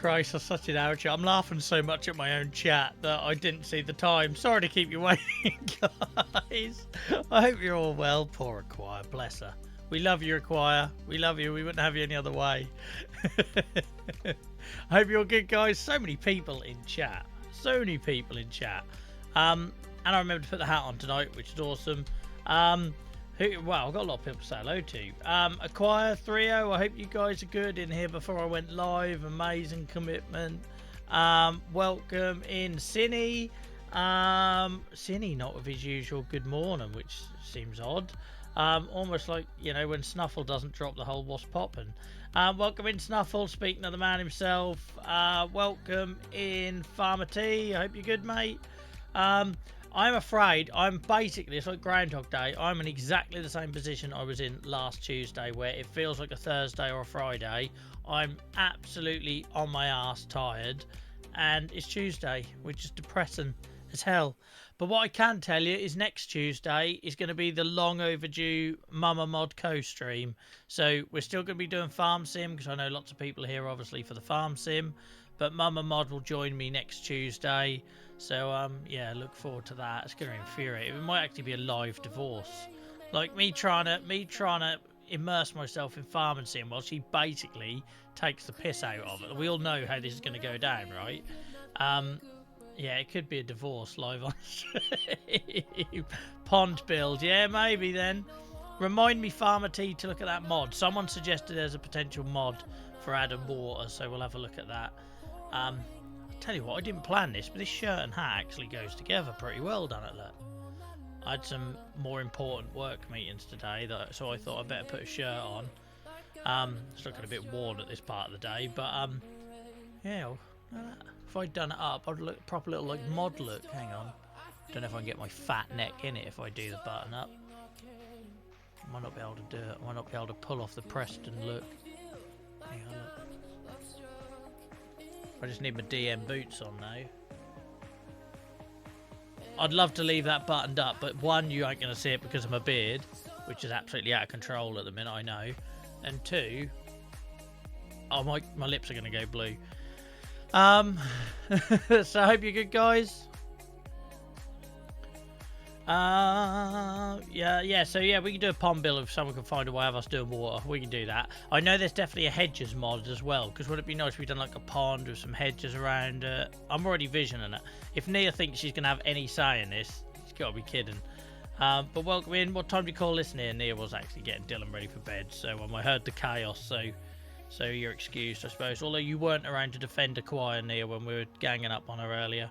Christ, that's such an ouch. I'm laughing so much at my own chat that I didn't see the time. Sorry to keep you waiting, guys. I hope you're all well. Poor Acquire, bless her. We love you, Acquire. We love you. We wouldn't have you any other way. I hope you're good, guys. So many people in chat. So many people in chat. And I remember to put the hat on tonight, which is awesome. Well, I've got a lot of people to say hello to. Acquire 3-0, I hope you guys are good in here before I went live. Amazing commitment. Welcome in Cinny. Cinny not with his usual good morning, which seems odd. Almost like, you know, when Snuffle doesn't drop, the whole was popping. Welcome in Snuffle, speaking of the man himself. Welcome in Farmer T. I hope you're good, mate. I'm afraid I'm basically, it's like Groundhog Day. I'm in exactly the same position I was in last Tuesday, where it feels like a Thursday or a Friday. I'm absolutely on my ass tired, and it's Tuesday, which is depressing as hell. But what I can tell you is next Tuesday is going to be the long overdue Mama Mod co-stream. So we're still going to be doing Farm Sim, because I know lots of people here obviously for the Farm Sim, but Mama Mod will join me next Tuesday. So yeah, look forward to that. It's going to infuriate. It might actually be a live divorce, like me trying to immerse myself in Farm Sim while she basically takes the piss out of it. We all know how this is going to go down, right? Yeah, it could be a divorce live on stream. Pond build, yeah, maybe then. Remind me, Farmer T, to look at that mod. Someone suggested there's a potential mod for adding water, so we'll have a look at that. Tell you what, I didn't plan this, but this shirt and hat actually goes together pretty well, doesn't it? Look, I had some more important work meetings today, so I thought I'd better put a shirt on. It's looking a bit worn at this part of the day, but yeah, if I'd done it up, I'd look proper little like mod look. Hang on, don't know if I can get my fat neck in it if I do the button up. I might not be able to do it. I might not be able to pull off the Preston look. Hang on, look. I just need my DM boots on now. I'd love to leave that buttoned up, but one, you ain't going to see it because of my beard, which is absolutely out of control at the minute, I know. And two, oh, my lips are going to go blue. So I hope you're good, guys. So we can do a pond build if someone can find a way of us doing water. We can do that. I know there's definitely a hedges mod as well, because wouldn't it be nice if we done like a pond with some hedges around it? I'm already visioning it. If Nia thinks she's gonna have any say in this, she's got to be kidding. But welcome in. What time do you call this, Nia? Nia was actually getting Dylan ready for bed, so I heard the chaos, so you're excused, I suppose. Although you weren't around to defend a choir, Nia, when we were ganging up on her earlier.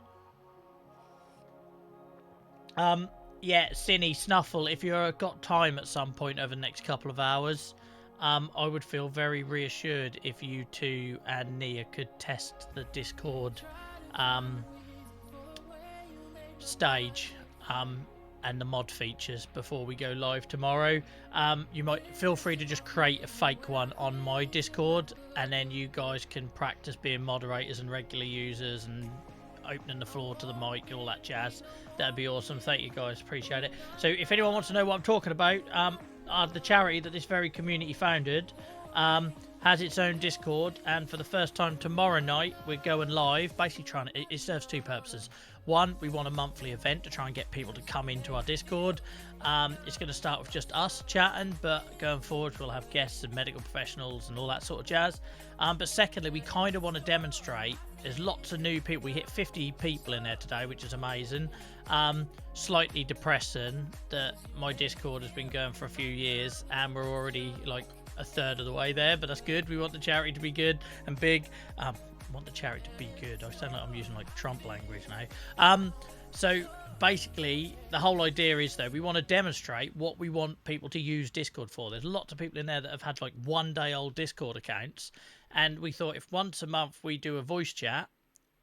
Yeah, Cinny, Snuffle, if you've got time at some point over the next couple of hours, I would feel very reassured if you two and Nia could test the Discord stage and the mod features before we go live tomorrow. You might feel free to just create a fake one on my Discord, and then you guys can practice being moderators and regular users and opening the floor to the mic and all that jazz. That'd be awesome. Thank you, guys, appreciate it. So if anyone wants to know what I'm talking about, the charity that this very community founded has its own Discord, and for the first time tomorrow night we're going live, basically it serves two purposes. One, we want a monthly event to try and get people to come into our Discord. It's going to start with just us chatting, but going forward we'll have guests and medical professionals and all that sort of jazz. But secondly, we kind of want to demonstrate, there's lots of new people. We hit 50 people in there today, which is amazing. Slightly depressing that my Discord has been going for a few years and we're already like a third of the way there, but that's good. We want the charity to be good and big. Want the charity to be good. I sound like I'm using like Trump language now. So basically the whole idea is, though, we want to demonstrate what we want people to use Discord for. There's lots of people in there that have had like 1 day old Discord accounts, and we thought if once a month we do a voice chat,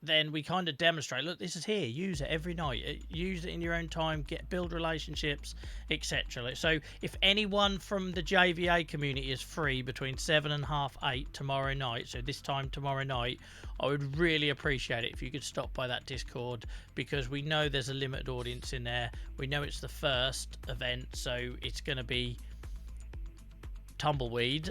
then we kind of demonstrate, look, this is here, use it every night, use it in your own time, build relationships, etc. So if anyone from the JVA community is free between 7 and 8 tomorrow night, so this time tomorrow night, I would really appreciate it if you could stop by that Discord, because we know there's a limited audience in there. We know it's the first event, so it's going to be tumbleweed.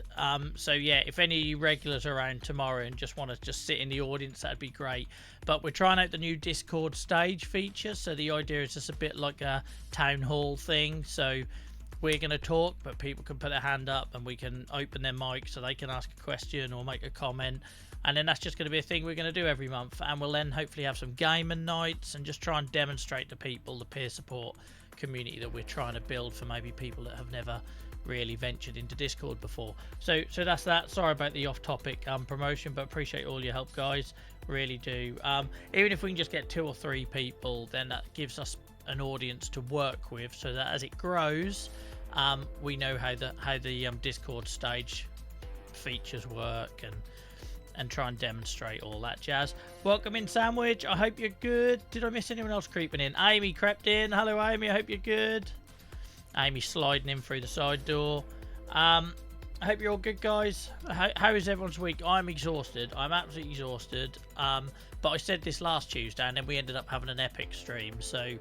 So yeah, if any regulars are around tomorrow and just want to just sit in the audience, that'd be great. But we're trying out the new Discord stage feature, so the idea is just a bit like a town hall thing. So we're going to talk, but people can put their hand up and we can open their mic so they can ask a question or make a comment. And then that's just going to be a thing we're going to do every month. And we'll then hopefully have some gaming nights and just try and demonstrate to people the peer support community that we're trying to build for maybe people that have never really ventured into Discord before. So that's that. Sorry about the off-topic promotion, but appreciate all your help, guys. Really do. Even if we can just get 2 or 3 people, then that gives us an audience to work with, so that as it grows, we know how the Discord stage features work and try and demonstrate all that jazz. Welcome in, Sandwich. I hope you're good. Did I miss anyone else creeping in? Amy crept in. Hello, Amy. I hope you're good. Amy sliding in through the side door. I hope you're all good, guys. How is everyone's week? I'm exhausted. I'm absolutely exhausted. But I said this last Tuesday, and then we ended up having an epic stream. So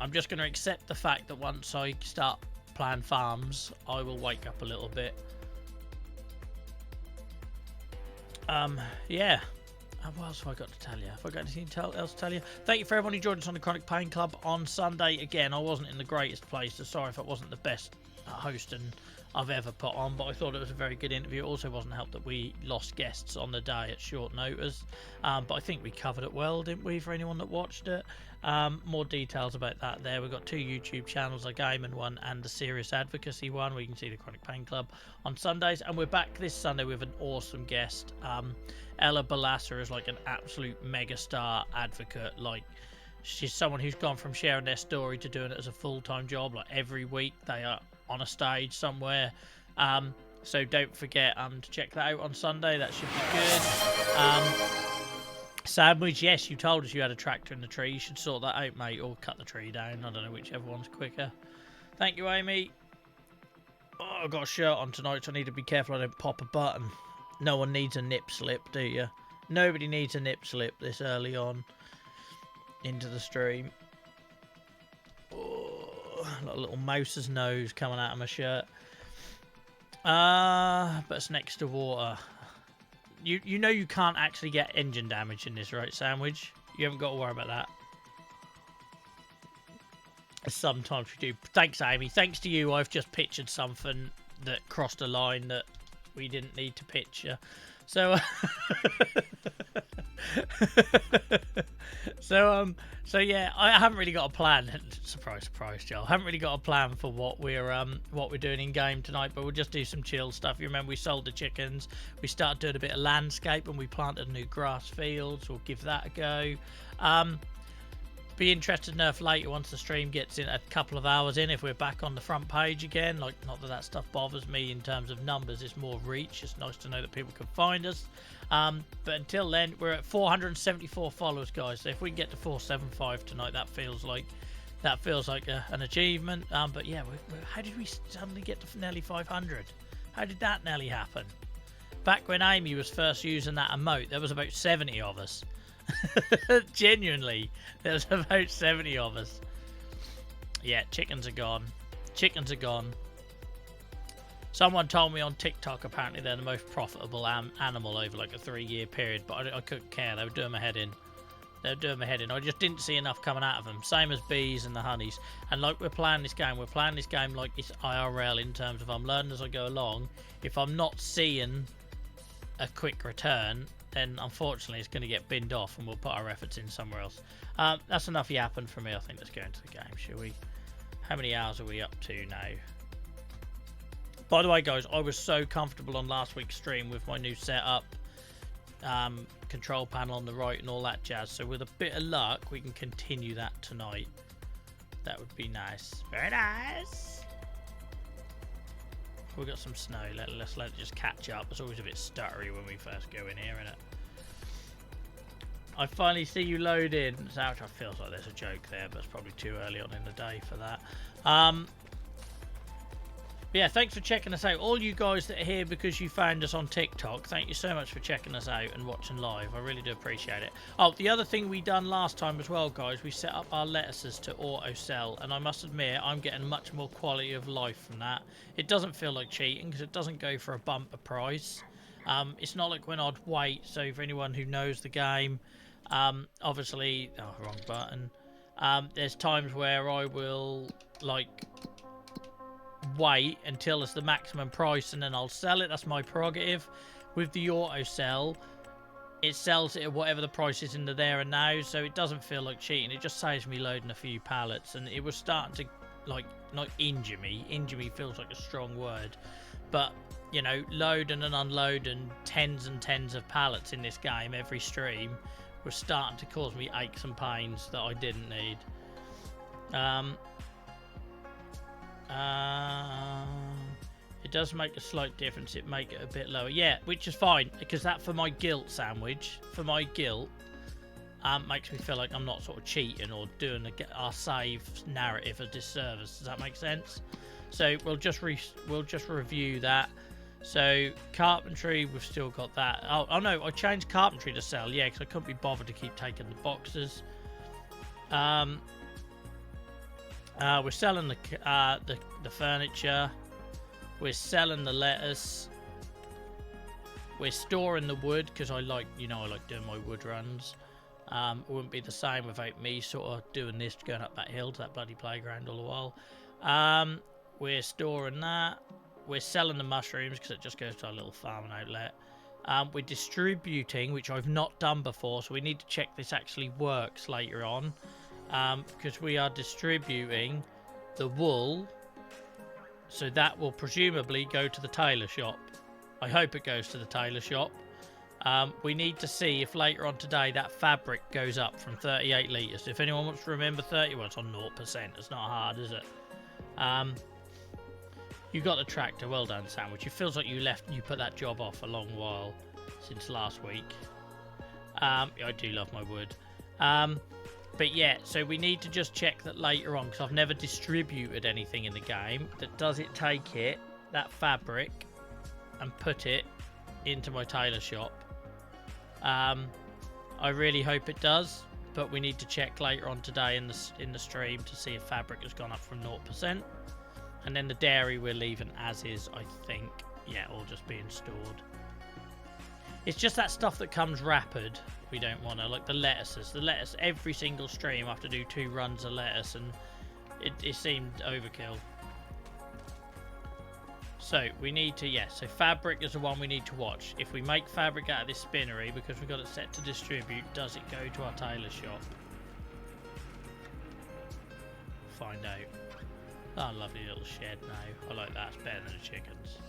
I'm just going to accept the fact that once I start playing farms, I will wake up a little bit. Yeah. What else have I got to tell you? Have I got anything else to tell you? Thank you for everyone who joined us on the Chronic Pain Club on Sunday. Again, I wasn't in the greatest place, so sorry if it wasn't the best hosting I've ever put on, but I thought it was a very good interview. It also wasn't helped that we lost guests on the day at short notice, but I think we covered it well, didn't we, for anyone that watched it? More details about that there. We've got 2 YouTube channels, a gaming one and the serious advocacy one, where you can see the Chronic Pain Club on Sundays. And we're back this Sunday with an awesome guest. Ella Balassa is like an absolute megastar advocate. Like, she's someone who's gone from sharing their story to doing it as a full-time job. Like, every week they are on a stage somewhere. So don't forget to check that out on Sunday. That should be good. Sandwich, yes, you told us you had a tractor in the tree. You should sort that out, mate, or cut the tree down. I don't know whichever one's quicker. Thank you, Amy. Oh, I've got a shirt on tonight, so I need to be careful I don't pop a button. No one needs a nip slip, do you? Nobody needs a nip slip this early on into the stream. Oh, like a little mouse's nose coming out of my shirt. But it's next to water. You know you can't actually get engine damage in this, right, Sandwich? You haven't got to worry about that. Sometimes we do. Thanks, Amy. Thanks to you, I've just pictured something that crossed a line that we didn't need to picture. So, so yeah, I haven't really got a plan. Surprise, surprise, Joel. I haven't really got a plan for what we're doing in game tonight, but we'll just do some chill stuff. You remember we sold the chickens. We started doing a bit of landscape, and we planted a new grass field. So we'll give that a go. Be interested to know if later, once the stream gets in a couple of hours in, if we're back on the front page again. Like, not that stuff bothers me in terms of numbers, it's more reach. It's nice to know that people can find us. But until then, we're at 474 followers, guys. So if we can get to 475 tonight, that feels like an achievement. But yeah, how did we suddenly get to nearly 500? How did that nearly happen? Back when Amy was first using that emote, there was about 70 of us. Genuinely, there's about 70 of us. Yeah, chickens are gone. Chickens are gone. Someone told me on TikTok apparently they're the most profitable animal over like a 3-year period, but I couldn't care. They were doing my head in. They were doing my head in. I just didn't see enough coming out of them. Same as bees and the honeys. And like we're playing this game like it's IRL in terms of I'm learning as I go along. If I'm not seeing a quick return, then unfortunately it's going to get binned off and we'll put our efforts in somewhere else. That's enough yapping for me. I think let's go into the game, shall we? How many hours are we up to now? By the way, guys, I was so comfortable on last week's stream with my new setup, control panel on the right and all that jazz. So with a bit of luck, we can continue that tonight. That would be nice. Very nice. We've got some snow. Let's let it just catch up. It's always a bit stuttery when we first go in here, isn't it? I finally see you load in. Ouch, I feels like there's a joke there, but it's probably too early on in the day for that. But yeah, thanks for checking us out. All you guys that are here because you found us on TikTok, thank you so much for checking us out and watching live. I really do appreciate it. Oh, the other thing we done last time as well, guys, we set up our lettuces to auto sell, and I must admit I'm getting much more quality of life from that. It doesn't feel like cheating because it doesn't go for a bumper price. It's not like when I'd wait. So for anyone who knows the game, obviously, oh, wrong button. There's times where I will like wait until it's the maximum price and then I'll sell it. That's my prerogative. With the auto sell, it sells it at whatever the price is in the there and now, so it doesn't feel like cheating. It just saves me loading a few pallets, and it was starting to like not injure me. Injure me feels like a strong word, but you know, loading and unloading tens and tens of pallets in this game every stream was starting to cause me aches and pains that I didn't need. It does make a slight difference. It make it a bit lower, yeah, which is fine because that for my guilt sandwich, makes me feel like I'm not sort of cheating or doing our save narrative a disservice. Does that make sense? So we'll just review that. So carpentry, we've still got that. Oh no, I changed carpentry to sell, yeah, because I couldn't be bothered to keep taking the boxes. We're selling the furniture. We're selling the lettuce. We're storing the wood because I like doing my wood runs. It wouldn't be the same without me sort of doing this, going up that hill to that bloody playground all the while. We're storing that. We're selling the mushrooms because it just goes to our little farming outlet. We're distributing, which I've not done before, so we need to check this actually works later on. Because we are distributing the wool, so that will presumably go to the tailor shop. I hope it goes to the tailor shop. We need to see if later on today that fabric goes up from 38 litres. If anyone wants to remember 30, well, it's on 0%. It's not hard, is it? You got the tractor. Well done, Sandwich. It feels like you put that job off a long while since last week. I do love my wood. But yeah, so we need to just check that later on, because I've never distributed anything in the game, that does it take that fabric, and put it into my tailor shop. I really hope it does, but we need to check later on today in the stream to see if fabric has gone up from 0%. And then the dairy we're leaving as is, I think. Yeah, all just being stored. It's just that stuff that comes rapid we don't want to, like the lettuces. The lettuce, every single stream I have to do 2 runs of lettuce, and it seemed overkill. So we need to, yes, so fabric is the one we need to watch. If we make fabric out of this spinnery, because we've got it set to distribute, does it go to our tailor shop? Find out. Oh, lovely little shed now. I like that. It's better than the chickens.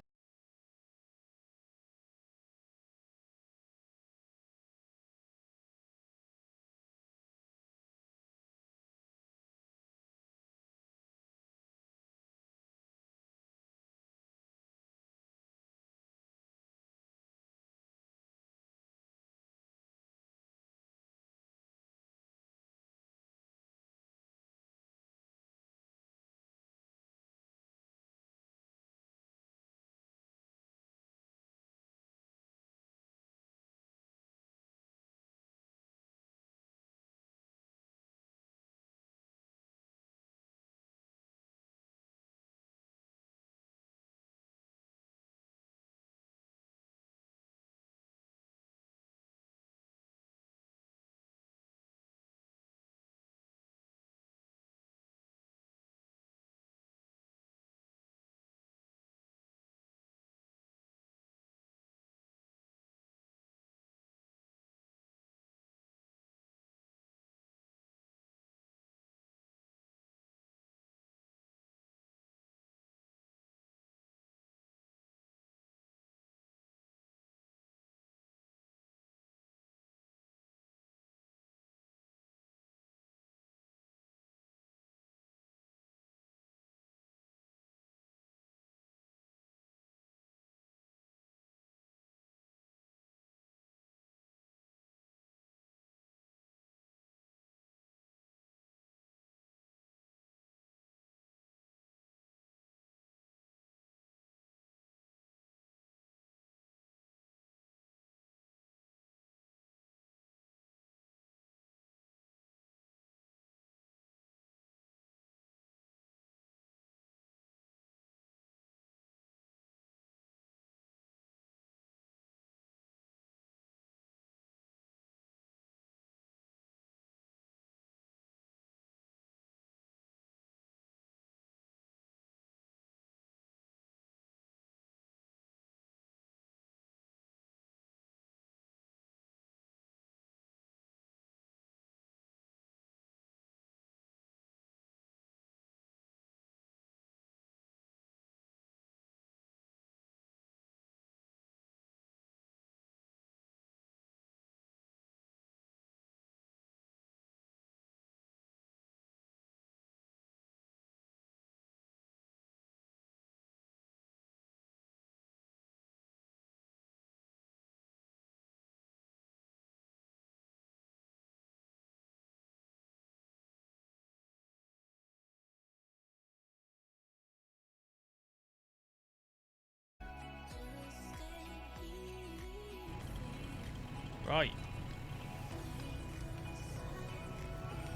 Right.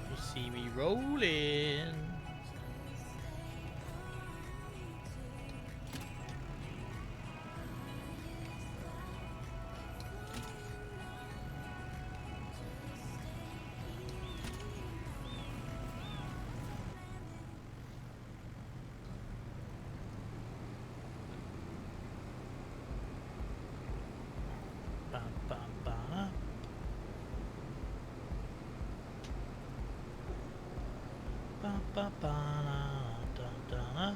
You see me rolling. Ba, ba, ba. Ba, ba, ba, da, da, da.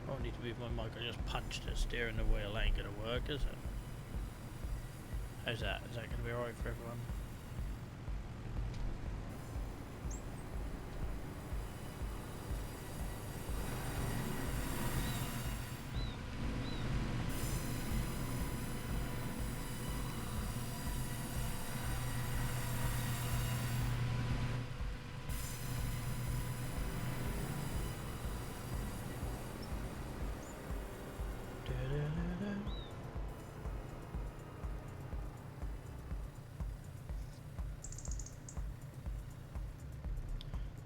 I need to move my mic. I just punched it. Steering the wheel ain't gonna work, is it? How's that? Is that gonna be alright for everyone?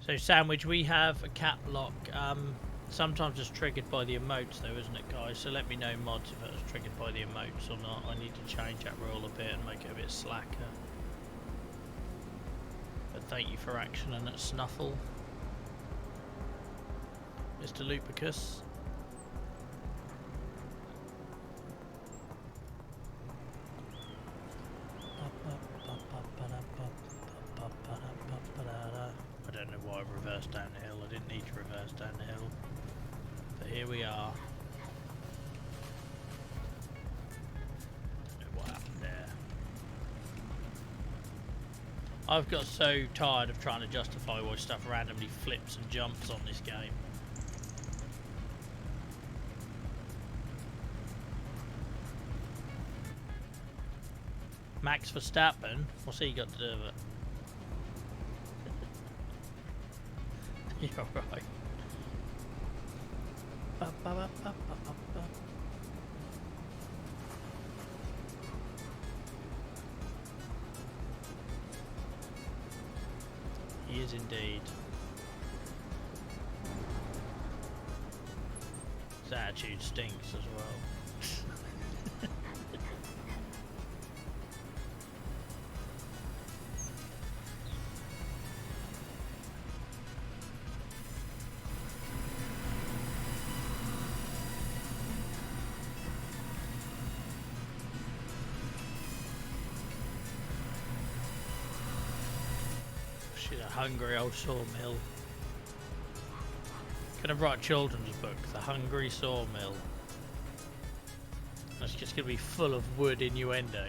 So Sandwich, we have a cap lock. Sometimes it's triggered by the emotes though, isn't it guys? So let me know mods if it was triggered by the emotes or not. I need to change that rule a bit and make it a bit slacker. But thank you for action and that snuffle. Mr. Lupicus. I don't know why I reversed down the hill. I didn't need to reverse down the hill. But here we are. Don't know what happened there. I've got so tired of trying to justify why stuff randomly flips and jumps on this game. Max Verstappen? What's he got to do with it? You're right. Ba, ba, ba, ba, ba, ba. He is indeed. His attitude stinks as well. She's a hungry old sawmill. Gonna write a children's book, The Hungry Sawmill. It's just gonna be full of wood innuendo.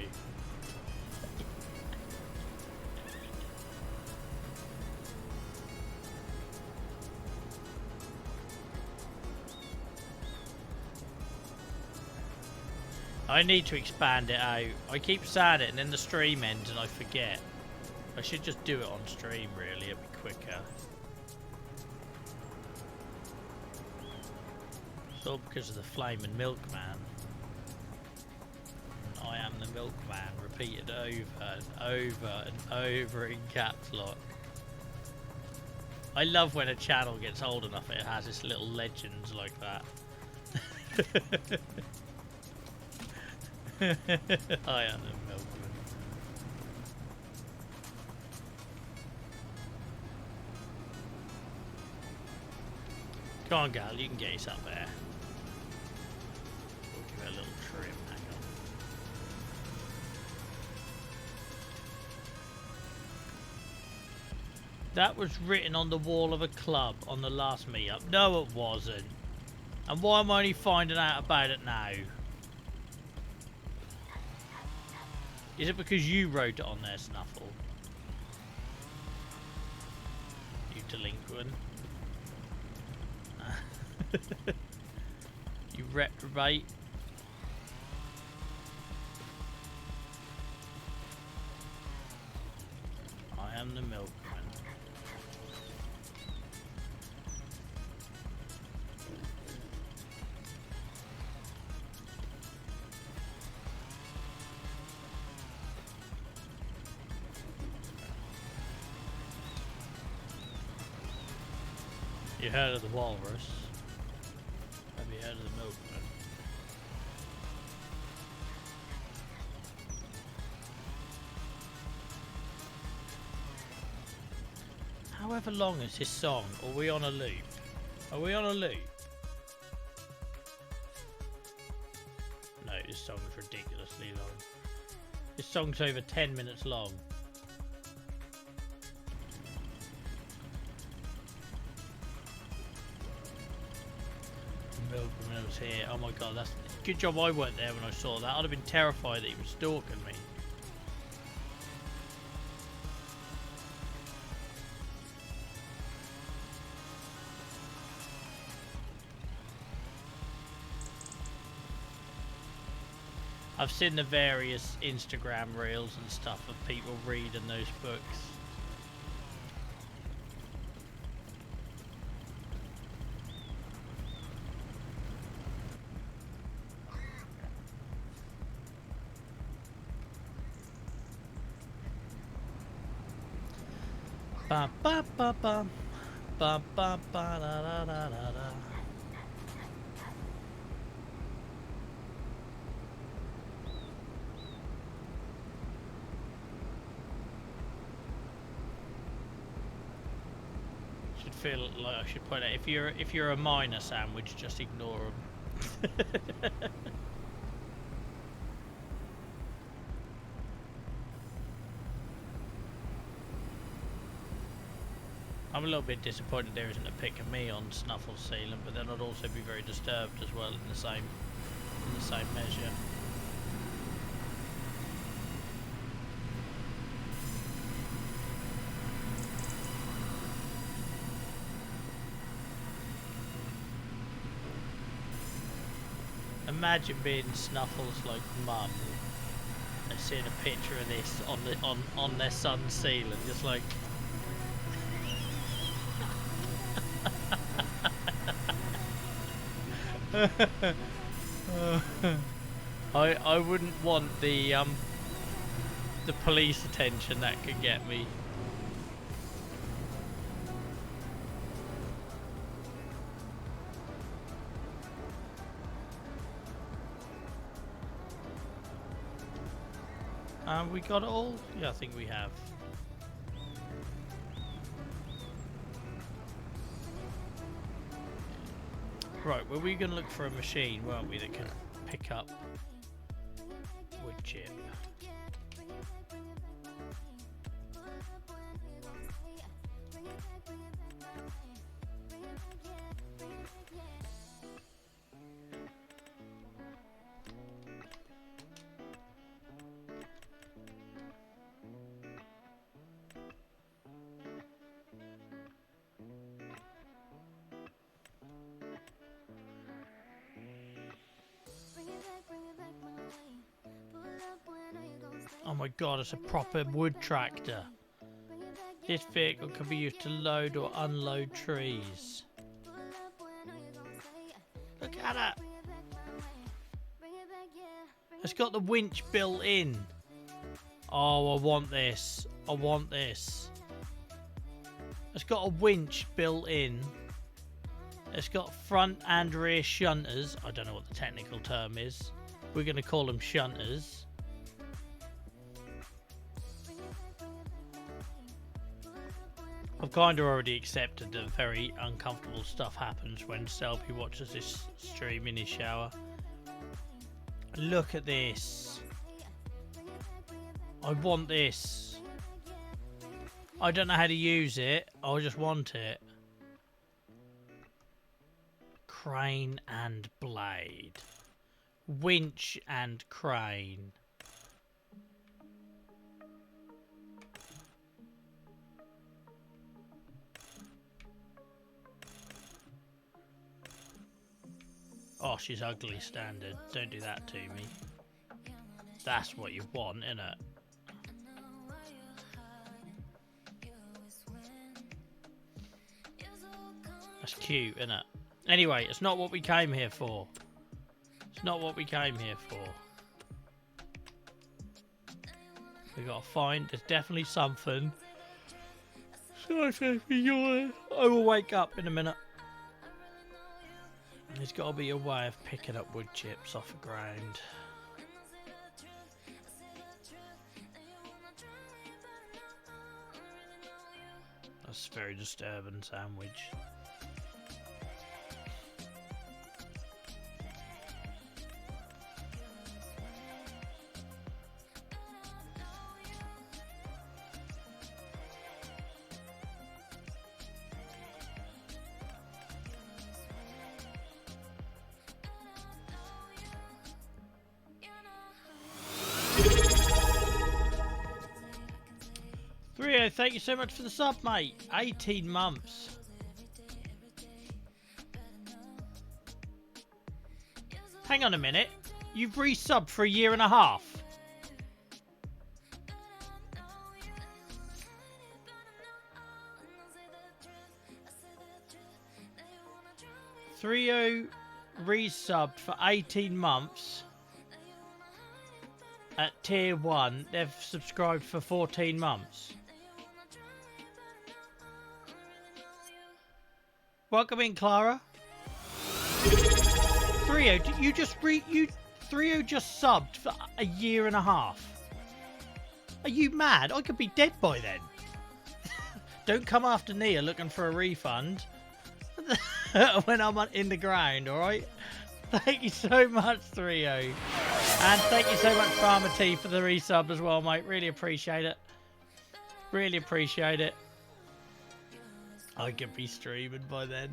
I need to expand it out. I keep saying it and then the stream ends and I forget. I should just do it on stream really, it'd be quicker. It's all because of the flaming milkman. I am the milkman, repeated over and over and over in caps lock. I love when a channel gets old enough it has its little legends like that. I am the milkman. Come on, gal, you can get us up there. We'll give it a little trim, hang on. That was written on the wall of a club on the last meetup. No, it wasn't. And why am I only finding out about it now? Is it because you wrote it on there, Snuffle? You delinquent. You reprobate. I am the milkman. You heard of the walrus? Have you heard of the milkman? However long is his song? Are we on a loop? Are we on a loop? No, this song is ridiculously long. This song's over 10 minutes long. Milkman was here. Oh my god, that's good job I weren't there when I saw that. I'd have been terrified that he was stalking me. I've seen the various Instagram reels and stuff of people reading those books. Ba ba ba ba ba ba ba da da da da da. Should feel like I should point out if you're a minor sandwich, just ignore them. I'm a little bit disappointed there isn't a pic of me on Snuffle Sealant, but then I'd also be very disturbed as well in the same measure. Imagine being Snuffle's like mum and seeing a picture of this on their son's ceiling, just like. I wouldn't want the police attention that could get me. We got it all? Yeah, I think we have. Right, well, we're going to look for a machine, weren't we, that can pick up wood chip. Oh my god, it's a proper wood tractor. This vehicle can be used to load or unload trees. Look at it. It's got the winch built in. Oh, I want this. I want this. It's got a winch built in. It's got front and rear shunters. I don't know what the technical term is. We're going to call them shunters. I've kind of already accepted that very uncomfortable stuff happens when Selby watches this stream in his shower. Look at this. I want this. I don't know how to use it. I just want it. Crane and blade. Winch and crane. Oh, she's ugly standard. Don't do that to me. That's what you want, innit? That's cute, innit? Anyway, it's not what we came here for. It's not what we came here for. We gotta find. There's definitely something. So I will wake up in a minute. There's got to be a way of picking up wood chips off the ground. That's a very disturbing sandwich. Rio, thank you so much for the sub, mate. 18 months. Hang on a minute. You've resubbed for a year and a half. Rio resubbed for 18 months. At tier 1, they've subscribed for 14 months. Welcome in, Clara. 3O, you just 3O just subbed for a year and a half. Are you mad? I could be dead by then. Don't come after Nia looking for a refund when I'm in the ground, alright? Thank you so much, 3O. And thank you so much, Farmer T, for the resub as well, mate. Really appreciate it. Really appreciate it. I could be streaming by then.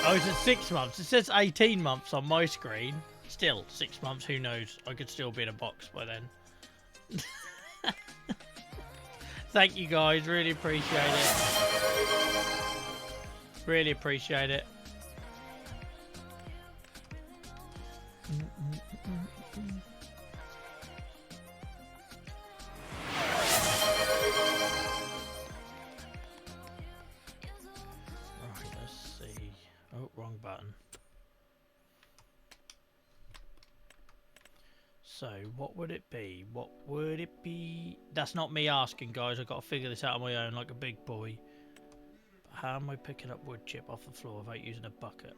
Oh, it's at 6 months. It says 18 months on my screen. Still, 6 months, who knows? I could still be in a box by then. Thank you, guys. Really appreciate it. Really appreciate it. Wrong button. So, what would it be? What would it be? That's not me asking, guys. I've got to figure this out on my own like a big boy. How am I picking up wood chip off the floor without using a bucket?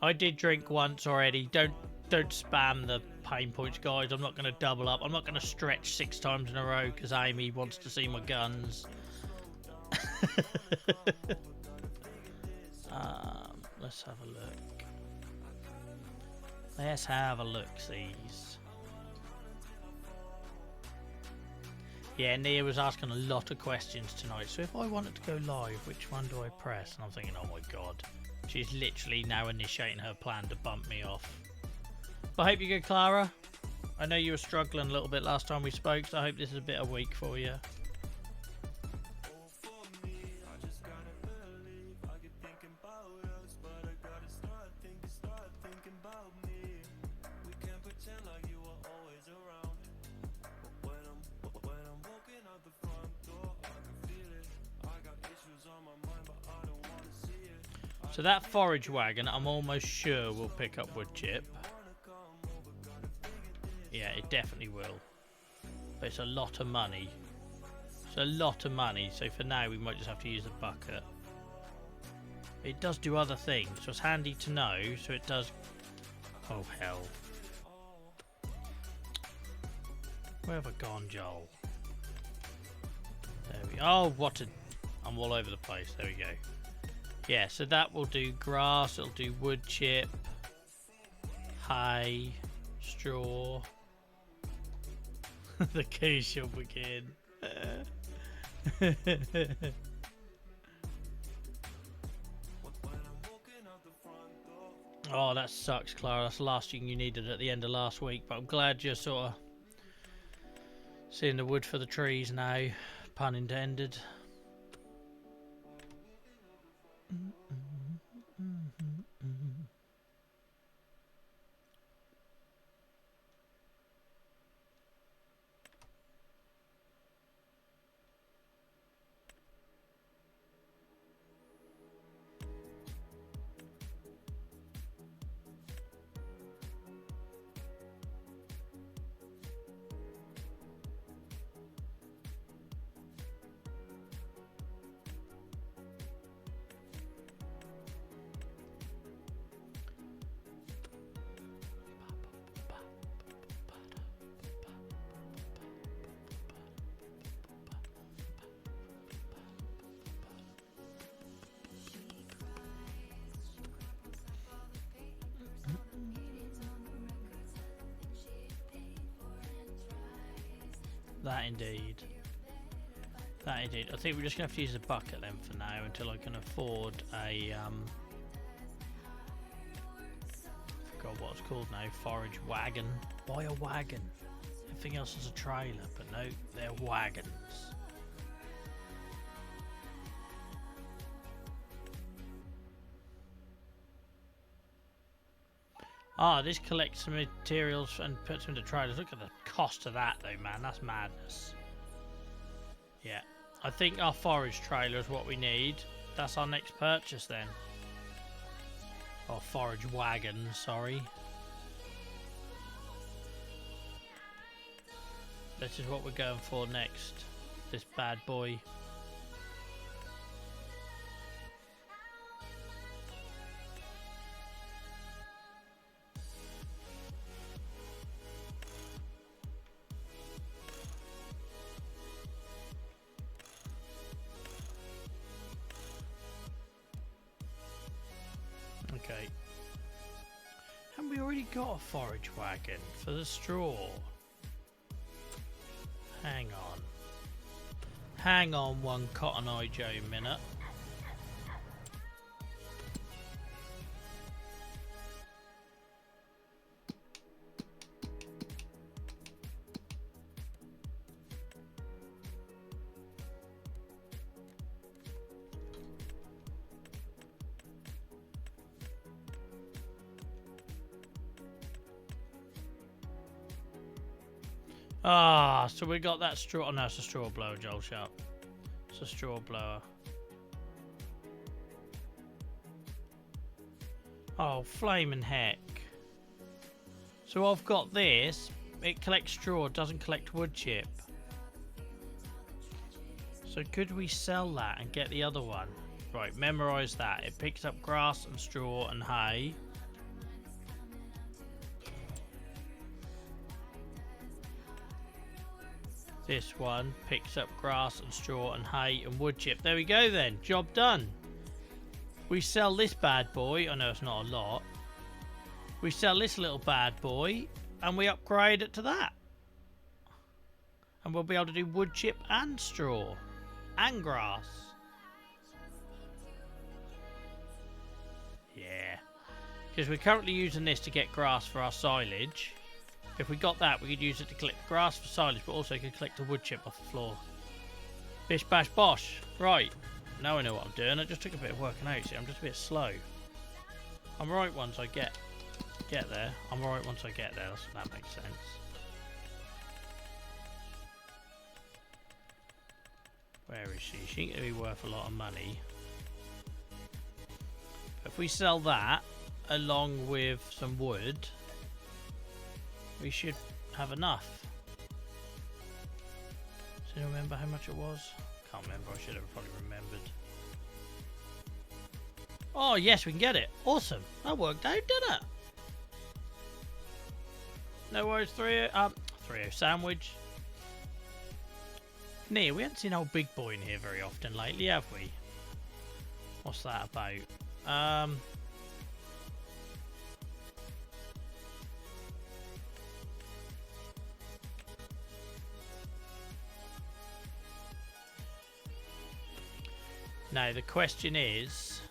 I did drink once already. Don't spam the pain points, guys. I'm not going to double up. I'm not going to stretch 6 times in a row because Amy wants to see my guns. Let's have a look. Let's have a look-sees. Yeah, Nia was asking a lot of questions tonight. So if I wanted to go live, which one do I press? And I'm thinking, oh my god. She's literally now initiating her plan to bump me off. But I hope you're good, Clara. I know you were struggling a little bit last time we spoke, so I hope this is a bit of a week for you. So that forage wagon, I'm almost sure will pick up wood chip. Yeah, it definitely will. But it's a lot of money. It's a lot of money, so for now we might just have to use a bucket. It does do other things, so it's handy to know. So it does... Oh, hell. Where have I gone, Joel? There we go. Oh, what a... I'm all over the place. There we go. Yeah, so that will do grass, it'll do wood chip, hay, straw. The coup shall begin. Oh, that sucks, Clara. That's the last thing you needed at the end of last week, but I'm glad you're sort of seeing the wood for the trees now, pun intended. That indeed. That indeed. I think we're just going to have to use the bucket then for now until I can afford a... I forgot what it's called now. Forage wagon. Buy a wagon. Everything else is a trailer, but no, they're wagons. Ah, this collects some materials and puts them into trailers. Look at the cost of that though, man. That's madness. Yeah. I think our forage trailer is what we need. That's our next purchase then. Or forage wagon, sorry. This is what we're going for next. This bad boy. Okay. And we already got a forage wagon for the straw. Hang on. Hang on one Cotton Eye Joe minute. Ah, so we got that straw. Oh, no, it's a straw blower, Joel. Shut up. It's a straw blower. Oh, flaming heck. So I've got this. It collects straw, doesn't collect wood chip. So could we sell that and get the other one? Right, memorize that. It picks up grass and straw and hay. This one picks up grass and straw and hay and wood chip. There we go then. Job done. We sell this bad boy. I know it's not a lot. We sell this little bad boy and we upgrade it to that. And we'll be able to do wood chip and straw and grass. Yeah. Because we're currently using this to get grass for our silage. If we got that, we could use it to collect grass for silage, but also could collect a wood chip off the floor. Bish bash bosh. Right. Now I know what I'm doing. I just took a bit of working out. See, I'm just a bit slow. I'm right once I get there. I'm right once I get there. That makes sense. Where is she? She ain't going to be worth a lot of money. If we sell that, along with some wood, we should have enough. Do you remember how much it was? Can't remember. I should have probably remembered. Oh yes, we can get it. Awesome. That worked out, didn't it? No worries. 30 sandwich. Nia, we haven't seen old big boy in here very often lately, have we? What's that about? Now the question is,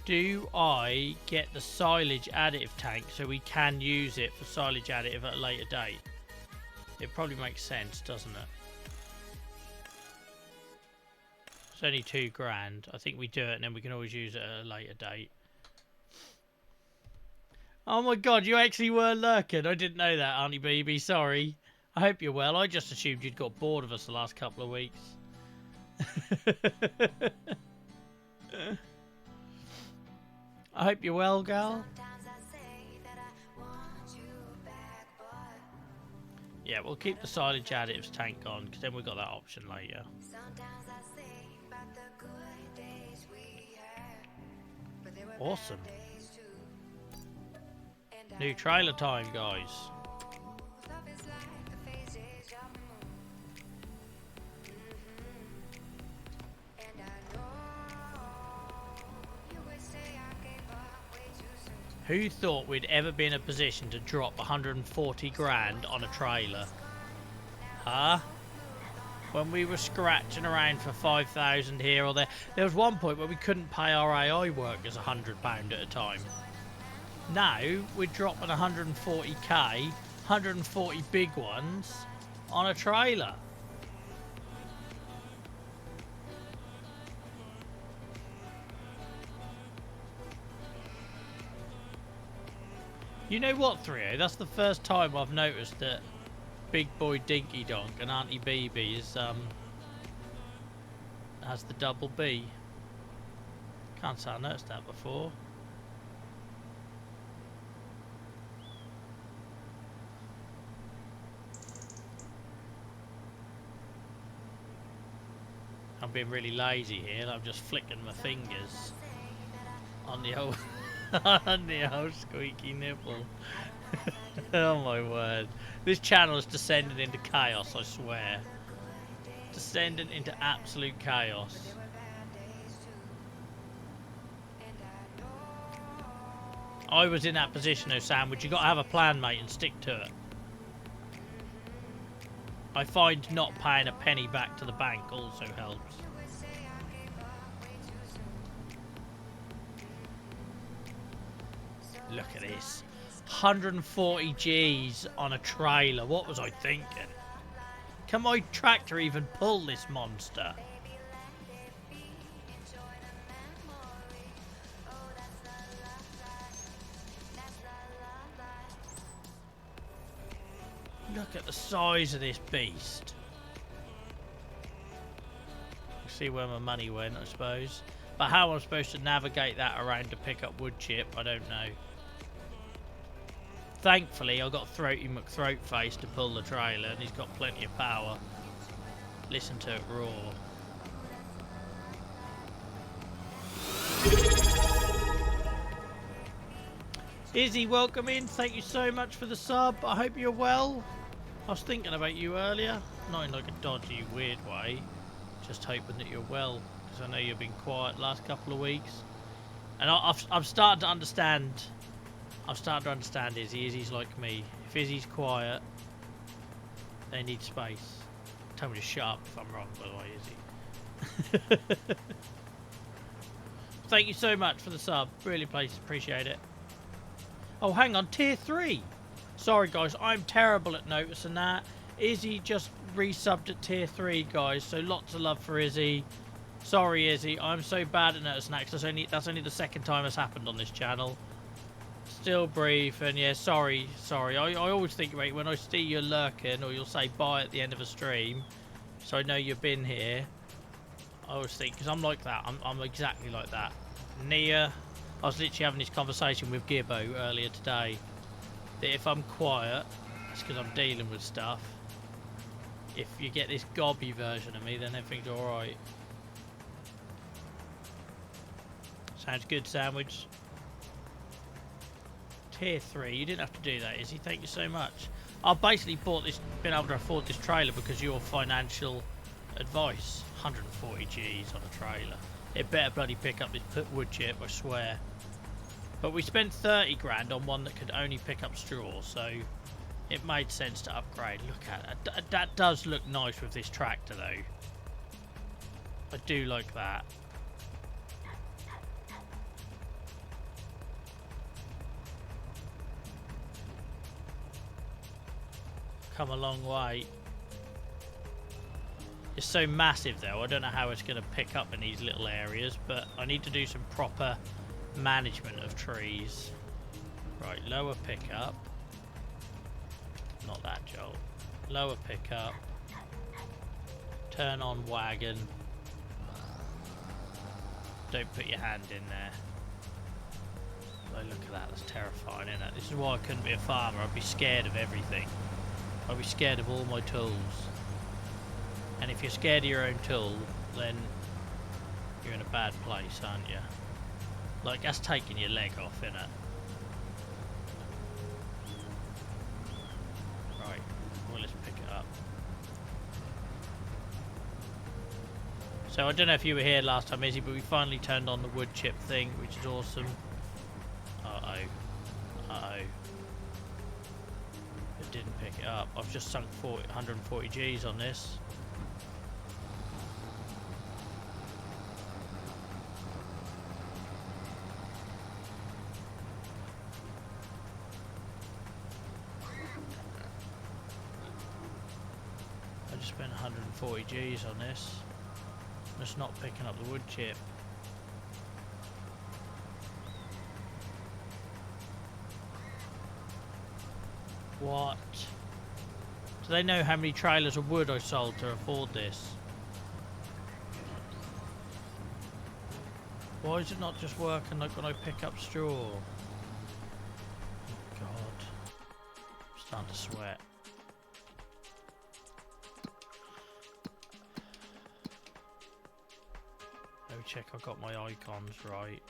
do I get the silage additive tank so we can use it for silage additive at a later date? It probably makes sense, doesn't it? It's only £2 I think we do it and then we can always use it at a later date. Oh my god, you actually were lurking. I didn't know that, Auntie Baby. Sorry. I hope you're well. I just assumed you'd got bored of us the last couple of weeks. I hope you're well, gal. Yeah, we'll keep the silage additives tank on because then we've got that option later. Awesome. New trailer time, guys. Who thought we'd ever be in a position to drop 140 grand on a trailer? Huh? When we were scratching around for 5,000 here or there, there was one point where we couldn't pay our AI workers £100 at a time. Now we're dropping 140k, 140 big ones on a trailer. You know what, 3O? That's the first time I've noticed that Big Boy Dinky Donk and Auntie BB is has the double B. Can't say I noticed that before. I'm being really lazy here. I'm just flicking my fingers on the old on the old squeaky nipple. Oh my word. This channel is descending into chaos, I swear. Descending into absolute chaos. I was in that position, though, Sandwich. You got to have a plan, mate, and stick to it. I find not paying a penny back to the bank also helps. Look at this. 140 G's on a trailer. What was I thinking? Can my tractor even pull this monster? Look at the size of this beast. See where my money went, I suppose. But how I'm supposed to navigate that around to pick up wood chip, I don't know. Thankfully, I got Throaty McThroatface to pull the trailer, and he's got plenty of power. Listen to it roar. Izzy, welcome in. Thank you so much for the sub. I hope you're well. I was thinking about you earlier. Not in like a dodgy, weird way. Just hoping that you're well, because I know you've been quiet the last couple of weeks. And I'm starting to understand. I'm starting to understand Izzy. Izzy's like me. If Izzy's quiet, they need space. Tell me to shut up if I'm wrong, by the way, Izzy. Thank you so much for the sub. Really appreciate it. Oh, hang on. Tier 3. Sorry, guys. I'm terrible at noticing that. Izzy just resubbed at Tier 3, guys. So lots of love for Izzy. Sorry, Izzy. I'm so bad at noticing that because that's only the second time it's happened on this channel. Still brief, and yeah, sorry. I always think, mate, when I see you lurking, or you'll say bye at the end of a stream, so I know you've been here. I always think, because I'm like that. I'm exactly like that. Nia, I was literally having this conversation with Gibbo earlier today, that if I'm quiet, it's because I'm dealing with stuff. If you get this gobby version of me, then everything's alright. Sounds good, Sandwich. Tier 3, you didn't have to do that, Izzy. Thank you so much. I've basically been able to afford this trailer because of your financial advice. 140 G's on a trailer. It better bloody pick up this wood chip, I swear. But we spent 30 grand on one that could only pick up straw, so it made sense to upgrade. Look at it. That does look nice with this tractor, though. I do like that. Come a long way. It's so massive though, I don't know how it's going to pick up in these little areas, but I need to do some proper management of trees. Right, lower pickup. Not that, Joel. Lower pickup. Turn on wagon. Don't put your hand in there. Oh, look at that, that's terrifying, isn't it? This is why I couldn't be a farmer. I'd be scared of everything. I'd be scared of all my tools. And if you're scared of your own tool, then you're in a bad place, aren't you? Like, that's taking your leg off, innit? Right, well, let's pick it up. So, I don't know if you were here last time, Izzy, but we finally turned on the wood chip thing, which is awesome. Uh-oh. Uh-oh. didn't pick it up. I've just sunk 140 G's on this. I just spent 140 G's on this. It's not picking up the wood chip. What? Do they know how many trailers of wood I sold to afford this? Why is it not just working like when I pick up straw? Oh God. I'm starting to sweat. Let me check I've got my icons right.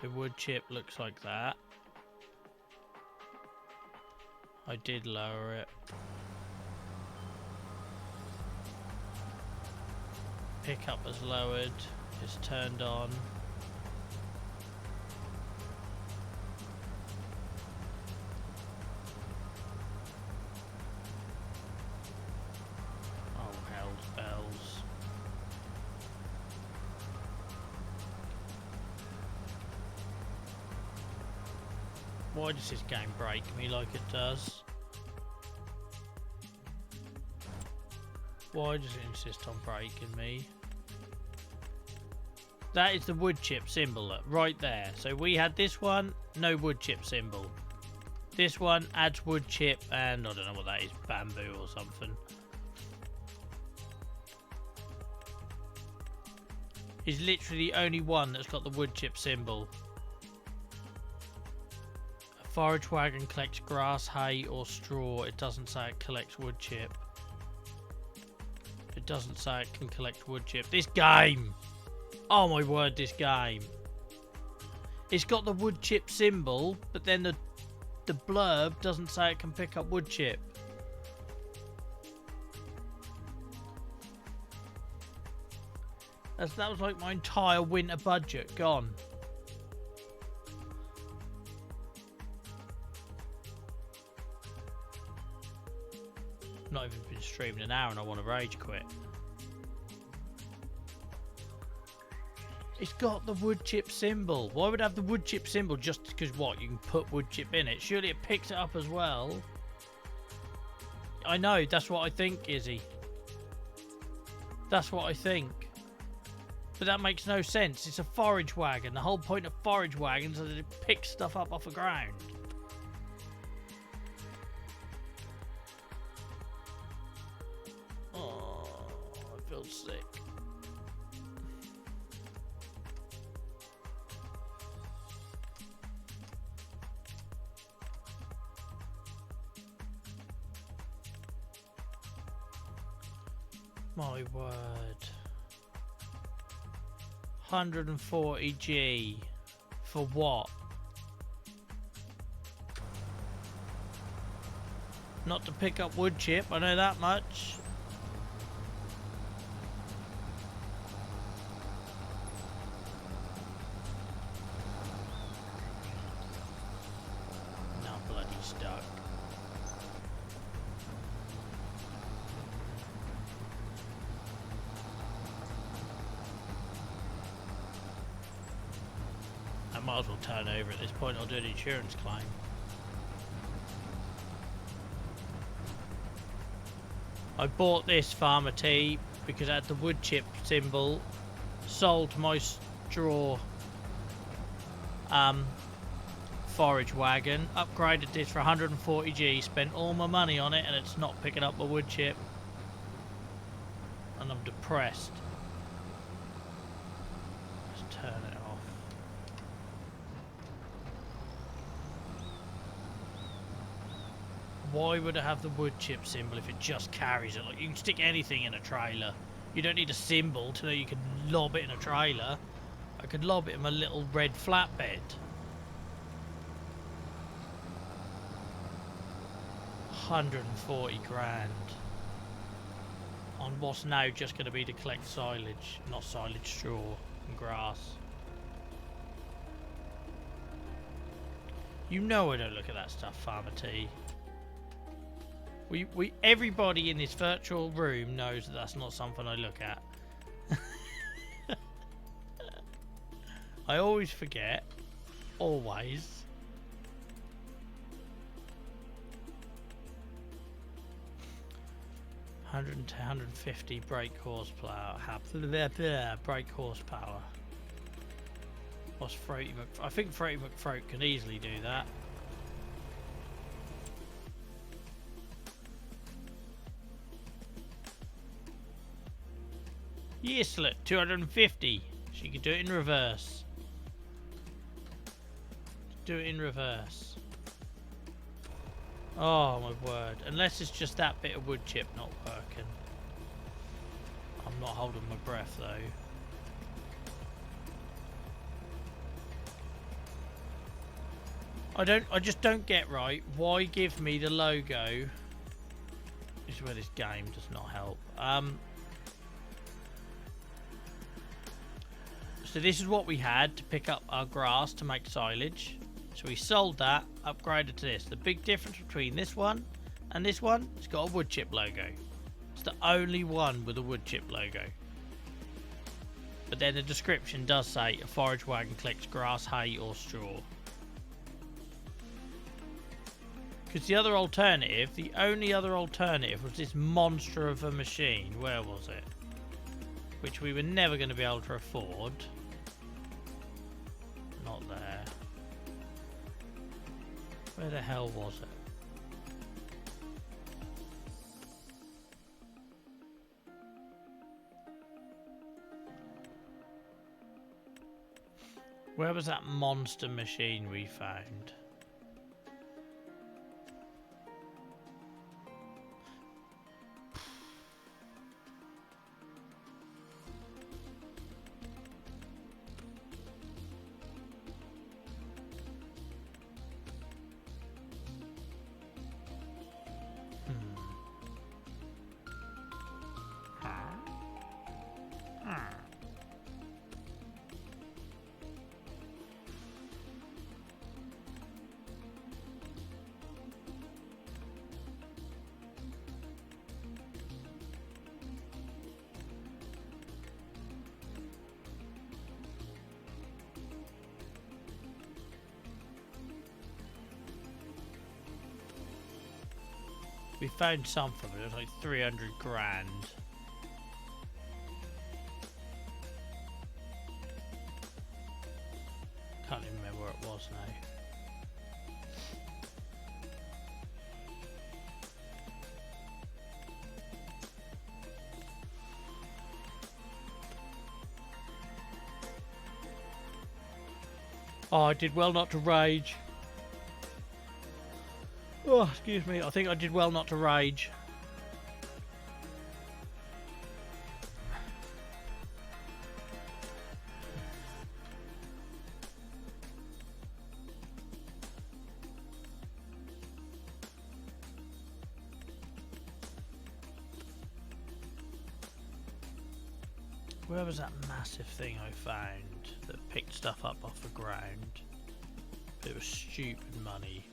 So wood chip looks like that. I did lower it. Pickup is lowered. It's turned on. Oh, hell's bells. Why does this game break me like it does? Why does it insist on breaking me? That is the wood chip symbol right there. So we had this one, no wood chip symbol. This one adds wood chip and I don't know what that is, bamboo or something. Is literally the only one that's got the wood chip symbol. A forage wagon collects grass, hay or straw. It doesn't say it collects wood chip. It doesn't say it can collect wood chip. This game! Oh my word, this game. It's got the wood chip symbol, but then the blurb doesn't say it can pick up wood chip. That was like my entire winter budget gone. Not even been streaming an hour and I want to rage quit. It's got the wood chip symbol. Why would it have the wood chip symbol just because what? You can put wood chip in it. Surely it picks it up as well. I know, that's what I think, Izzy. That's what I think. But that makes no sense. It's a forage wagon. The whole point of forage wagons is that it picks stuff up off the ground. Oh, I feel sick. My word. 140G for what? Not to pick up wood chip, I know that much. Now bloody stuck. I might as well turn over at this point. I'll do an insurance claim. I bought this farmer tea because it had the wood chip symbol. Sold my straw forage wagon. Upgraded this for 140G. Spent all my money on it and it's not picking up my wood chip. And I'm depressed. Let's turn it off. Why would it have the wood chip symbol if it just carries it? Like, you can stick anything in a trailer. You don't need a symbol to know you can lob it in a trailer. I could lob it in my little red flatbed. 140 grand. On what's now just going to be to collect silage. Not silage, straw and grass. You know I don't look at that stuff, Farmer T. Everybody in this virtual room knows that that's not something I look at. I always forget. Always. $110, 150 brake horsepower. Brake horsepower. What's Throaty I think Throaty McThroat can easily do that. Yes, look, 250. She could do it in reverse. Do it in reverse. Oh my word. Unless it's just that bit of wood chip not working. I'm not holding my breath though. I just don't get right. Why give me the logo? This is where this game does not help. So this is what we had to pick up our grass to make silage. So we sold that, upgraded to this. The big difference between this one and this one, it's got a wood chip logo. It's the only one with a wood chip logo. But then the description does say a forage wagon collects grass, hay or straw. Because the other alternative, the only other alternative was this monster of a machine. Where was it? Which we were never going to be able to afford. Not there. Where the hell was it? Where was that monster machine we found? We found something, but it was like 300 grand. Can't even remember where it was now. Oh, I did well not to rage. Oh, excuse me. I think I did well not to rage. Where was that massive thing I found that picked stuff up off the ground? It was stupid money.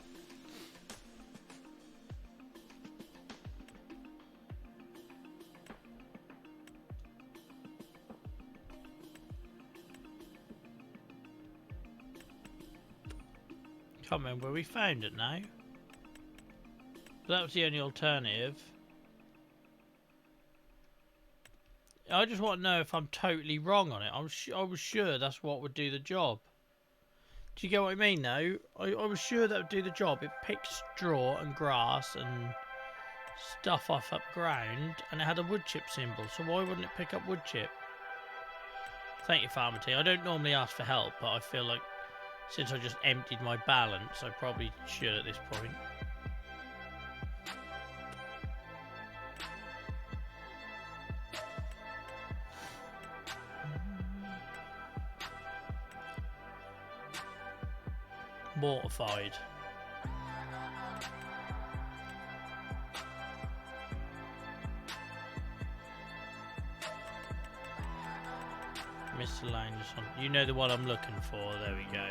Can't remember where we found it now. But that was the only alternative. I just want to know if I'm totally wrong on it. I was sure that's what would do the job. Do you get what I mean though? I was sure that would do the job. It picked straw and grass and stuff off up ground and it had a wood chip symbol. So why wouldn't it pick up wood chip? Thank you, Farmer T. I don't normally ask for help, but I feel like since I just emptied my balance, I probably should at this point. Mortified. Miscellaneous one. You know the one I'm looking for. There we go.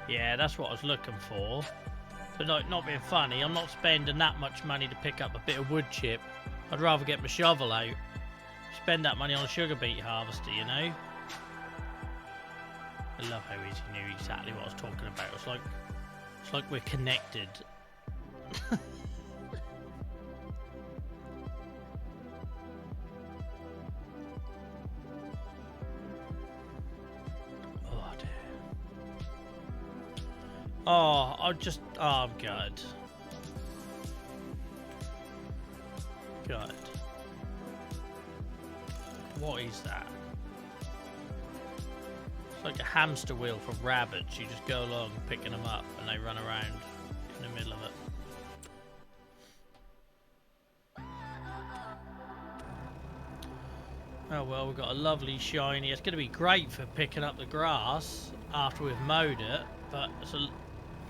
Yeah, that's what I was looking for. But like, not being funny, I'm not spending that much money to pick up a bit of wood chip. I'd rather get my shovel out. Spend that money on a sugar beet harvester, you know? I love how he knew exactly what I was talking about. It's like we're connected. Oh dear. Oh, I'm good. Good. What is that? It's like a hamster wheel for rabbits. You just go along picking them up and they run around in the middle of it. Oh well, we've got a lovely shiny. It's going to be great for picking up the grass after we've mowed it, but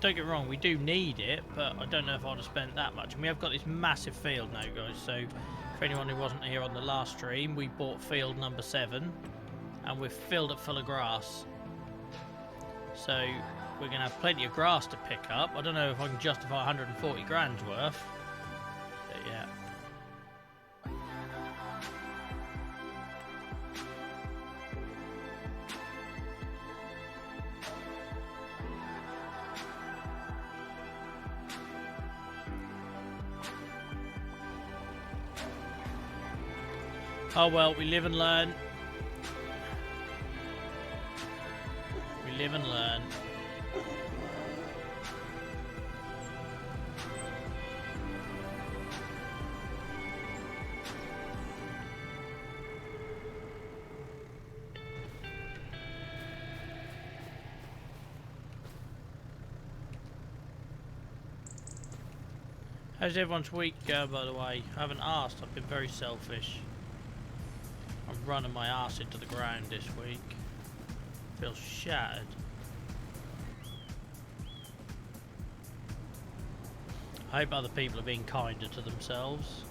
don't get me wrong, we do need it, but I don't know if I'd have spent that much. And we have got this massive field now, guys, so for anyone who wasn't here on the last stream, we bought field number 7 and we've filled it full of grass. So we're going to have plenty of grass to pick up. I don't know if I can justify 140 grand's worth, but yeah. Oh well, we live and learn. We live and learn. How's everyone's week going, by the way? I haven't asked, I've been very selfish. I'm running my ass into the ground this week. Feels shattered. I hope other people are being kinder to themselves.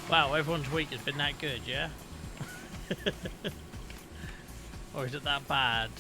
Wow, everyone's week has been that good, yeah? Or is it that bad?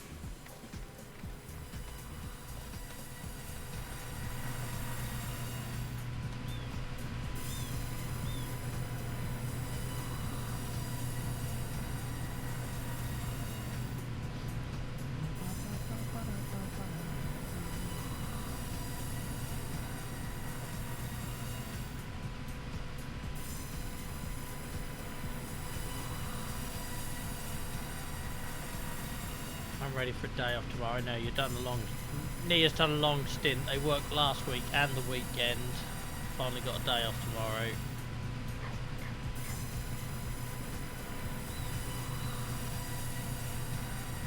I'm ready for a day off tomorrow. I know you've done a long... Nia's done a long stint. They worked last week and the weekend. Finally got a day off tomorrow.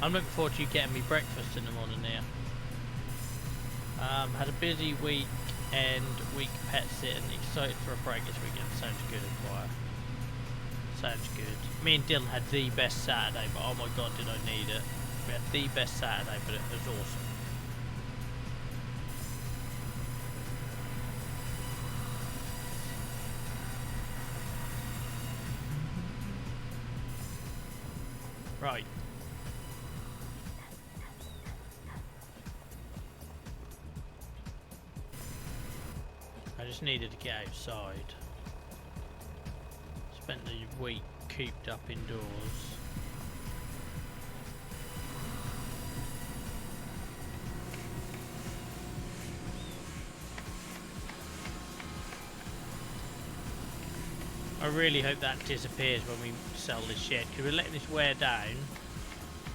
I'm looking forward to you getting me breakfast in the morning, Nia. Had a busy week and week pet sitting. Excited for a break this weekend. Sounds good and quiet. Sounds good. Me and Dylan had the best Saturday, but oh my god, did I need it. We had the best Saturday, but it was awesome. Right. I just needed to get outside. Spent the week cooped up indoors. I really hope that disappears when we sell this shed, because we're letting this wear down,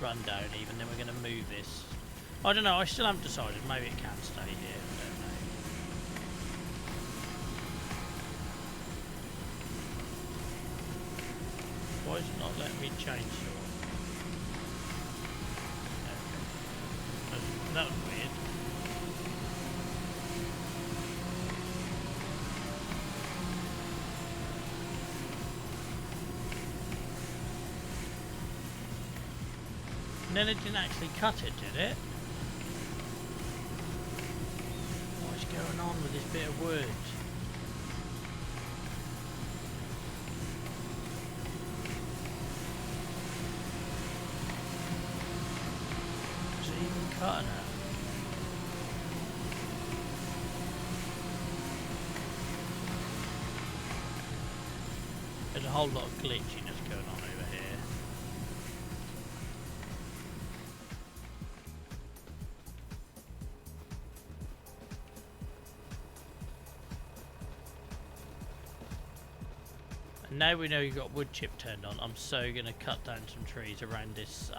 run down even, then we're going to move this. I don't know, I still haven't decided. Maybe it can stay here, I don't know. Why is it not letting me change it? Okay. That was weird. And then it didn't actually cut it, did it? What is going on with this bit of wood? Is it even cutting it? There's a whole lot of glitchiness going on over here. And now we know you've got wood chip turned on, I'm so going to cut down some trees around this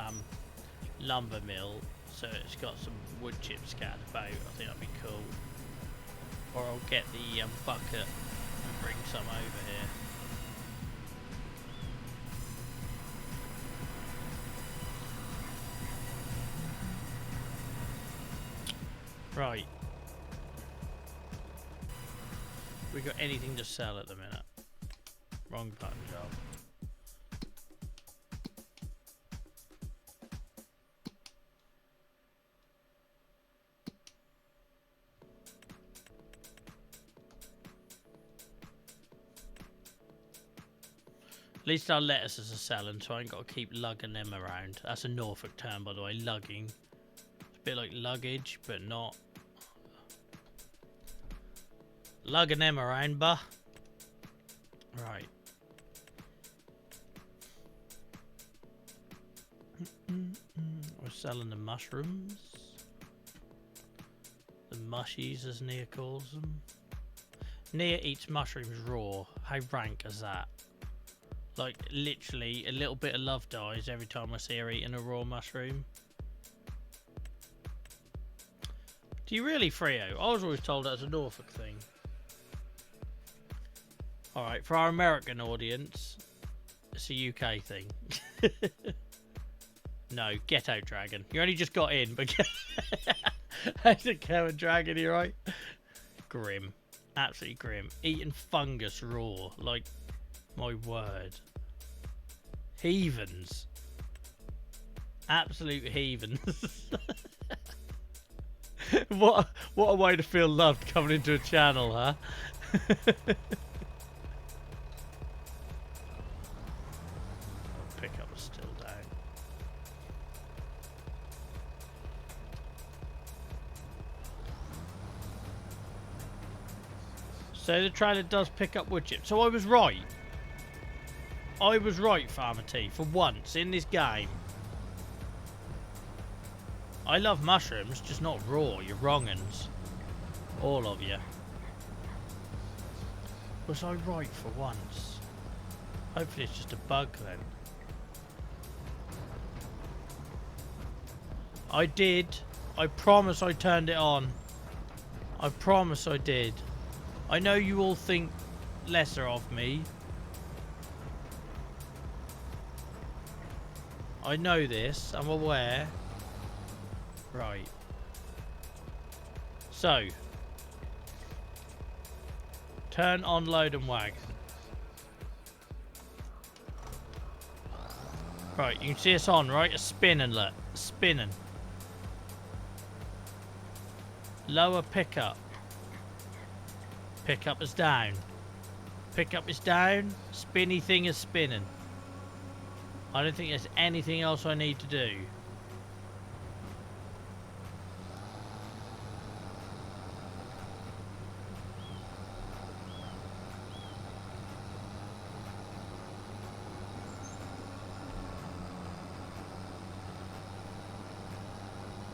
lumber mill so it's got some wood chips scattered about. I think that'd be cool. Or I'll get the bucket and bring some over here. Right. We got anything to sell at the minute? Wrong button job. At least our lettuces are selling, so I ain't got to keep lugging them around. That's a Norfolk term, by the way, lugging. It's a bit like luggage, but not. Lugging them around, bah. Right. We're selling the mushrooms. The mushies, as Nia calls them. Nia eats mushrooms raw. How rank is that? Like, literally, a little bit of love dies every time I see her eating a raw mushroom. Do you really, Frio? I was always told that's a Norfolk thing. Alright, for our American audience, it's a UK thing. No, get out, dragon. You only just got in, but how's it going, dragon? You right? Grim. Absolutely grim. Eating fungus raw. Like, my word. Heathens. Absolute heathens. What a way to feel loved coming into a channel, huh? Pickup is still down. So the trailer does pick up wood chips. So I was right. I was right, Farmer T, for once in this game. I love mushrooms, just not raw. You're wrong-uns. All of you. Was I right for once? Hopefully it's just a bug then. I did. I promise I turned it on. I promise I did. I know you all think lesser of me. I know this. I'm aware. Right. So. Turn on load and wagon. Right, you can see us on, right? It's spinning, look. Spinning. Lower pickup. Pickup is down. Pickup is down. Spinny thing is spinning. I don't think there's anything else I need to do.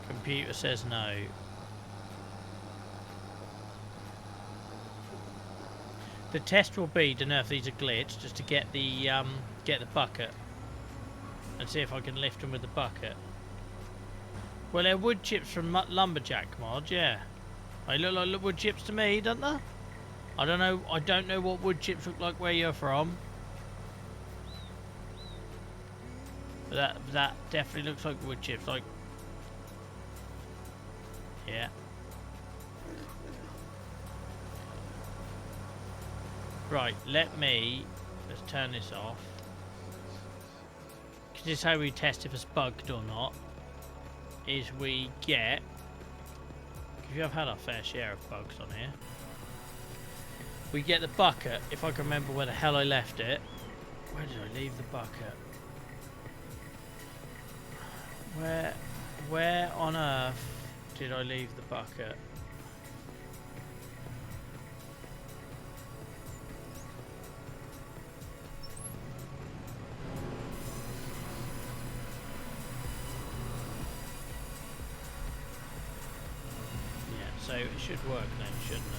Computer says no. The test will be to know if these are glitched, just to get the bucket and see if I can lift them with the bucket. Well, they're wood chips from Lumberjack mod, yeah. They look like wood chips to me, don't they? I don't know what wood chips look like where you're from. But that definitely looks like wood chips, like, yeah. Right, let's turn this off. Because this is how we test if it's bugged or not. Is we get, because we have had our fair share of bugs on here. We get the bucket, if I can remember where the hell I left it. Where did I leave the bucket? Where on earth did I leave the bucket? Yeah, so it should work then, shouldn't it?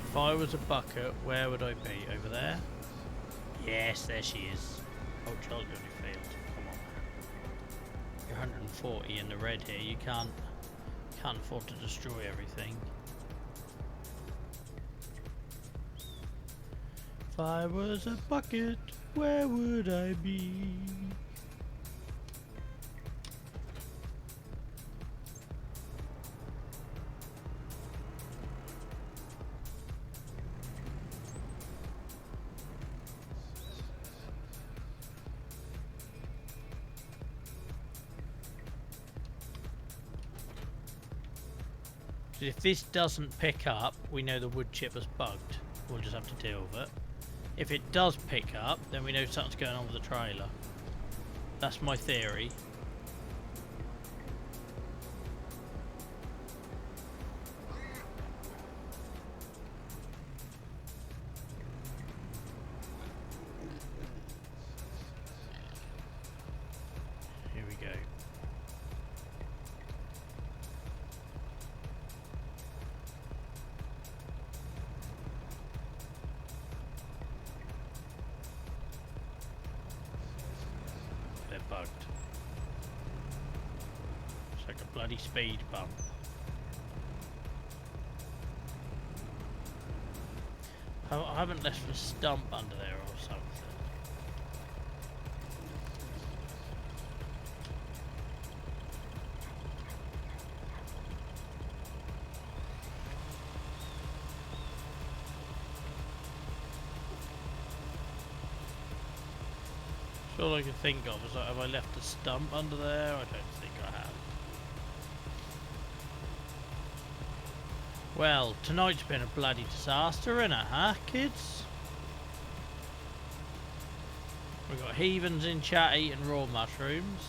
If I was a bucket, where would I be? Over there? Yes, there she is. Oh, child, you only failed. Come on. You're 140 in the red here. You can't afford to destroy everything. If I was a bucket, where would I be? If this doesn't pick up, we know the wood chip is bugged. We'll just have to deal with it. If it does pick up, then we know something's going on with the trailer. That's my theory. Here we go. Bugged. It's like a bloody speed bump. I haven't left a stump under there or something. All I can think of is like, have I left a stump under there? I don't think I have. Well, tonight's been a bloody disaster, innit, huh, kids? We've got heathens in chat eating raw mushrooms.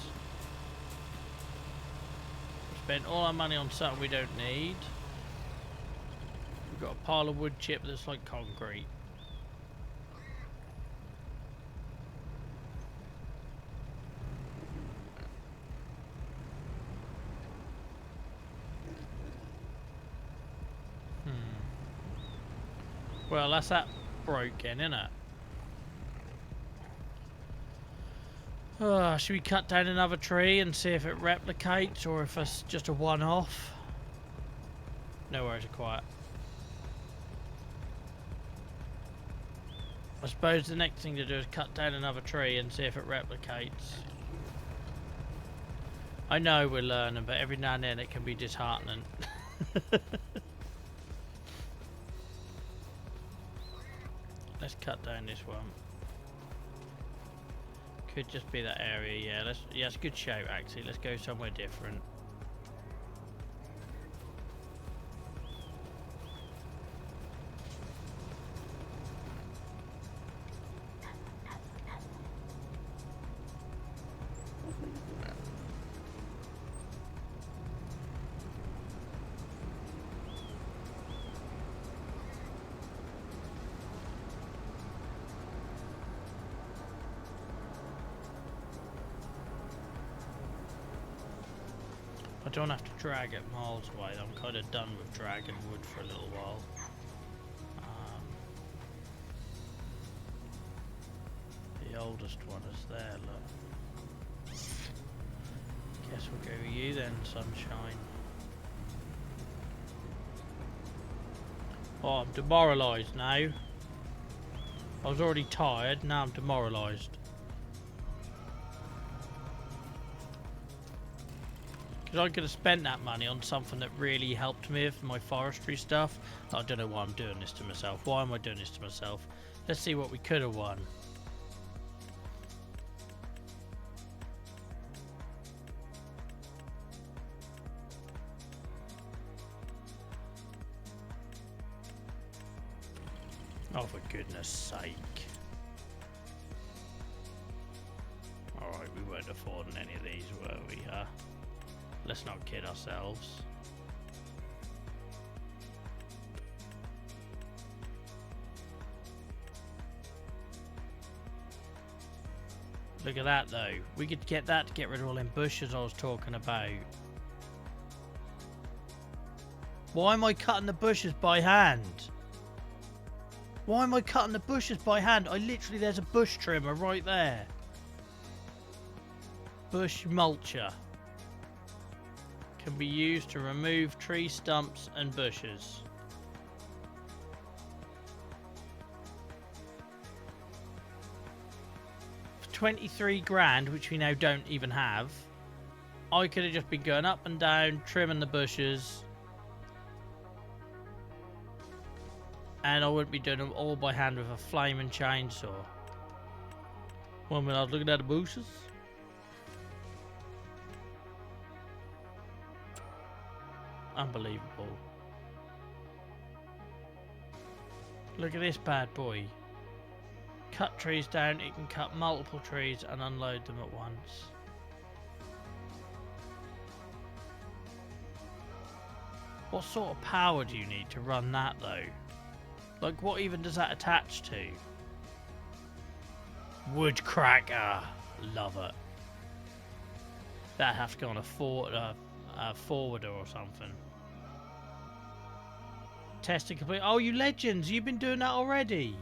We spent all our money on something we don't need. We've got a pile of wood chip that's like concrete. Well, that's that broken, innit? Should we cut down another tree and see if it replicates or if it's just a one-off? No worries, quiet. I suppose the next thing to do is cut down another tree and see if it replicates. I know we're learning, but every now and then it can be disheartening. Let's cut down this one. Could just be that area, yeah. Yeah, it's a good shout actually. Let's go somewhere different. I don't have to drag it miles away. I'm kind of done with dragging wood for a little while. The oldest one is there, look. Guess we'll go with you then, sunshine. Oh, I'm demoralised now. I was already tired, now I'm demoralised. Because I could have spent that money on something that really helped me with my forestry stuff. I don't know why I'm doing this to myself. Why am I doing this to myself? Let's see what we could have won. Oh, for goodness sake. Alright, we weren't affording any of these, were we? Let's not kid ourselves. Look at that, though. We could get that to get rid of all them bushes I was talking about. Why am I cutting the bushes by hand? Why am I cutting the bushes by hand? There's a bush trimmer right there. Bush mulcher. Can be used to remove tree stumps and bushes. For 23 grand, which we now don't even have, I could have just been going up and down, trimming the bushes. And I wouldn't be doing them all by hand with a flaming chainsaw. 1 minute, I was looking at the bushes. Unbelievable. Look at this bad boy. Cut trees down, it can cut multiple trees and unload them at once. What sort of power do you need to run that though? Like, what even does that attach to? Woodcracker. Love it. That'd have to go on a forwarder or something. Testing complete. Oh, you legends. You've been doing that already.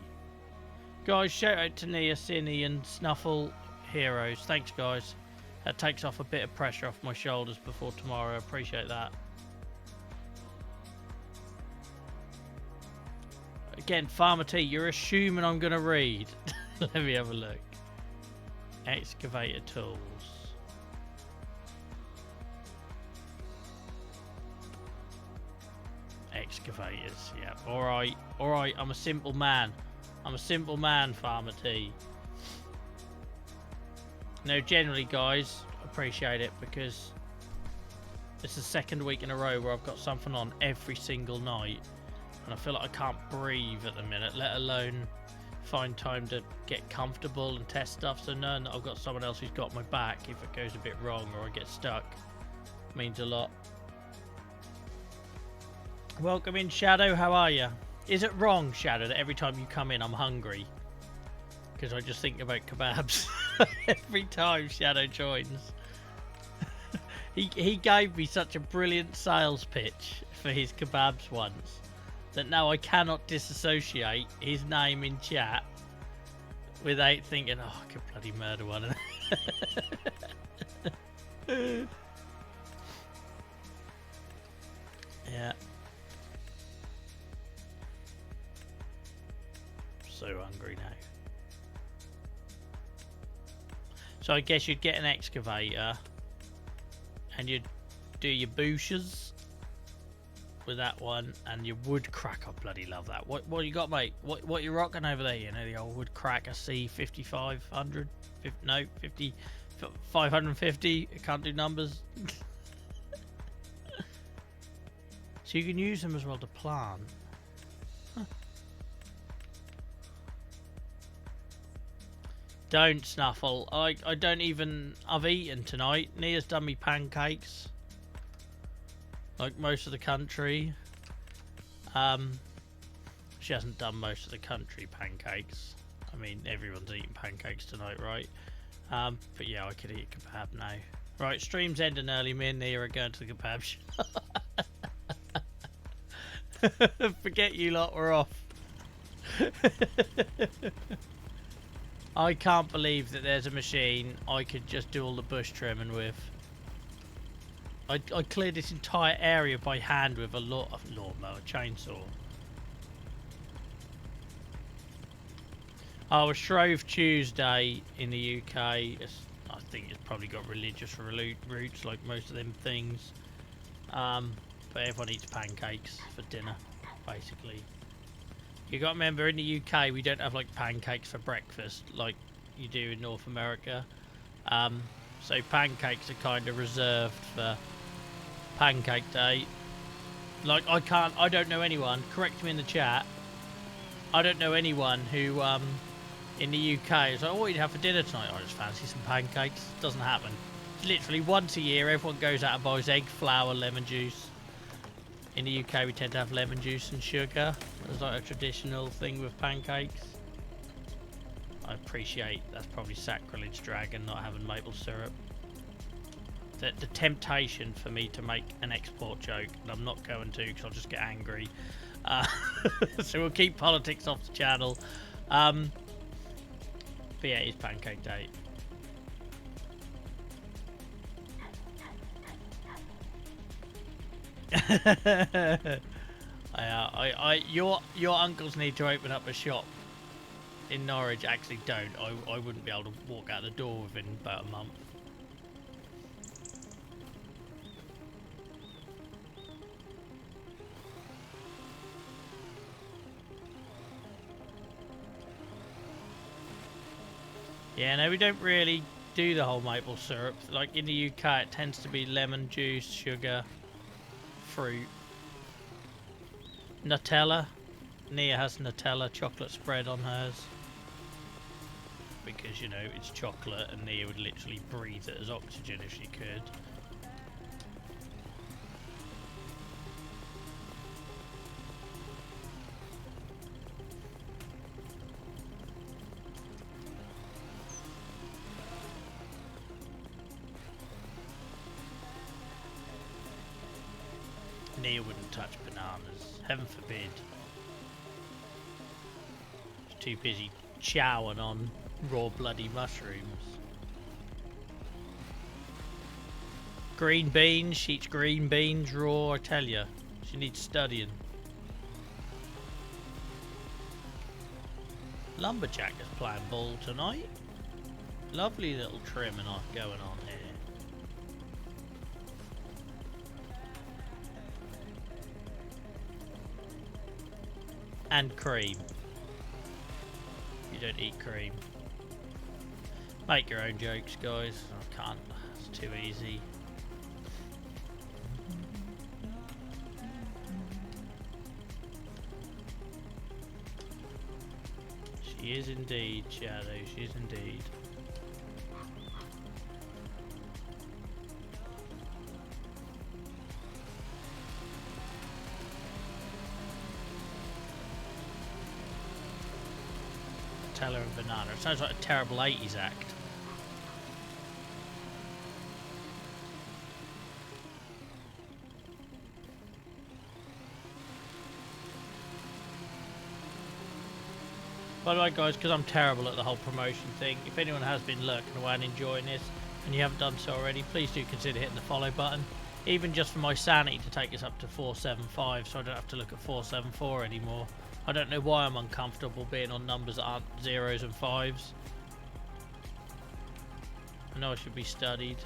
Guys, shout out to Nia, Cinny and Snuffle Heroes. Thanks, guys. That takes off a bit of pressure off my shoulders before tomorrow. I appreciate that. Again, Farmer T, you're assuming I'm going to read. Let me have a look. Excavator tools. Excavators, yeah. Alright, alright, I'm a simple man. I'm a simple man, Farmer T. No, generally, guys, appreciate it because it's the second week in a row where I've got something on every single night. And I feel like I can't breathe at the minute, let alone find time to get comfortable and test stuff. So knowing that I've got someone else who's got my back if it goes a bit wrong or I get stuck means a lot. Welcome in, Shadow. How are you? Is it wrong, Shadow, that every time you come in I'm hungry? Because I just think about kebabs every time Shadow joins. He gave me such a brilliant sales pitch for his kebabs once that now I cannot disassociate his name in chat without thinking, oh, I could bloody murder one of them. Yeah. So hungry now. So I guess you'd get an excavator and you'd do your bushes with that one and your woodcracker. I bloody love that. What you got, mate? What you rocking over there? You know, the old woodcracker C5500? No, 550. I can't do numbers. So you can use them as well to plant. Huh. Don't, Snuffle. I don't even... I've eaten tonight. Nia's done me pancakes. Like most of the country. She hasn't done most of the country pancakes. I mean, everyone's eating pancakes tonight, right? But yeah, I could eat a kebab now. Right, stream's ending early. Me and Nia are going to the kebab shop. Forget you lot, we're off. I can't believe that there's a machine I could just do all the bush trimming with. I cleared this entire area by hand with a lawnmower chainsaw. Oh, a Shrove Tuesday in the UK. I think it's probably got religious roots like most of them things. But everyone eats pancakes for dinner, basically. You got to remember, in the UK we don't have like pancakes for breakfast like you do in North America. So pancakes are kind of reserved for Pancake Day. Like I don't know anyone, correct me in the chat, I don't know anyone who in the UK is like, what do you have for dinner tonight? I just fancy some pancakes. Doesn't happen. It's literally once a year everyone goes out and buys egg, flour, lemon juice. In the UK we tend to have lemon juice and sugar as like a traditional thing with pancakes. I appreciate that's probably sacrilege dragon not having maple syrup. The temptation for me to make an export joke, and I'm not going to because I'll just get angry. So we'll keep politics off the channel. But yeah, it is Pancake Day. Your uncles need to open up a shop in Norwich. Actually, don't. I wouldn't be able to walk out the door within about a month. Yeah, no, we don't really do the whole maple syrup. Like in the UK, it tends to be lemon juice, sugar, fruit, Nutella. Nia has Nutella chocolate spread on hers because, you know, it's chocolate and Nia would literally breathe it as oxygen if she could. Nia wouldn't touch bananas. Heaven forbid. She's too busy chowing on raw bloody mushrooms. Green beans. She eats green beans raw, I tell you. She needs studying. Lumberjack is playing ball tonight. Lovely little trimming going on here. And cream. You don't eat cream. Make your own jokes, guys. I can't. It's too easy. She is indeed, Shadow. She is indeed. Nutella and banana. It sounds like a terrible 80s act. By the way, guys, because I'm terrible at the whole promotion thing, if anyone has been lurking away and enjoying this, and you haven't done so already, please do consider hitting the follow button. Even just for my sanity to take us up to 475, so I don't have to look at 474 anymore. I don't know why I'm uncomfortable being on numbers that aren't zeros and fives. I know I should be studied.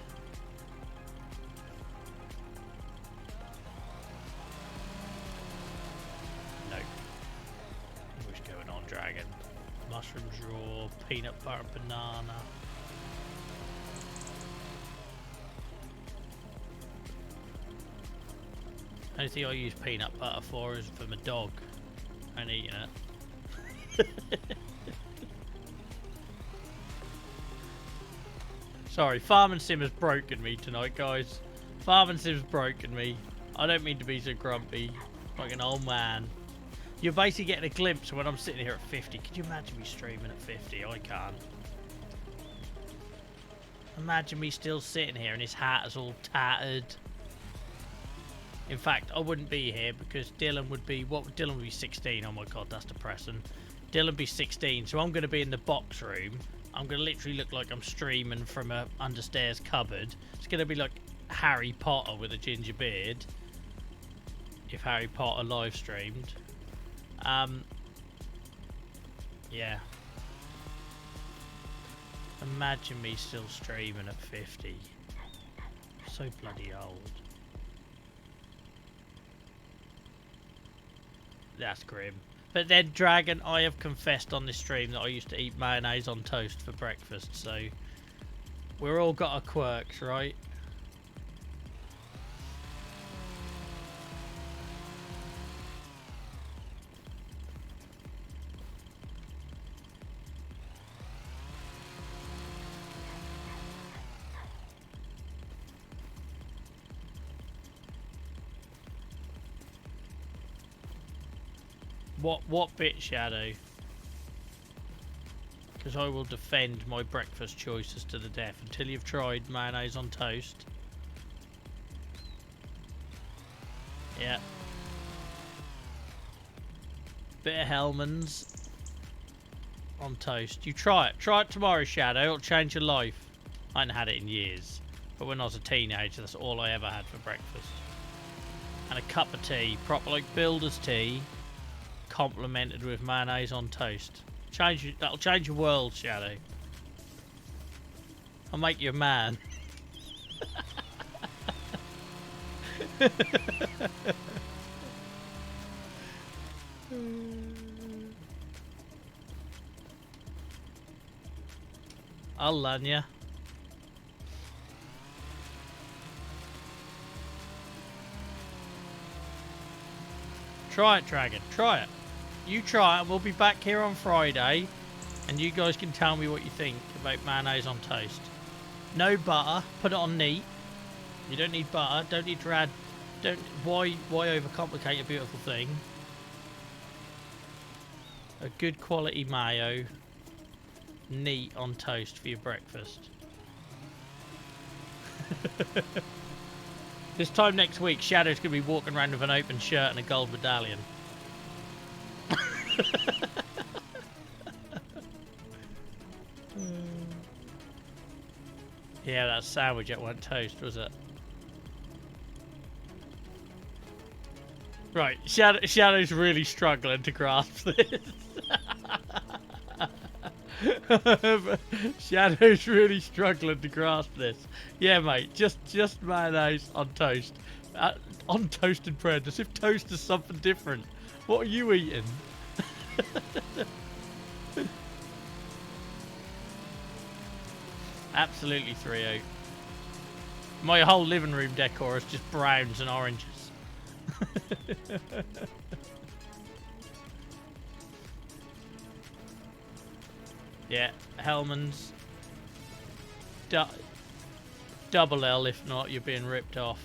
Nope. What's going on, dragon? Mushrooms raw, peanut butter, banana. Only thing I use peanut butter for is for my dog. And eating it. Sorry, Farming Sim has broken me tonight, guys. Farming Sim's broken me. I don't mean to be so grumpy, like an old man. You're basically getting a glimpse of when I'm sitting here at 50. Could you imagine me streaming at 50? I can't. Imagine me still sitting here and his hat is all tattered. In fact, I wouldn't be here because Dylan would be... Dylan would be 16. Oh my god, that's depressing. Dylan would be 16, so I'm going to be in the box room. I'm going to literally look like I'm streaming from a understairs cupboard. It's going to be like Harry Potter with a ginger beard. If Harry Potter live streamed. Yeah. Imagine me still streaming at 50. So bloody old. That's grim. But then, Dragon, I have confessed on this stream that I used to eat mayonnaise on toast for breakfast, so we're all got our quirks, right? What bit, Shadow? Because I will defend my breakfast choices to the death until you've tried mayonnaise on toast. Yeah. Bit of Hellman's on toast. You try it. Try it tomorrow, Shadow. It'll change your life. I hadn't had it in years. But when I was a teenager, that's all I ever had for breakfast. And a cup of tea. Proper like builder's tea. Complemented with mayonnaise on toast. That'll change your world, Shadow. I'll make you a man. I'll learn ya. Try it, Dragon. Try it. You try it, and we'll be back here on Friday, and you guys can tell me what you think about mayonnaise on toast. No butter. Put it on neat. You don't need butter. Don't need to add. Why overcomplicate a beautiful thing? A good quality mayo, neat on toast for your breakfast. This time next week, Shadow's going to be walking around with an open shirt and a gold medallion. Yeah, that sandwich that went toast, was it? Right, Shadow's really struggling to grasp this. Shadow's really struggling to grasp this. Yeah, mate, just mayonnaise on toast. On toasted bread, as if toast is something different. What are you eating? Absolutely 3-0. My whole living room decor is just browns and oranges. Yeah, Hellman's. Double L, if not, you're being ripped off.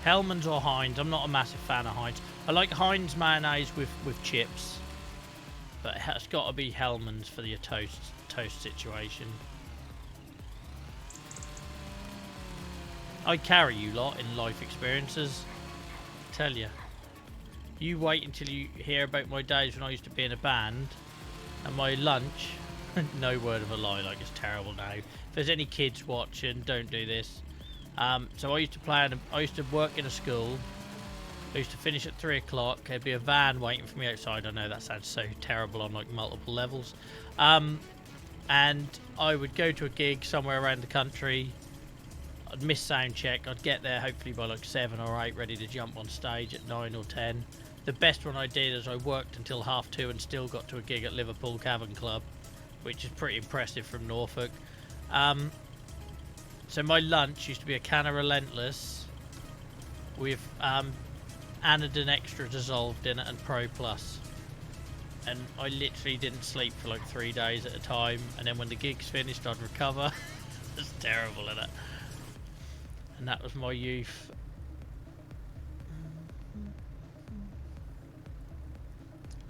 Hellman's or Heinz. I'm not a massive fan of Heinz. I like Heinz mayonnaise with chips. But it's got to be Hellman's for the toast situation. I carry you lot in life experiences. Tell you. You wait until you hear about my days when I used to be in a band. And my lunch. No word of a lie, like it's terrible now. If there's any kids watching, don't do this. So I used to work in a school. I used to finish at 3 o'clock. There'd be a van waiting for me outside. I know that sounds so terrible on like multiple levels. And I would go to a gig somewhere around the country. I'd miss sound check. I'd get there hopefully by like 7 or 8, ready to jump on stage at 9 or 10. The best one I did is I worked until 2:30 and still got to a gig at Liverpool Cavern Club, which is pretty impressive from Norfolk. So my lunch used to be a can of Relentless with Anodin Extra dissolved in it and Pro Plus. And I literally didn't sleep for like 3 days at a time. And then when the gig's finished, I'd recover. It's terrible, isn't it? And that was my youth.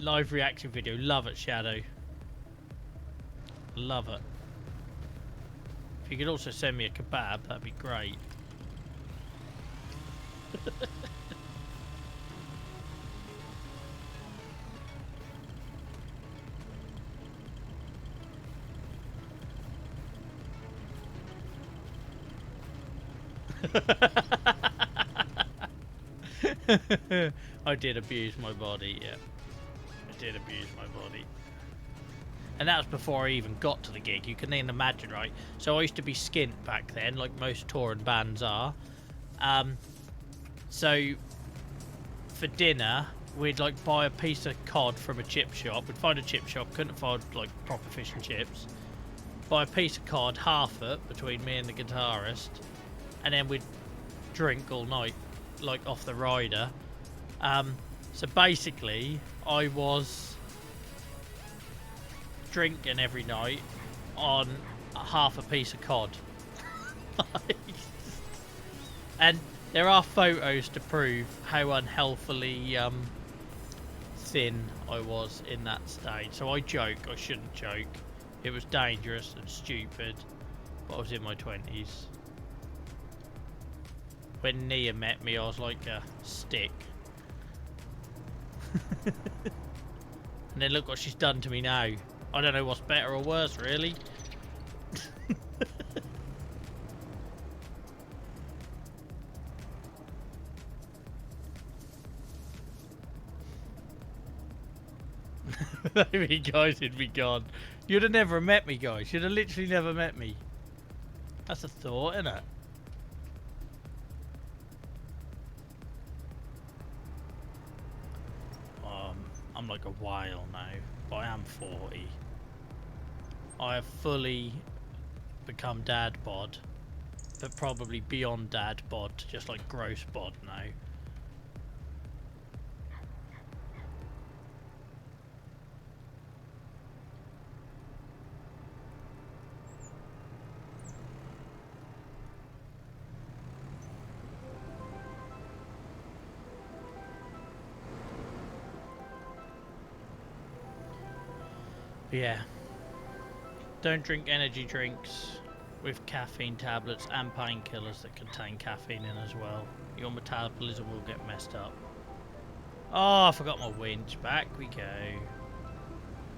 Live reaction video. Love it, Shadow. Love it. If you could also send me a kebab, that'd be great. I did abuse my body, yeah. I did abuse my body. And that was before I even got to the gig. You can then imagine, right? So I used to be skint back then, like most touring bands are. So for dinner, we'd like buy a piece of cod from a chip shop. We'd find a chip shop, couldn't find like proper fish and chips. Buy a piece of cod, half it between me and the guitarist, and then we'd drink all night, like off the rider. So basically, I was drinking every night on half a piece of cod. And there are photos to prove how unhealthily thin I was in that stage. So I joke, I shouldn't joke. It was dangerous and stupid, but I was in my 20s. When Nia met me, I was like a stick. And then look what she's done to me now. I don't know what's better or worse, really. Maybe guys, it'd be gone. You'd have never met me, guys. You'd have literally never met me. That's a thought, isn't it? I'm like a whale now, but I am 40. I have fully become dad bod, but probably beyond dad bod, just like gross bod now. Yeah. Don't drink energy drinks with caffeine tablets and painkillers that contain caffeine in as well. Your metabolism will get messed up. Oh, I forgot my winch. Back we go.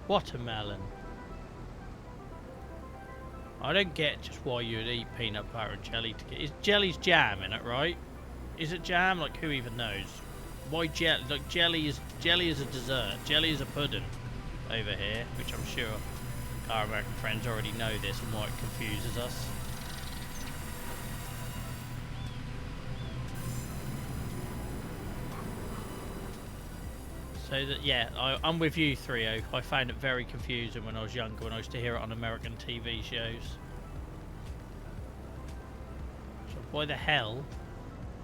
Watermelon. I don't get just why you'd eat peanut butter and jelly to get... Jelly's jam in it, right? Is it jam? Like, who even knows? Why jelly? Like, jelly is a dessert. Jelly is a pudding over here, which I'm sure our American friends already know this and why it confuses us. So that, yeah, I'm with you, 3-0. I found it very confusing when I was younger, when I used to hear it on American TV shows. So why the hell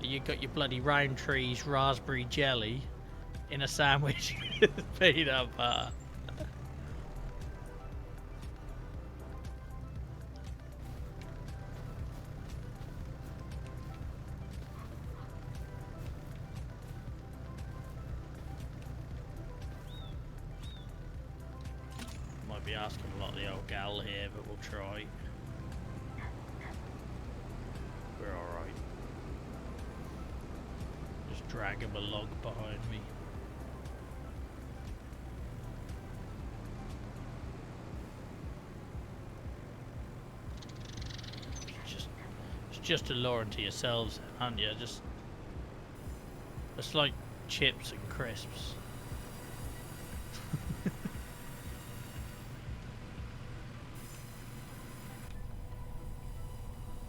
you got your bloody Roundtree's raspberry jelly in a sandwich with peanut butter? Be asking a lot of the old gal here, but we'll try. We're alright. Just dragging a log behind me. It's just alluring to yourselves, aren't you? It's like chips and crisps.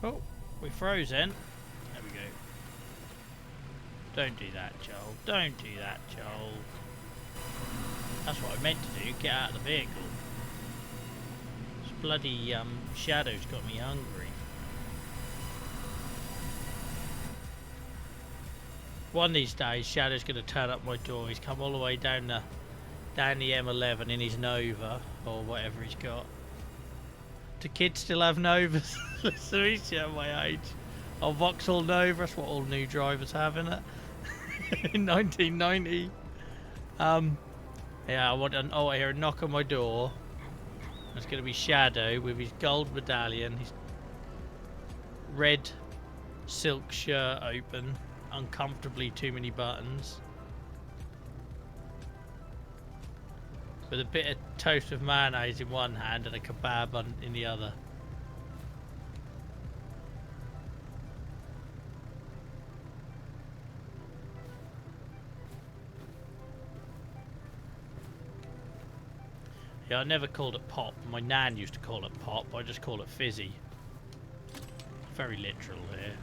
Oh, we frozen. There we go. Don't do that, Joel. Don't do that, Joel. That's what I meant to do. Get out of the vehicle. This bloody shadow's got me hungry. One of these days, Shadow's going to turn up my door. He's come all the way down the M11 in his Nova or whatever he's got. Do kids still have Novas? Listen, he's at my age. Oh, Vauxhall Nova, that's what all new drivers have, in it. In 1990. Yeah, I want an. Oh, I hear a knock on my door. It's going to be Shadow with his gold medallion, his red silk shirt open, uncomfortably too many buttons, with a bit of toast with mayonnaise in one hand and a kebab in the other. Yeah, I never called it pop. My nan used to call it pop. I just call it fizzy. Very literal here.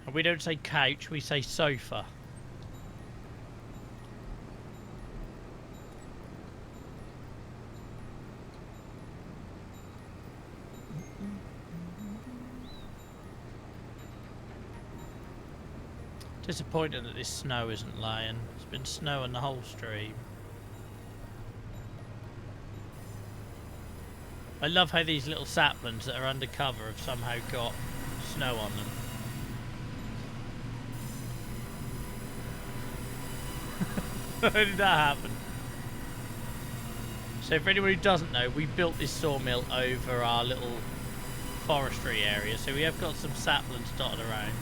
And we don't say couch, we say sofa. Disappointed that this snow isn't laying. It's been snowing the whole stream. I love how these little saplings that are undercover have somehow got snow on them. How did that happen? So for anyone who doesn't know, we built this sawmill over our little forestry area, so we have got some saplings dotted around,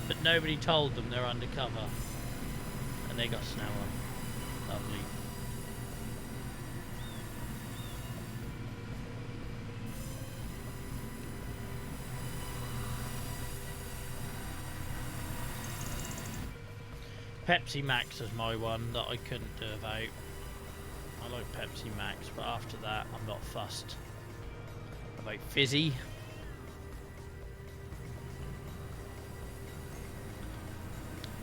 but nobody told them they're undercover, and they got snow on. Lovely. Pepsi Max is my one that I couldn't do without. I like Pepsi Max, but after that I'm not fussed about fizzy.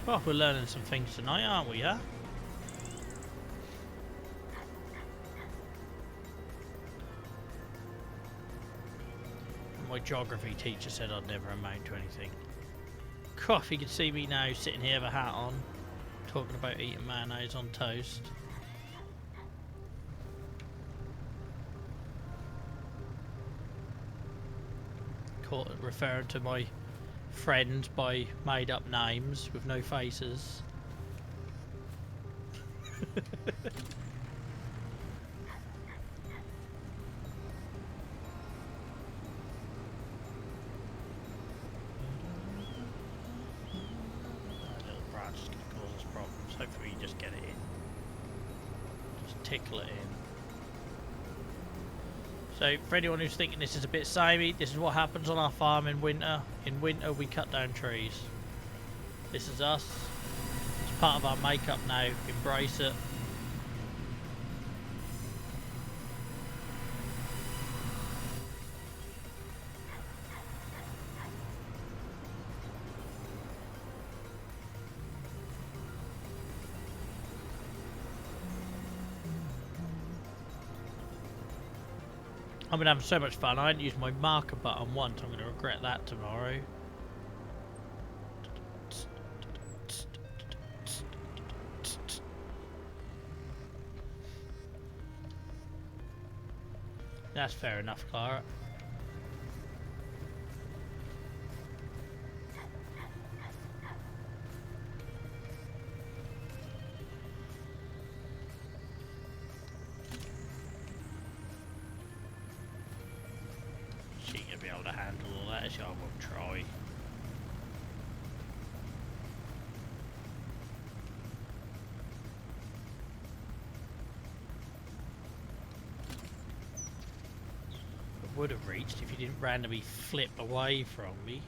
Well, we're learning some things tonight, aren't we, huh? My geography teacher said I'd never amount to anything. Cough, you can see me now sitting here with a hat on, talking about eating mayonnaise on toast. Referring to my friends by made up names with no faces. Hopefully you just get it in. Just tickle it in. So for anyone who's thinking this is a bit samey, this is what happens on our farm in winter. In winter we cut down trees. This is us. It's part of our makeup now. Embrace it. I've been having so much fun. I hadn't used my marker button once. I'm going to regret that tomorrow. That's fair enough, Clara. I won't try. I would have reached if you didn't randomly flip away from me.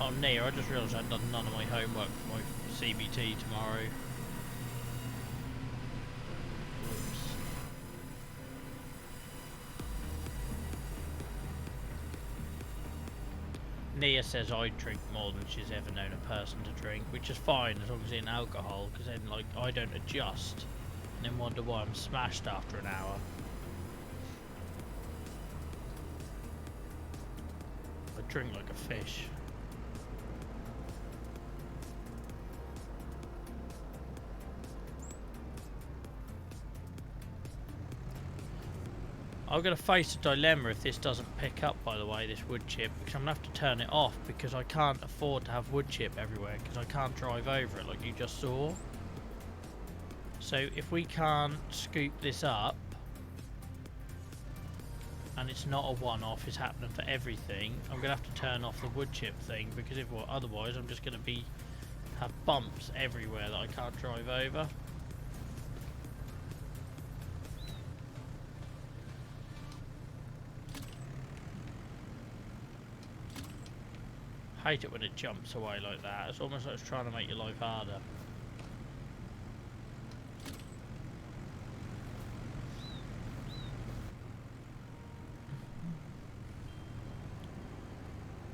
Oh, near. I just realised I'd done none of my homework for my CBT tomorrow. Oops. Nia says I drink more than she's ever known a person to drink, which is fine as long as it's in alcohol, because then like I don't adjust and then wonder why I'm smashed after an hour. I drink like a fish. I'm going to face a dilemma if this doesn't pick up, by the way, this wood chip, because I'm going to have to turn it off because I can't afford to have wood chip everywhere because I can't drive over it like you just saw. So if we can't scoop this up, and it's not a one-off, it's happening for everything, I'm going to have to turn off the wood chip thing because if, well, otherwise I'm just going to have bumps everywhere that I can't drive over. I hate it when it jumps away like that. It's almost like it's trying to make your life harder.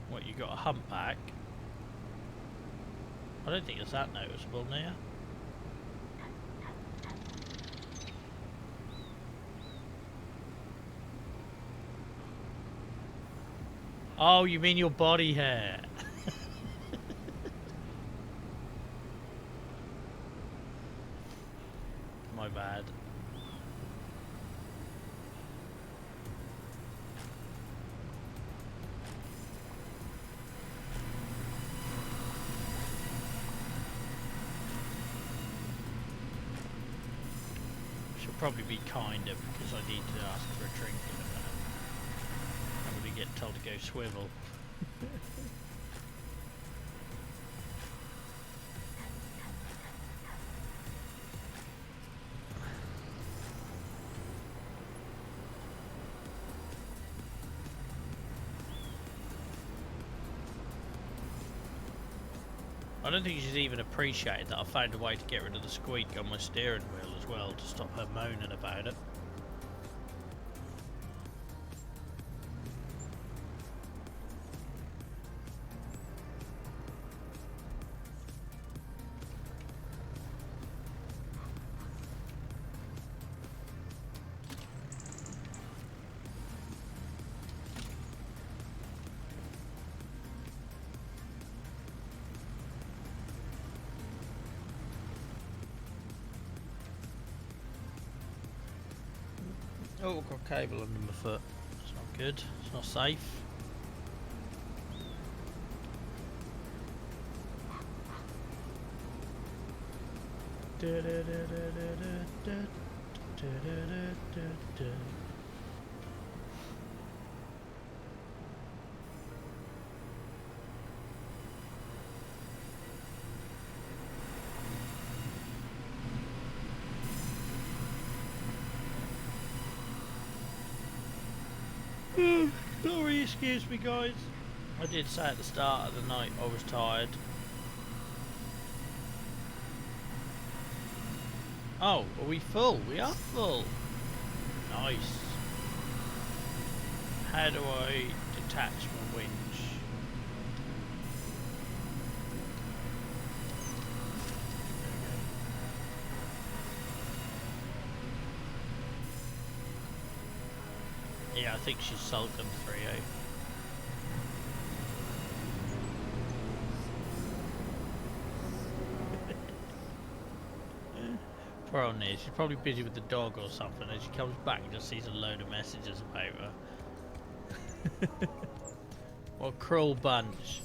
What, you got a humpback? I don't think it's that noticeable, Nia. Oh, you mean your body hair? My bad. Should probably be kinder because I need to ask for a drink in a minute. I'm going to get told to go swivel. I don't think she's even appreciated that I found a way to get rid of the squeak on my steering wheel as well to stop her moaning about it. Oh, I've got a cable under my foot. It's not good. It's not safe. Sorry, excuse me guys. I did say at the start of the night I was tired. Oh, are we full? We are full. Nice. How do I detach my winch? Yeah, I think she's sulking 3-0. Poor old Nia, she's probably busy with the dog or something. As she comes back and just sees a load of messages about her. What a cruel bunch.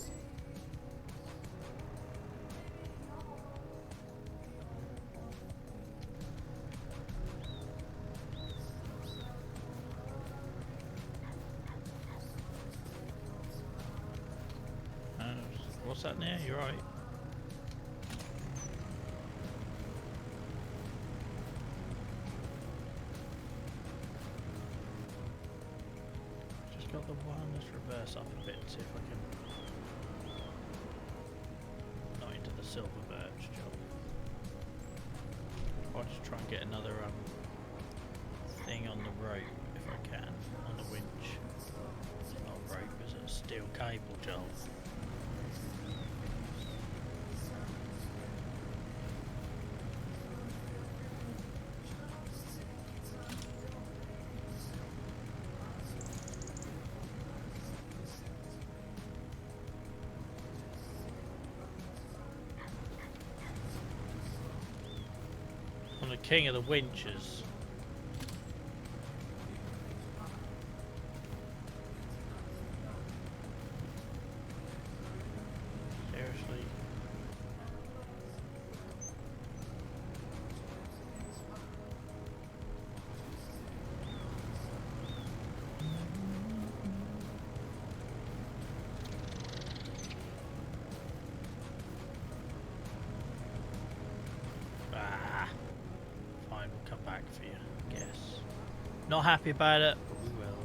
What's that, Nia? You're right. Just got the one. Let's reverse up a bit and see if I can. Not into the silver birch job. I'll just try and get another thing on the rope if I can, on the winch. It's not a rope, is it? Steel cable, Joel. I'm the king of the winches. Seriously. Fine, we'll come back for you, I guess. Not happy about it, but we will.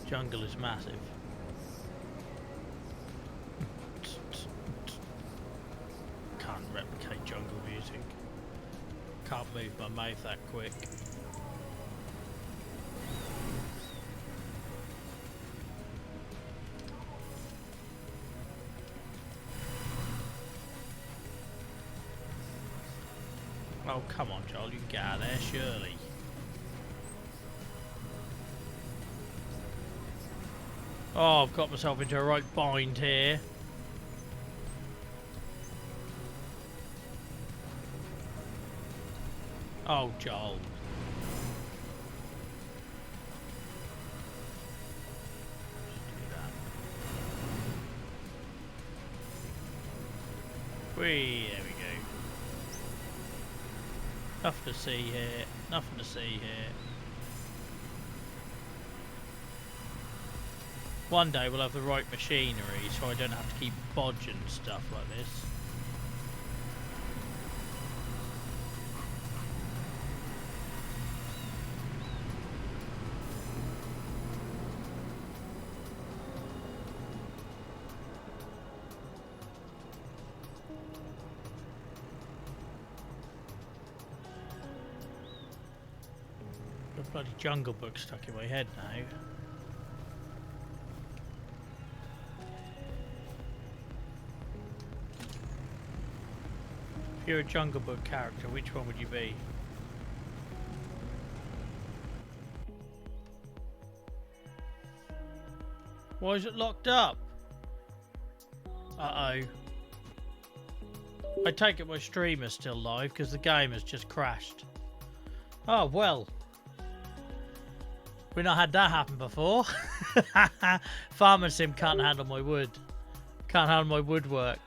Jungle is massive. Can't replicate jungle music. Can't move my mouth that quick. Oh, come on, Joel, you can get out of there, surely. Oh, I've got myself into a right bind here. Oh, Joel. Whee, there we go. Nothing to see here, nothing to see here. One day we'll have the right machinery so I don't have to keep bodging stuff like this. Got a bloody Jungle Book stuck in my head now. If you're a Jungle Book character, which one would you be? Why is it locked up? Uh-oh. I take it my stream is still live because the game has just crashed. Oh, well. We've not had that happen before. Farming Sim can't handle my wood. Can't handle my woodwork.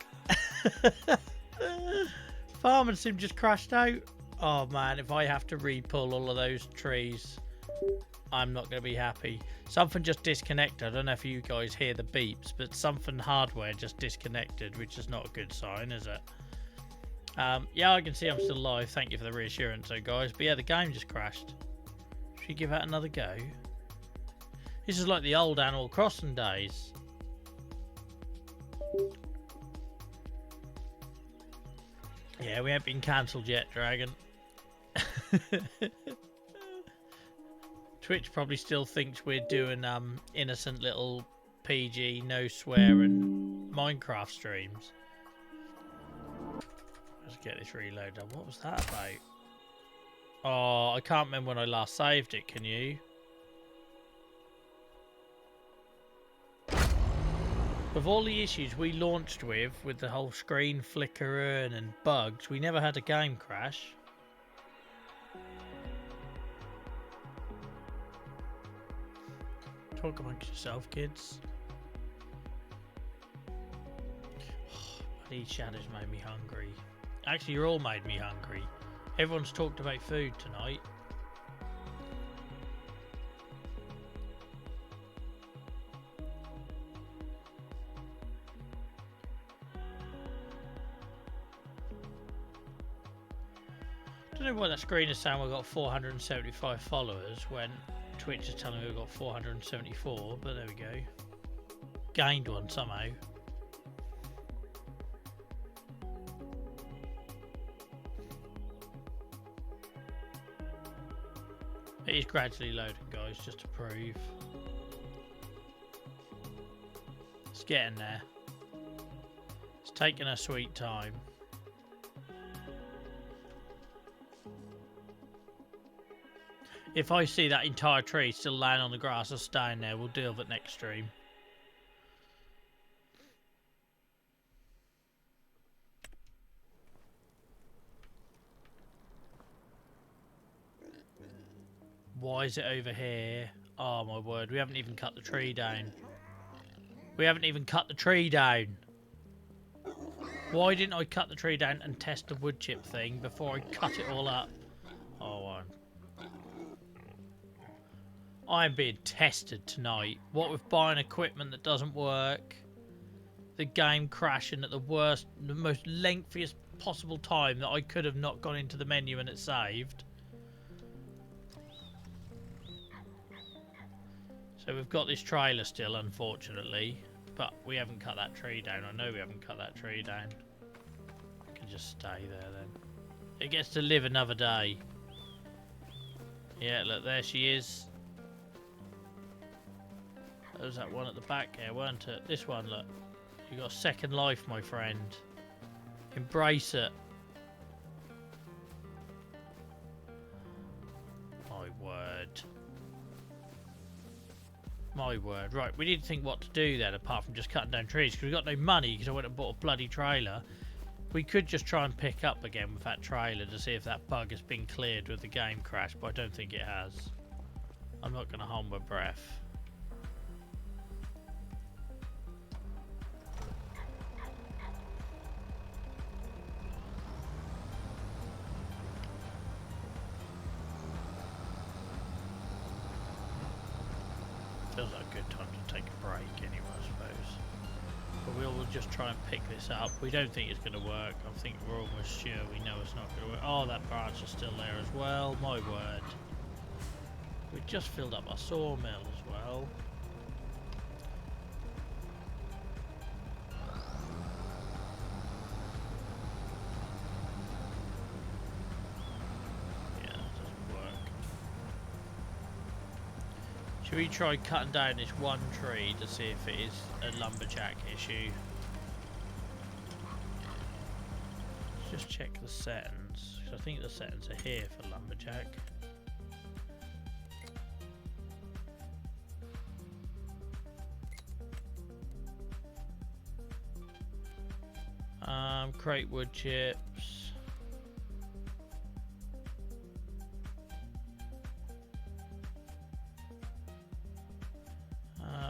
Farming Sim just crashed out. Oh man, if I have to re-pull all of those trees, I'm not going to be happy. Something just disconnected. I don't know if you guys hear the beeps, but something hardware just disconnected, which is not a good sign, is it? Yeah, I can see I'm still live. Thank you for the reassurance, though, guys. But yeah, the game just crashed. Should we give that another go? This is like the old Animal Crossing days. Yeah, we haven't been cancelled yet, Dragon. Twitch probably still thinks we're doing innocent little PG, no swearing Minecraft streams. Let's get this reloaded. What was that about? Oh, I can't remember when I last saved it, can you? Of all the issues we launched with the whole screen flickering and bugs, we never had a game crash. Talk amongst yourself, kids. These shadows made me hungry. Actually, you all made me hungry. Everyone's talked about food tonight. I don't know why that screen is saying we've got 475 followers when Twitch is telling me we've got 474, but there we go. Gained one somehow. It is gradually loading, guys, just to prove. It's getting there. It's taking a sweet time. If I see that entire tree still laying on the grass or staying there, we'll deal with it next stream. Why is it over here? Oh my word, we haven't even cut the tree down. We haven't even cut the tree down. Why didn't I cut the tree down and test the wood chip thing before I cut it all up? Oh, I'm being tested tonight. What with buying equipment that doesn't work, the game crashing at the most lengthiest possible time that I could have not gone into the menu and it saved. So we've got this trailer still, unfortunately, but we haven't cut that tree down. I know we haven't cut that tree down. I can just stay there then. It gets to live another day. Yeah, look, there she is. There was that one at the back here, weren't it? This one, look. You got a second life, my friend. Embrace it. My word. My word. Right, we need to think what to do then, apart from just cutting down trees, because we've got no money, because I went and bought a bloody trailer. We could just try and pick up again with that trailer to see if that bug has been cleared with the game crash, but I don't think it has. I'm not going to hold my breath. Feels like a good time to take a break anyway, I suppose. But we'll just try and pick this up. We don't think it's going to work. I think we're almost sure we know it's not going to work. Oh, that branch is still there as well. My word. We just filled up our sawmill as well. Should we try cutting down this one tree to see if it is a lumberjack issue? Let's just check the settings, because I think the settings are here for lumberjack. Crate wood chips.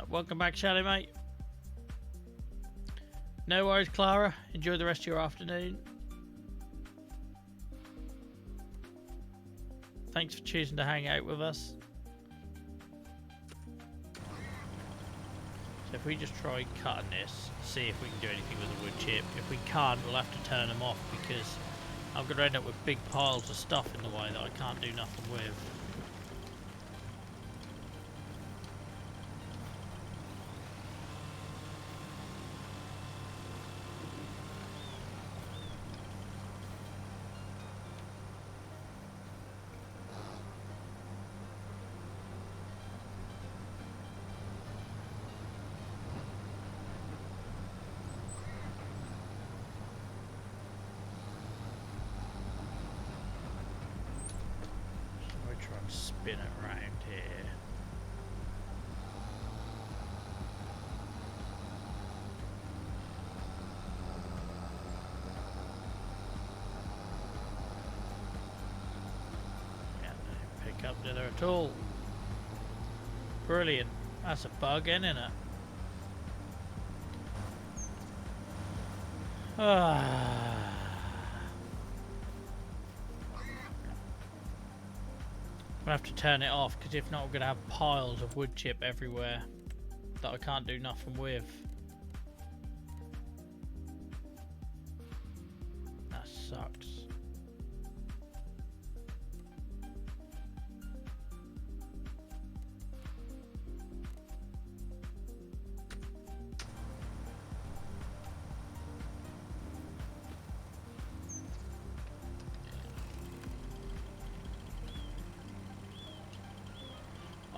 Welcome back, Shally, mate. No worries, Clara. Enjoy the rest of your afternoon. Thanks for choosing to hang out with us. So if we just try cutting this, see if we can do anything with the wood chip. If we can't, we'll have to turn them off, because I'm going to end up with big piles of stuff in the way that I can't do nothing with. Spin it around here. Can't pick up there at all. Brilliant. That's a bug, isn't it? Ah. I have to turn it off, because if not, we're going to have piles of wood chip everywhere that I can't do nothing with. That sucks.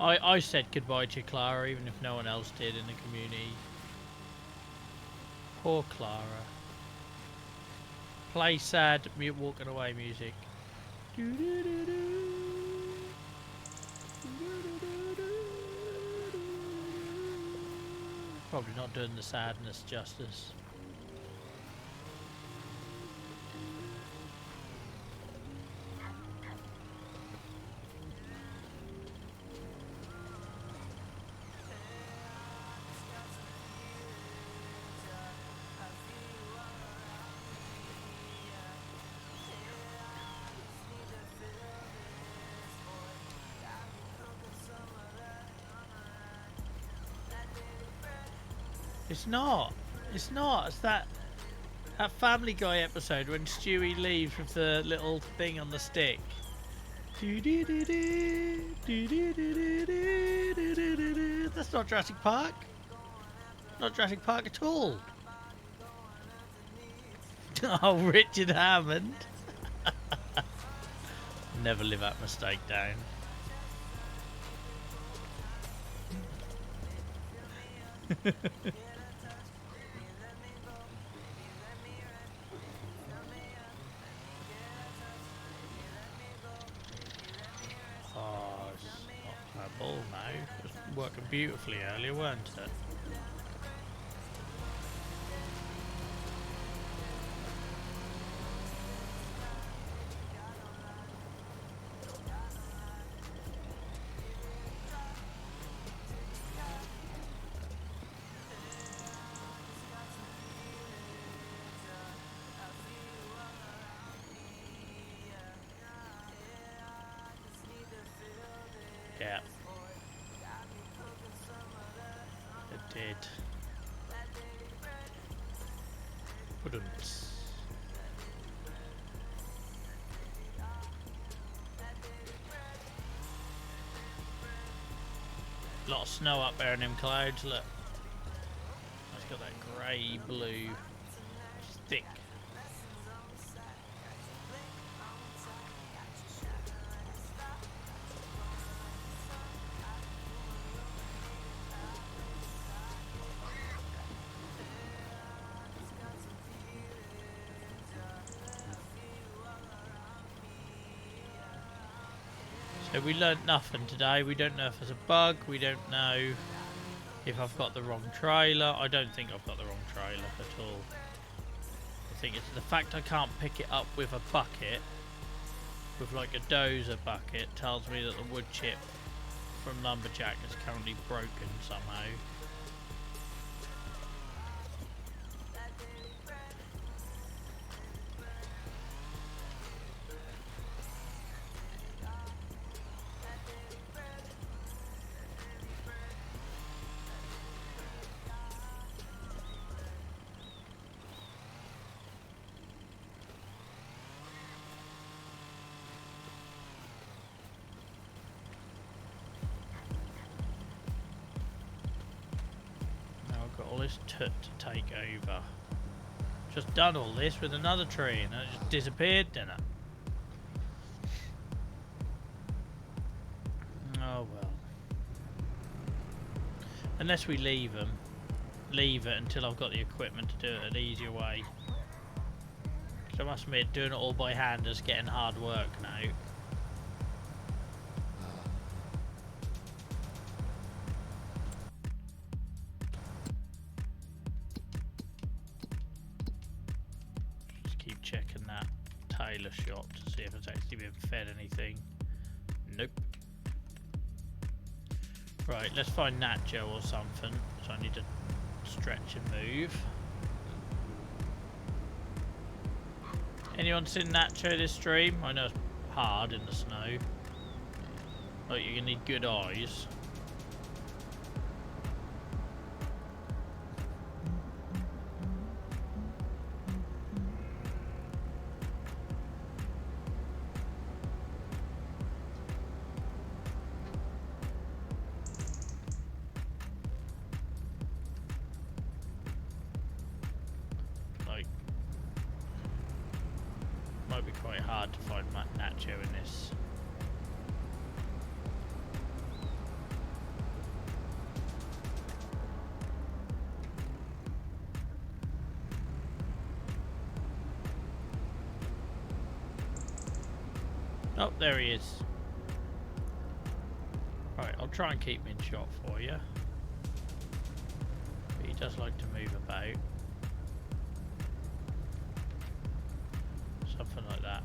I said goodbye to Clara, even if no one else did in the community. Poor Clara. Play sad, walking away music. Probably not doing the sadness justice. It's not. It's not. It's that Family Guy episode when Stewie leaves with the little thing on the stick. That's not Jurassic Park. Not Jurassic Park at all. Oh, Richard Hammond. Never live that mistake down. Oh, it's not my ball now. It was working beautifully earlier, weren't it? Yeah. It did. Wouldn't. A lot of snow up there in them clouds, look. It's got that grey blue. It's thick. So we learnt nothing today. We don't know if there's a bug. We don't know if I've got the wrong trailer. I don't think I've got the wrong trailer at all. I think it's the fact I can't pick it up with a bucket, with like a dozer bucket, tells me that the wood chip from Lumberjack is currently broken somehow. All this toot to take over. Just done all this with another tree and it just disappeared, didn't it? Oh well. Unless we leave it until I've got the equipment to do it an easier way. Because I must admit, doing it all by hand is getting hard work now. Checking that tailor shop to see if it's actually been fed anything. Nope. Right, let's find Nacho or something. So I need to stretch and move. Anyone seen Nacho this stream? I know it's hard in the snow. Like you're gonna need good eyes. Might be quite hard to find Nacho in this. Oh, there he is. Right, I'll try and keep him in shot for you. But he does like to move about. Something like that.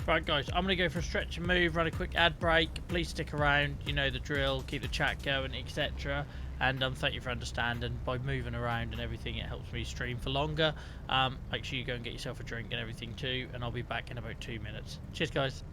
Right guys, I'm going to go for a stretch and move, run a quick ad break. Please stick around, you know the drill, keep the chat going, etc. And thank you for understanding. By moving around and everything, it helps me stream for longer. Make sure you go and get yourself a drink and everything too, and I'll be back in about 2 minutes. Cheers guys.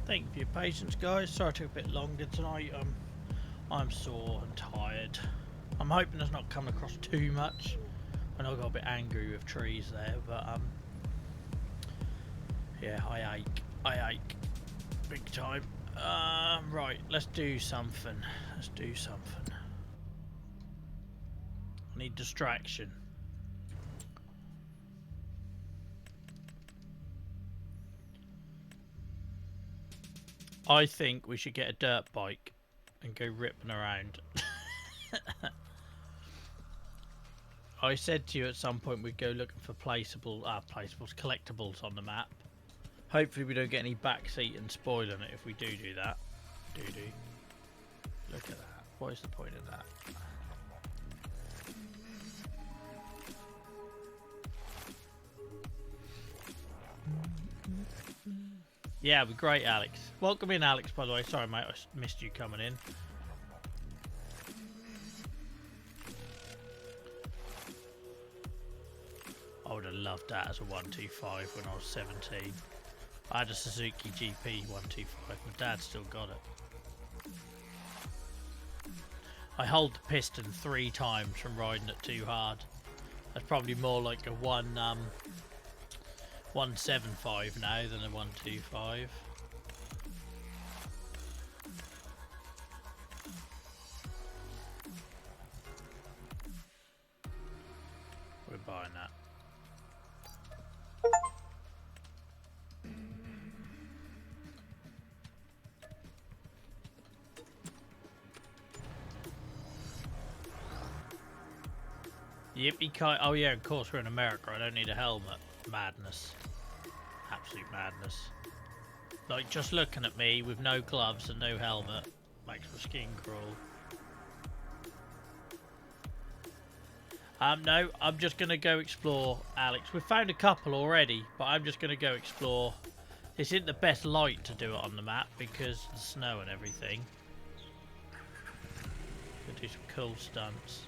Thank you for your patience, guys. Sorry it took a bit longer tonight. I'm sore and tired. I'm hoping it's not coming across too much. I know I got a bit angry with trees there, but yeah, I ache big time. Right, let's do something. Let's do something. I need distraction. I think we should get a dirt bike and go ripping around. I said to you at some point we'd go looking for collectables on the map. Hopefully we don't get any backseat and spoiling it if we do that. Look at that. What is the point of that? Yeah, it'd be great, Alex. Welcome in, Alex, by the way. Sorry, mate, I missed you coming in. I would have loved that as a 125 when I was 17. I had a Suzuki GP 125. My dad still got it. I hold the piston 3 times from riding it too hard. That's probably more like a 175 now than a 125. We're buying that. Yippee-ki- oh yeah, of course we're in America. I don't need a helmet. Madness. Absolute madness. Like, just looking at me with no gloves and no helmet makes my skin crawl. No, I'm just going to go explore, Alex. We've found a couple already, but I'm just going to go explore. This isn't the best light to do it on the map because of the snow and everything. Gonna do some cool stunts.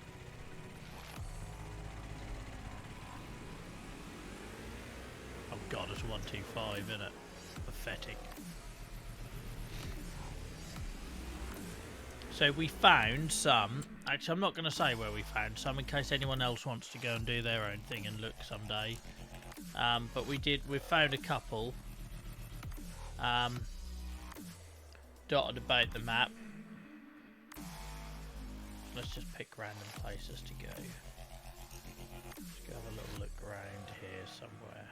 Oh god, it's 125, isn't it? Pathetic. So we found some. Actually, I'm not going to say where we found some in case anyone else wants to go and do their own thing and look someday. But we found a couple dotted about the map. Let's just pick random places to go. Let's go have a little look around here somewhere.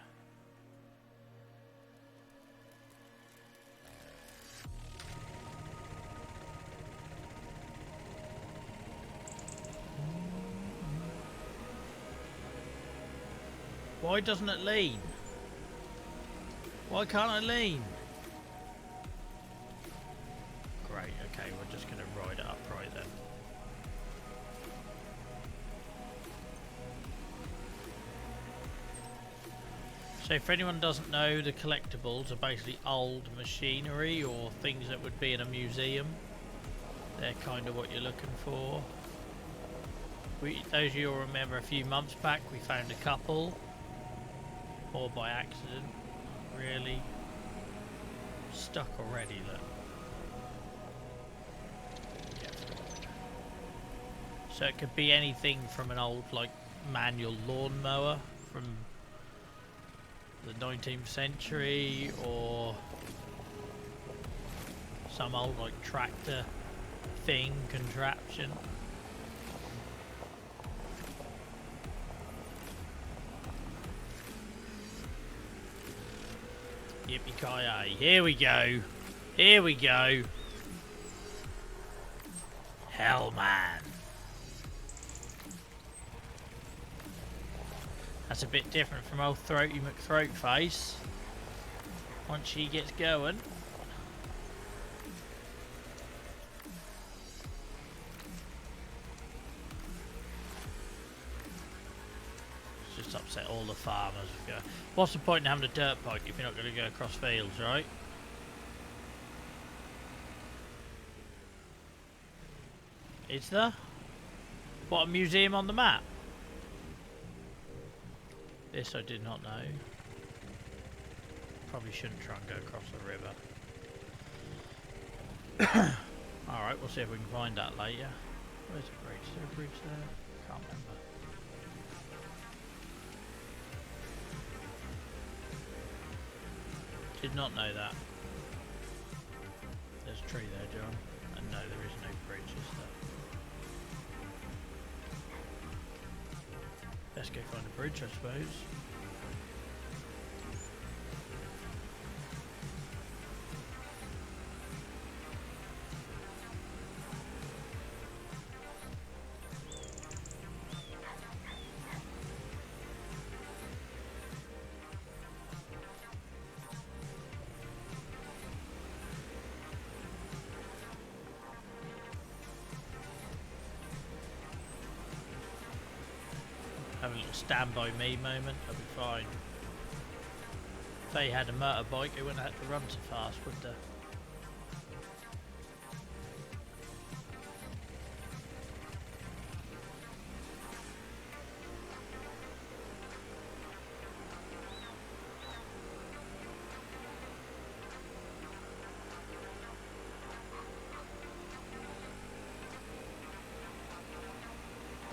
Why doesn't it lean? Why can't I lean? Great, okay, we're just going to ride it upright then. So if anyone doesn't know, the collectables are basically old machinery or things that would be in a museum. They're kind of what you're looking for. Those of you will remember a few months back we found a couple. Or by accident. Really stuck already, look. So it could be anything from an old like manual lawnmower from the 19th century or some old like tractor thing, contraption. Yippee-ki-yay. Here we go. Here we go. Hellman. That's a bit different from old Throaty McThroatface. Once she gets going. Just upset all the farmers. What's the point in having a dirt bike if you're not going to go across fields, right? Is there? What, a museum on the map? This I did not know. Probably shouldn't try and go across the river. Alright, we'll see if we can find that later. Where's the bridge? Is there a bridge there? Can't remember. Did not know that. There's a tree there, John. And no, there is no bridge, is there? Let's go find a bridge, I suppose. Have a little stand by me moment, I'll be fine. If they had a motorbike, they wouldn't have to run so fast, would they?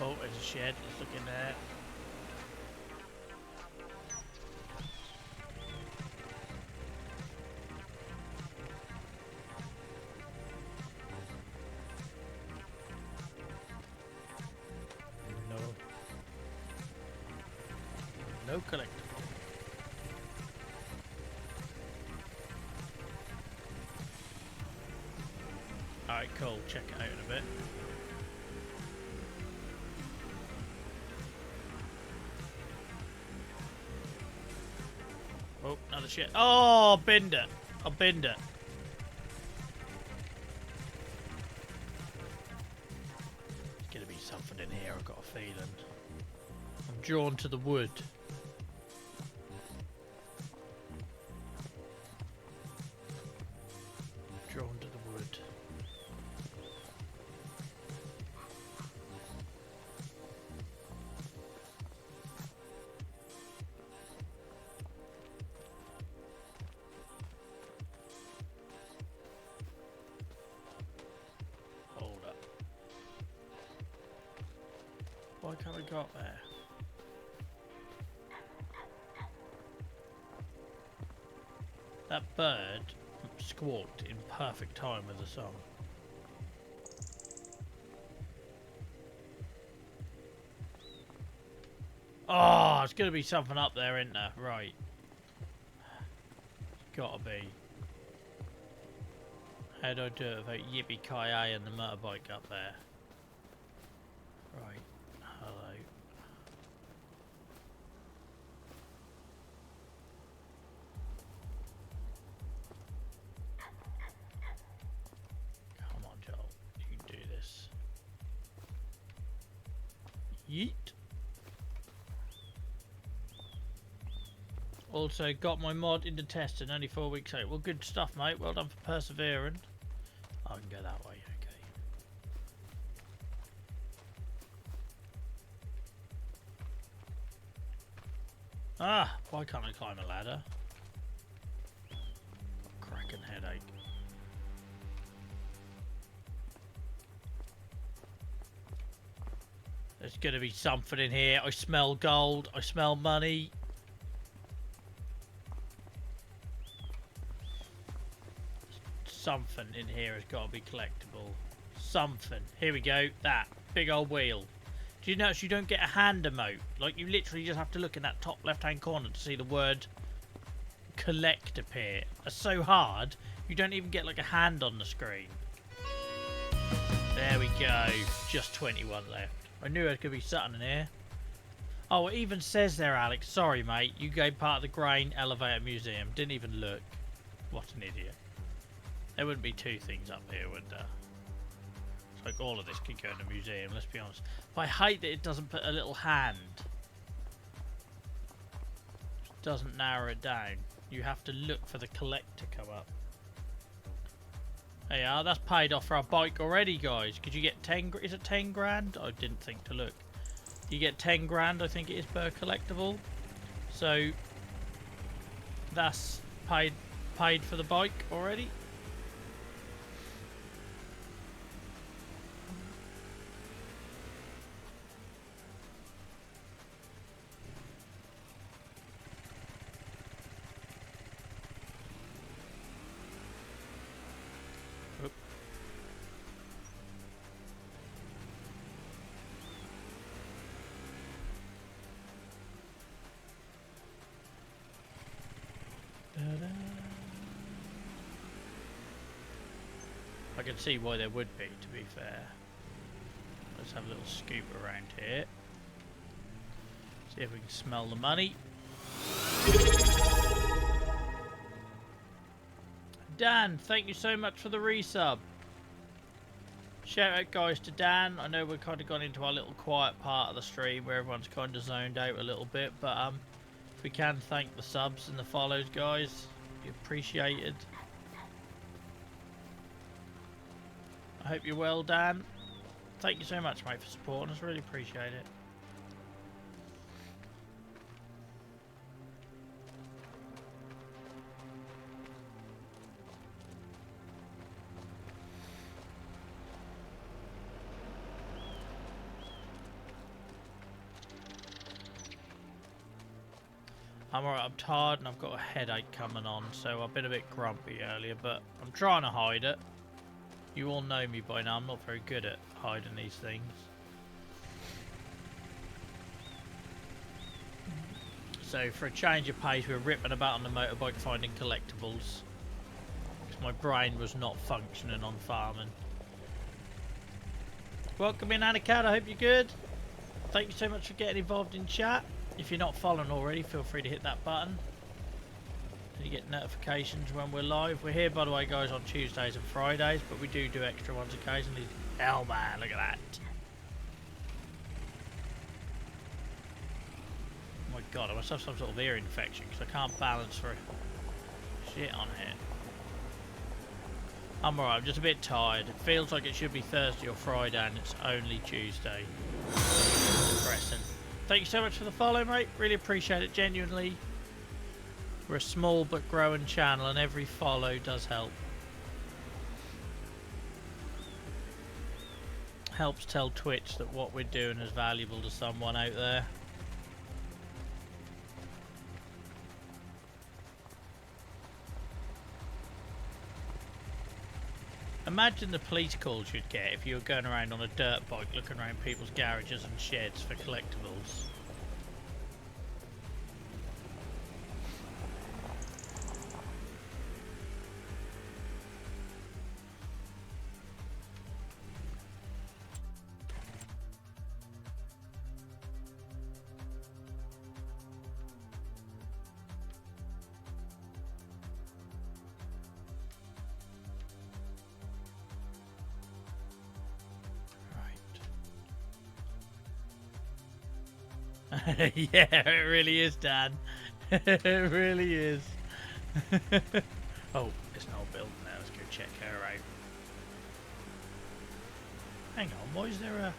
Oh, there's a shed, let's look in there. No collectible. Alright, cool. Check it out in a bit. Oh, another shit. Oh, binned it. I binned it. There's gonna be something in here, I've got a feeling. I'm drawn to the wood. Drawn to the wood. Hold up. Why can't we go up there? That bird squawked in perfect time with the song. Oh, there's going to be something up there, isn't there? Right. It's got to be. How do I do it without yippee-ki-yay and the motorbike up there? Right. Hello. Come on, Joel. You can do this. Yeet. Also got my mod into testing, only 4 weeks out. Well, good stuff, mate. Well done for persevering. I can go that way, okay. Ah, why can't I climb a ladder? Cracking headache. There's gonna be something in here. I smell gold. I smell money. Something in here has got to be collectible. Something. Here we go. That big old wheel. Do you notice you don't get a hand emote? Like, you literally just have to look in that top left-hand corner to see the word collect appear. It's so hard, you don't even get like a hand on the screen. There we go. Just 21 left. I knew there could be something in here. Oh, it even says there, Alex. Sorry, mate. You gave part of the Grain Elevator Museum. Didn't even look. What an idiot. There wouldn't be two things up here, would there? It's like all of this could go in a museum, let's be honest. But I hate that it doesn't put a little hand. It doesn't narrow it down. You have to look for the collect to come up. There you are, that's paid off for our bike already, guys. Could you get 10, is it 10 grand? I didn't think to look. You get 10 grand, I think it is per collectible. So, that's paid for the bike already. I can see why there would be, to be fair. Let's have a little scoop around here. See if we can smell the money. Dan, thank you so much for the resub. Shout out guys to Dan. I know we've kind of gone into our little quiet part of the stream where everyone's kind of zoned out a little bit, but if we can thank the subs and the follows, guys, be appreciated. I hope you're well, Dan. Thank you so much, mate, for supporting us. Really appreciate it. I'm alright, I'm tired and I've got a headache coming on, so I've been a bit grumpy earlier, but I'm trying to hide it. You all know me by now, I'm not very good at hiding these things. So for a change of pace, we're ripping about on the motorbike finding collectibles. Because my brain was not functioning on farming. Welcome in, Anacat, I hope you're good. Thank you so much for getting involved in chat. If you're not following already, feel free to hit that button. And you get notifications when we're live. We're here, by the way, guys, on Tuesdays and Fridays, but we do extra ones occasionally. Hell, man, look at that. Oh my god, I must have some sort of ear infection because I can't balance for shit on here. I'm alright, I'm just a bit tired. It feels like it should be Thursday or Friday and it's only Tuesday. Depressing. Thank you so much for the follow, mate. Really appreciate it, genuinely. We're a small but growing channel and every follow does help. Helps tell Twitch that what we're doing is valuable to someone out there. Imagine the police calls you'd get if you were going around on a dirt bike looking around people's garages and sheds for collectibles. Yeah, it really is, Dan. It really is. Oh, it's an old building now. Let's go check her out. Hang on, why is there a...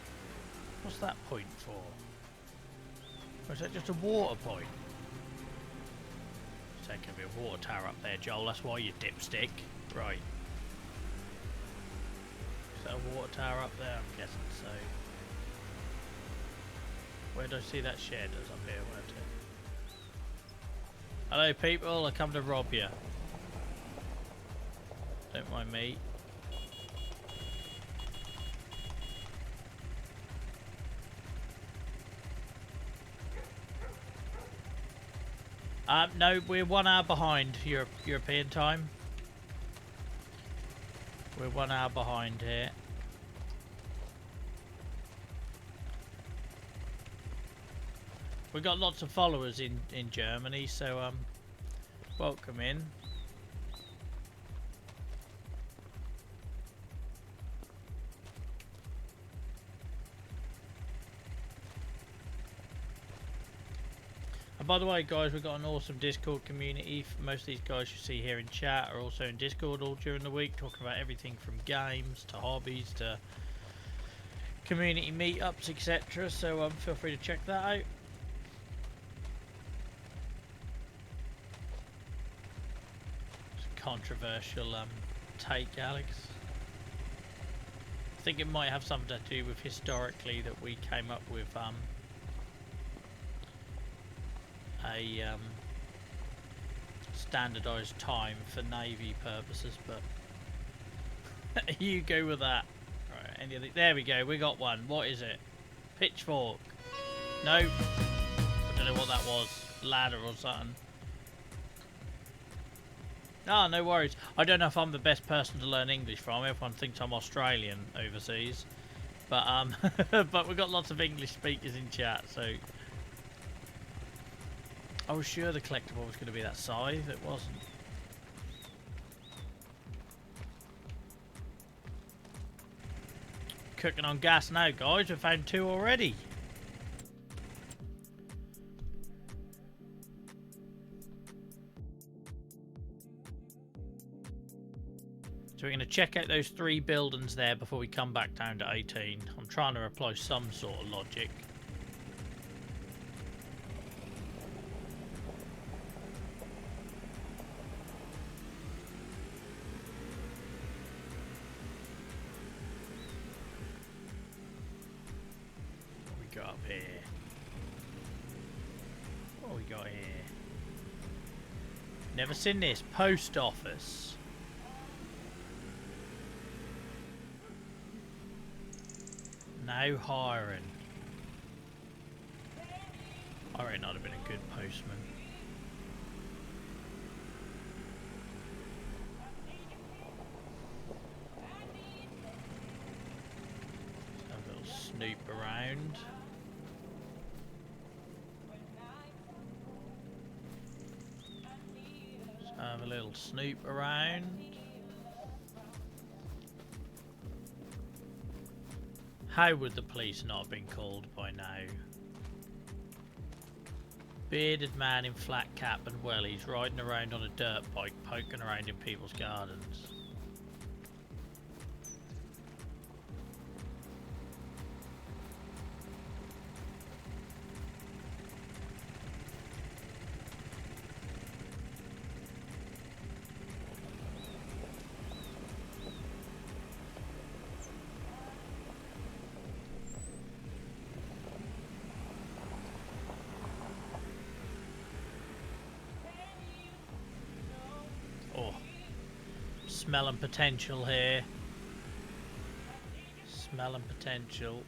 What's that point for? Or is that just a water point? There's going to be a water tower up there, Joel. That's why you dipstick. Right. Is that a water tower up there? I'm guessing so. Where do I see that shed? It's up here, won't it? Hello people, I come to rob you. Don't mind me. No, we're 1 hour behind European time. We're 1 hour behind here. We've got lots of followers in Germany, so welcome in. And by the way, guys, we've got an awesome Discord community. Most of these guys you see here in chat are also in Discord all during the week, talking about everything from games to hobbies to community meetups, etc. So feel free to check that out. Controversial take, Alex. I think it might have something to do with historically that we came up with a standardized time for Navy purposes, but you go with that. Right, any of the, there we go, we got one. What is it? Pitchfork? No, I don't know what that was. Ladder or something. Ah, no worries. I don't know if I'm the best person to learn English from. Everyone thinks I'm Australian overseas. But but we've got lots of English speakers in chat, so I was sure the collectible was going to be that scythe. It wasn't. Cooking on gas now, guys. We've found 2 already. So we're going to check out those 3 buildings there before we come back down to 18. I'm trying to apply some sort of logic. What we got up here? What we got here? Never seen this. Post office. No hiring. I reckon I'd have been a good postman. Have a little snoop around. Just have a little snoop around. How would the police not have been called by now? Bearded man in flat cap and wellies riding around on a dirt bike, poking around in people's gardens. Smelling potential here. Smelling potential.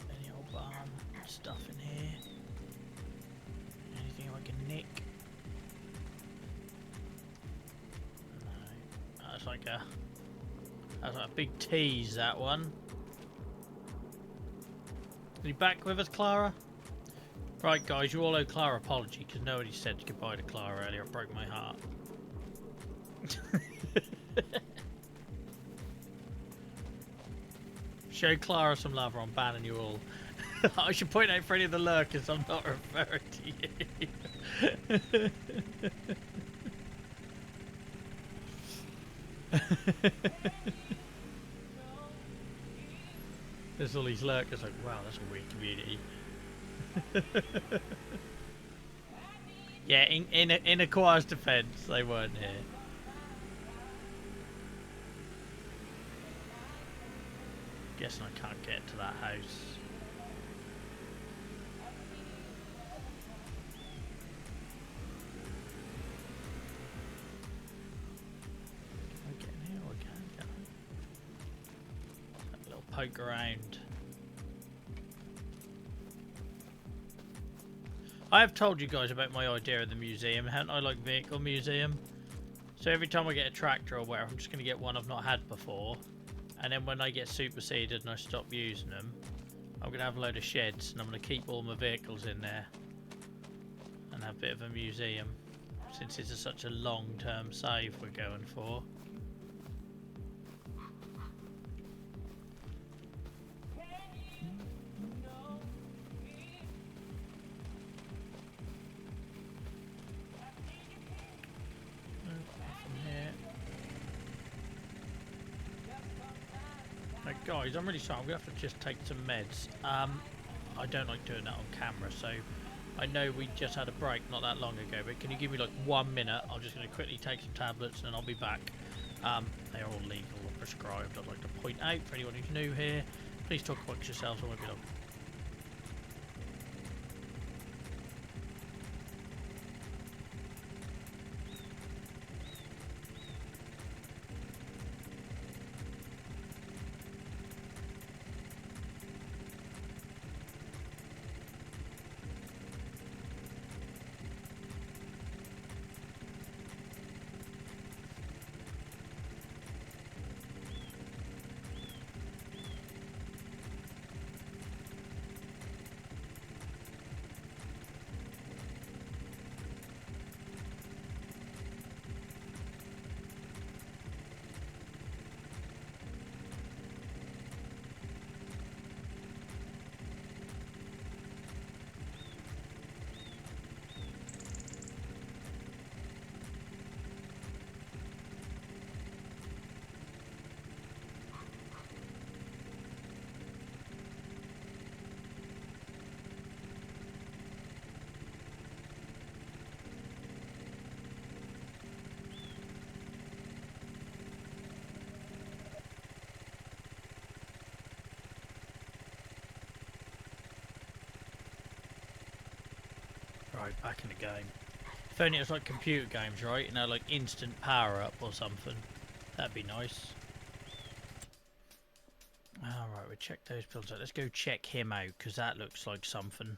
Any old barn stuff in here? Anything I can nick? No. That's like a big tease, that one. Are you back with us, Clara? Right, guys, you all owe Clara an apology because nobody said goodbye to Clara earlier. It broke my heart. Show Clara some love or I'm banning you all. I should point out for any of the lurkers I'm not referring to you. There's all these lurkers like, wow, that's a weird community. Yeah, in Acquire's defence, they weren't here. Guessing I can't get to that house. Poke around. I have told you guys about my idea of the museum, haven't I? Like vehicle museum. So every time I get a tractor or whatever, I'm just going to get one I've not had before, and then when I get superseded and I stop using them, I'm going to have a load of sheds and I'm going to keep all my vehicles in there and have a bit of a museum, since it's such a long-term save we're going for. Guys, I'm really sorry, I'm going to have to just take some meds. I don't like doing that on camera, so I know we just had a break not that long ago, but can you give me like 1 minute? I'm just going to quickly take some tablets and then I'll be back. They are all legal or prescribed. I'd like to point out for anyone who's new here, please talk amongst yourselves, I won't be long. Right, back in the game. If only it was like computer games, right? You know, like instant power up or something. That'd be nice. Alright, we check those builds out. Let's go check him out, because that looks like something.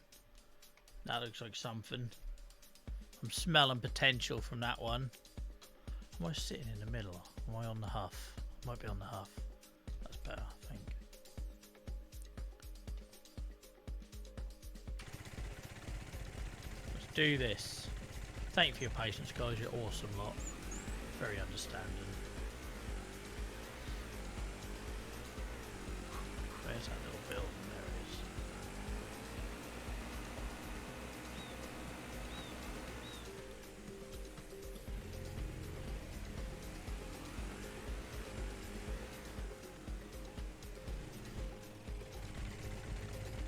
That looks like something. I'm smelling potential from that one. Am I sitting in the middle? Am I on the huff? I might be on the huff. That's better, I think. Let's do this. Thank you for your patience, guys. You're awesome lot. Very understanding. Where's that little building? There it is.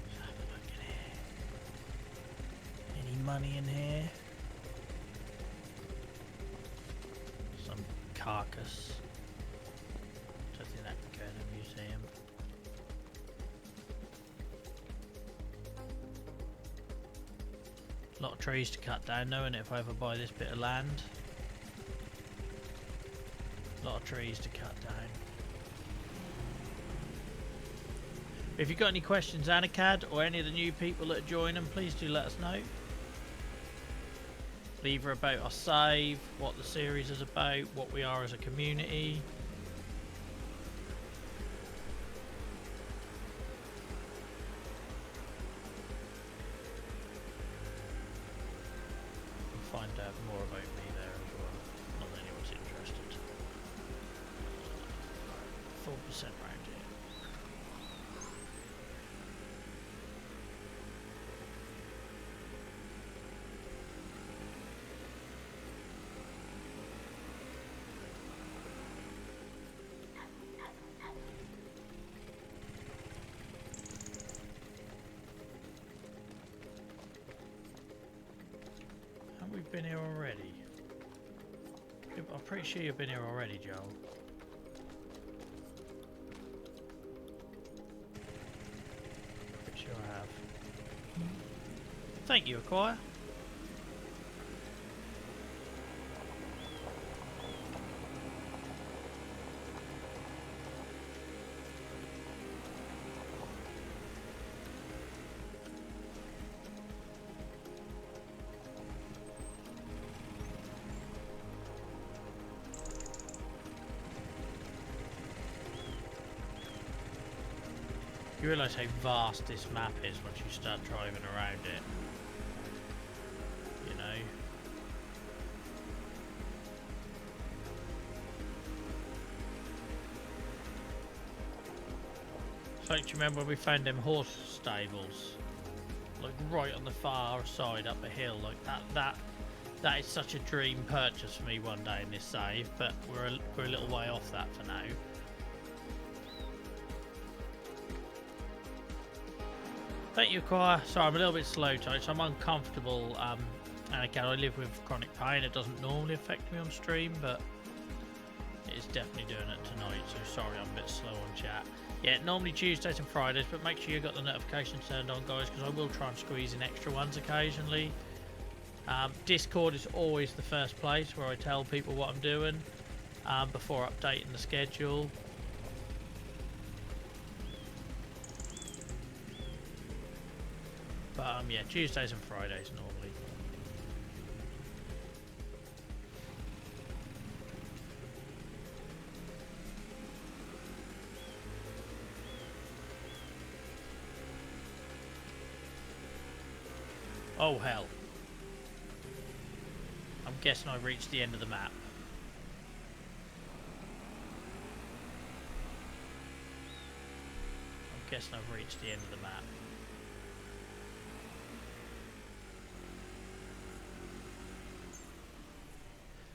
Let's have a look in here. Any money in here? Some carcass. Don't think that can go in a museum. A lot of trees to cut down though, and if I ever buy this bit of land, a lot of trees to cut down. If you've got any questions, Anacad, or any of the new people that are joining, please do let us know. Either about our save, what the series is about, what we are as a community. Find out more about me there as well. Not that anyone's interested. 4% round here. We've been here already. I'm pretty sure you've been here already, Joel. Pretty sure I have. Thank you, Acquire. You realise how vast this map is once you start driving around it. You know? It's like, do you remember when we found them horse stables? Like right on the far side up a hill, like that is such a dream purchase for me one day in this save, but we're a little way off that for now. Thank you, Choir. Sorry, I'm a little bit slow tonight, so I'm uncomfortable. And again, I live with chronic pain. It doesn't normally affect me on stream, but it is definitely doing it tonight. So sorry, I'm a bit slow on chat. Yeah, normally Tuesdays and Fridays, but make sure you got the notifications turned on, guys, because I will try and squeeze in extra ones occasionally. Discord is always the first place where I tell people what I'm doing before updating the schedule. But yeah, Tuesdays and Fridays normally. Oh hell. I'm guessing I've reached the end of the map. I'm guessing I've reached the end of the map.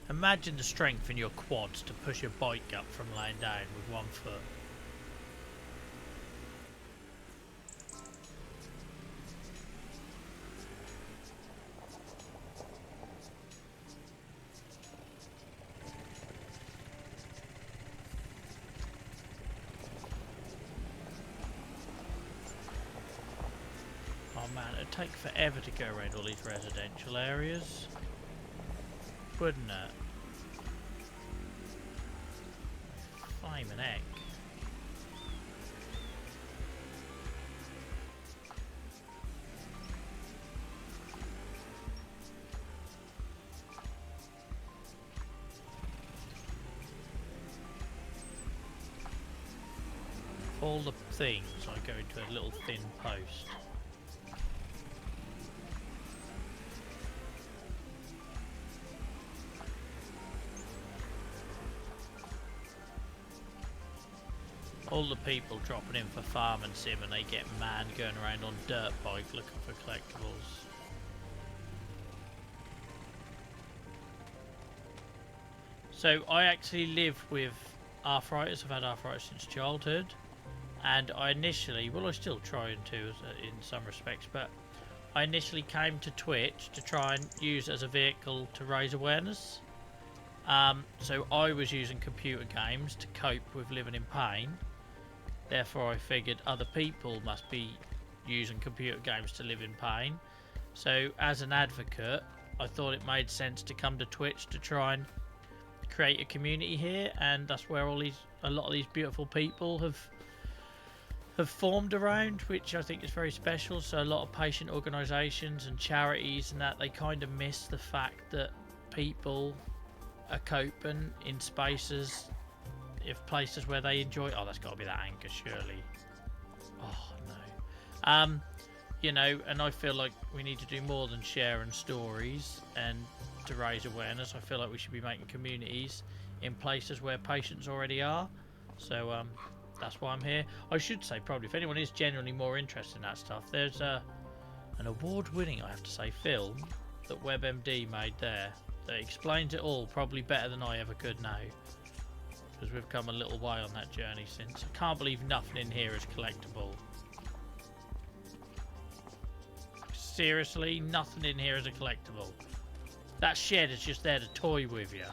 Imagine the strength in your quads to push your bike up from laying down with 1 foot. man, it'd take forever to go around all these residential areas, wouldn't it? Flaming heck. All the things, I go into a little thin post. All the people dropping in for farm and sim, and they get mad going around on dirt bike looking for collectibles. So I actually live with arthritis. I've had arthritis since childhood. And I initially, well I still try to in some respects, but I initially came to Twitch to try and use it as a vehicle to raise awareness. So I was using computer games to cope with living in pain. Therefore I figured other people must be using computer games to live in pain. So as an advocate, I thought it made sense to come to Twitch to try and create a community here, and that's where a lot of these beautiful people have formed around, which I think is very special. So a lot of patient organisations and charities and that, they kind of miss the fact that people are coping in spaces, if places where they enjoy. Oh, that's got to be that anchor, surely. Oh no. You know, and I feel like we need to do more than sharing stories and to raise awareness. I feel like we should be making communities in places where patients already are. So that's why I'm here. I should say, probably, if anyone is genuinely more interested in that stuff, there's an award-winning, I have to say, film that WebMD made there that explains it all probably better than I ever could now, because we've come a little way on that journey since. I can't believe nothing in here is collectible. Seriously, nothing in here is a collectible. That shed is just there to toy with you.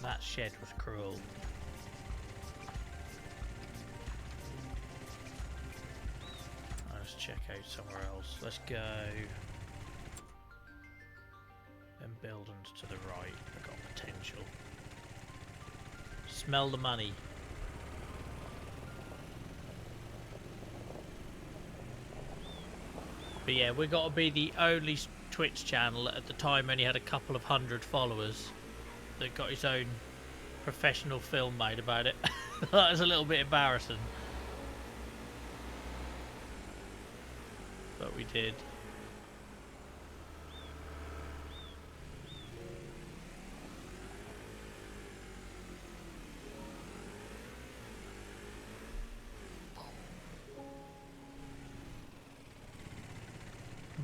That shed was cruel. Let's check out somewhere else. Let's go. Them buildings to the right have got potential. Smell the money. But yeah, we got to be the only Twitch channel that at the time only had a couple of hundred followers that got his own professional film made about it. That was a little bit embarrassing, but we did.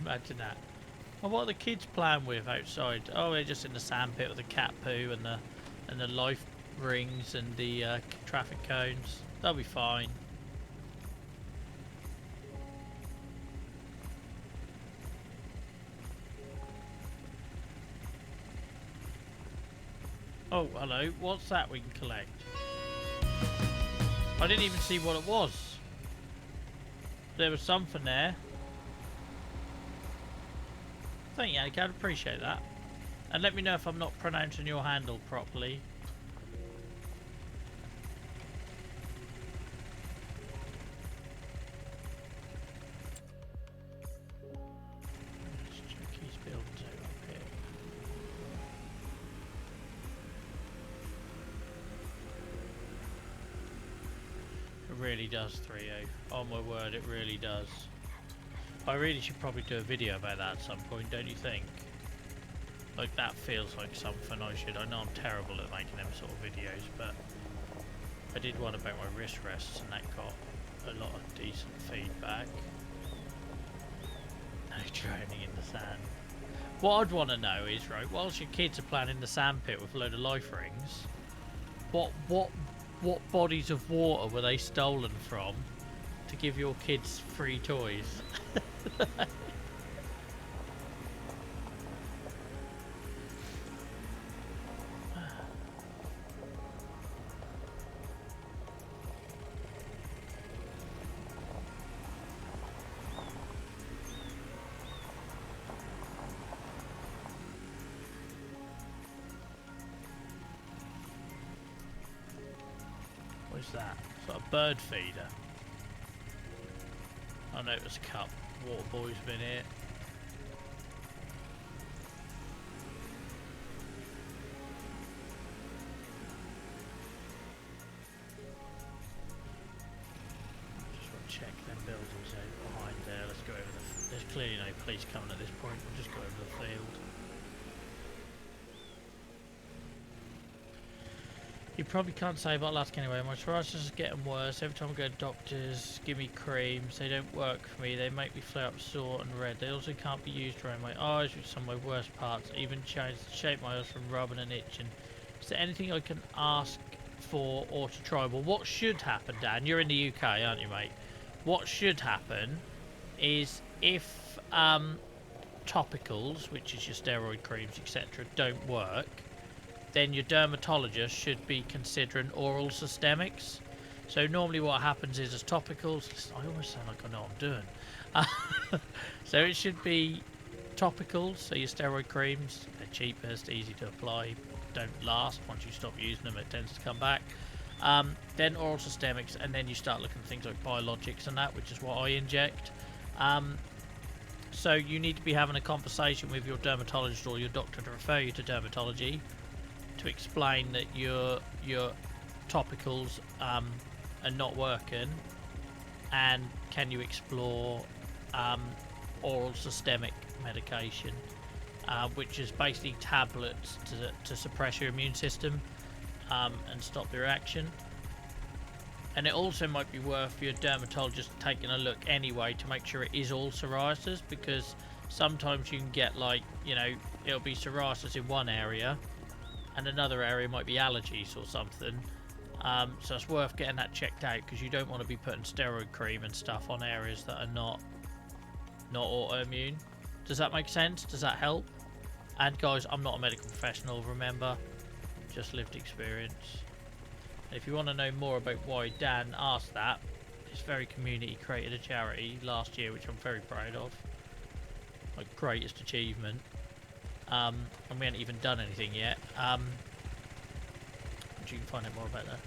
Imagine that. Well, what are the kids playing with outside? Oh, they're just in the sandpit with the cat poo and the life rings and the traffic cones. They'll be fine. Oh, hello. What's that we can collect? I didn't even see what it was. There was something there. Thank you, Achy. I'd appreciate that. And let me know if I'm not pronouncing your handle properly. Let's check his buildings out up here. It really does, 3-0. Oh my word, it really does. I really should probably do a video about that at some point, don't you think? Like, that feels like something I should. I know I'm terrible at making them sort of videos, but I did one about my wrist rests and that got a lot of decent feedback. No drowning in the sand. What I'd want to know is, right, whilst your kids are playing in the sandpit with a load of life rings, what bodies of water were they stolen from to give your kids free toys? What's that? It's like a bird feeder. I know it was Cup. Water boy's been here. Just want to check them buildings out behind there. Let's go over the. There's clearly no police coming at this point. We'll just go over the field. You probably can't say about Alaska anyway. My psoriasis is getting worse. Every time I go to doctors, give me creams. They don't work for me. They make me flare up sore and red. They also can't be used around my eyes, which are some of my worst parts. Even change the shape of my eyes from rubbing and itching. Is there anything I can ask for or to try? Well, what should happen, Dan? You're in the UK, aren't you, mate? What should happen is if topicals, which is your steroid creams, etc., don't work, then your dermatologist should be considering oral systemics. So normally what happens is as topicals, I always sound like I know what I'm doing. So it should be topicals, so your steroid creams, they're cheapest, easy to apply, don't last. Once you stop using them, it tends to come back. Then oral systemics, and then you start looking at things like biologics and that, which is what I inject. So you need to be having a conversation with your dermatologist or your doctor to refer you to dermatology, to explain that your topicals are not working, and can you explore oral systemic medication, which is basically tablets to suppress your immune system and stop the reaction. And it also might be worth your dermatologist taking a look anyway to make sure it is all psoriasis, because sometimes you can get, like, you know, it'll be psoriasis in one area and another area might be allergies or something. So it's worth getting that checked out, because you don't want to be putting steroid cream and stuff on areas that are not autoimmune. Does that make sense? Does that help? And guys, I'm not a medical professional, remember, just lived experience. And if you want to know more about why Dan asked that, this very community created a charity last year, which I'm very proud of. My greatest achievement. And we haven't even done anything yet. Which you can find out more about there.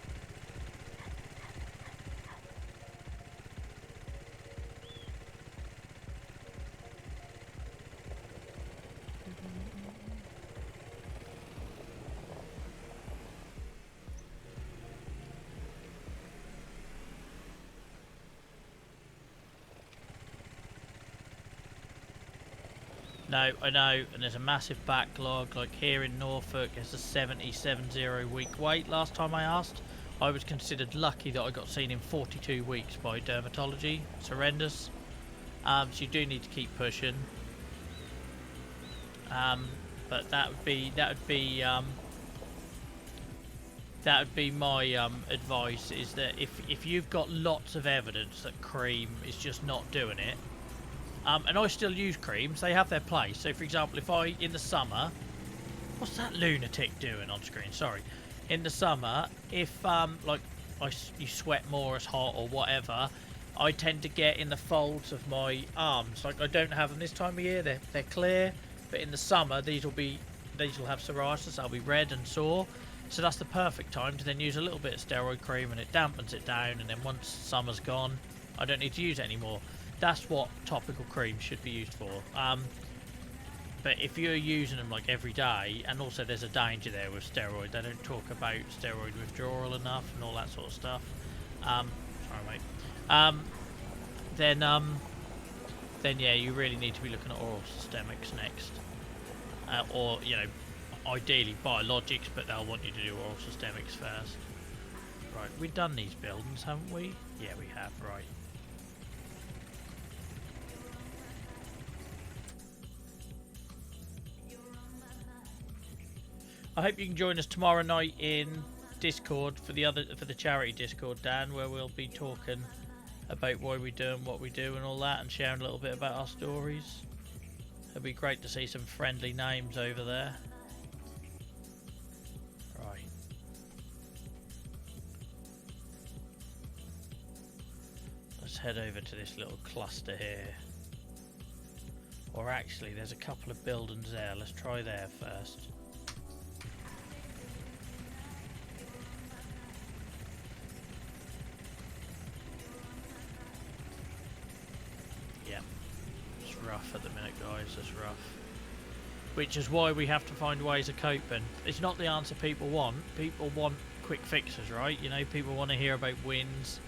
No, I know, and there's a massive backlog. Like here in Norfolk, there's a 70 week wait. Last time I asked, I was considered lucky that I got seen in 42 weeks by dermatology. It's horrendous. So you do need to keep pushing. But that would be my advice, is that if you've got lots of evidence that cream is just not doing it. And I still use creams, they have their place. So for example, if I, in the summer, what's that lunatic doing on screen? Sorry. In the summer, if like you sweat more, it's hot or whatever, I tend to get in the folds of my arms. Like I don't have them this time of year, they're clear, but in the summer these will have psoriasis, they'll be red and sore. So that's the perfect time to then use a little bit of steroid cream, and it dampens it down, and then once summer's gone, I don't need to use it anymore. That's what topical cream should be used for. But if you're using them like every day, and also there's a danger there with steroid, they don't talk about steroid withdrawal enough and all that sort of stuff. Sorry mate. Then yeah, you really need to be looking at oral systemics next. Or, you know, ideally biologics, but they'll want you to do oral systemics first. Right, we've done these buildings, haven't we? Yeah, we have, right. I hope you can join us tomorrow night in Discord for the charity Discord, Dan, where we'll be talking about why we do and what we do and all that, and sharing a little bit about our stories. It'd be great to see some friendly names over there. Right. Let's head over to this little cluster here. Or actually, there's a couple of buildings there. Let's try there first. just rough. Which is why we have to find ways of coping. It's not the answer people want. People want quick fixes, right? You know, people want to hear about wins.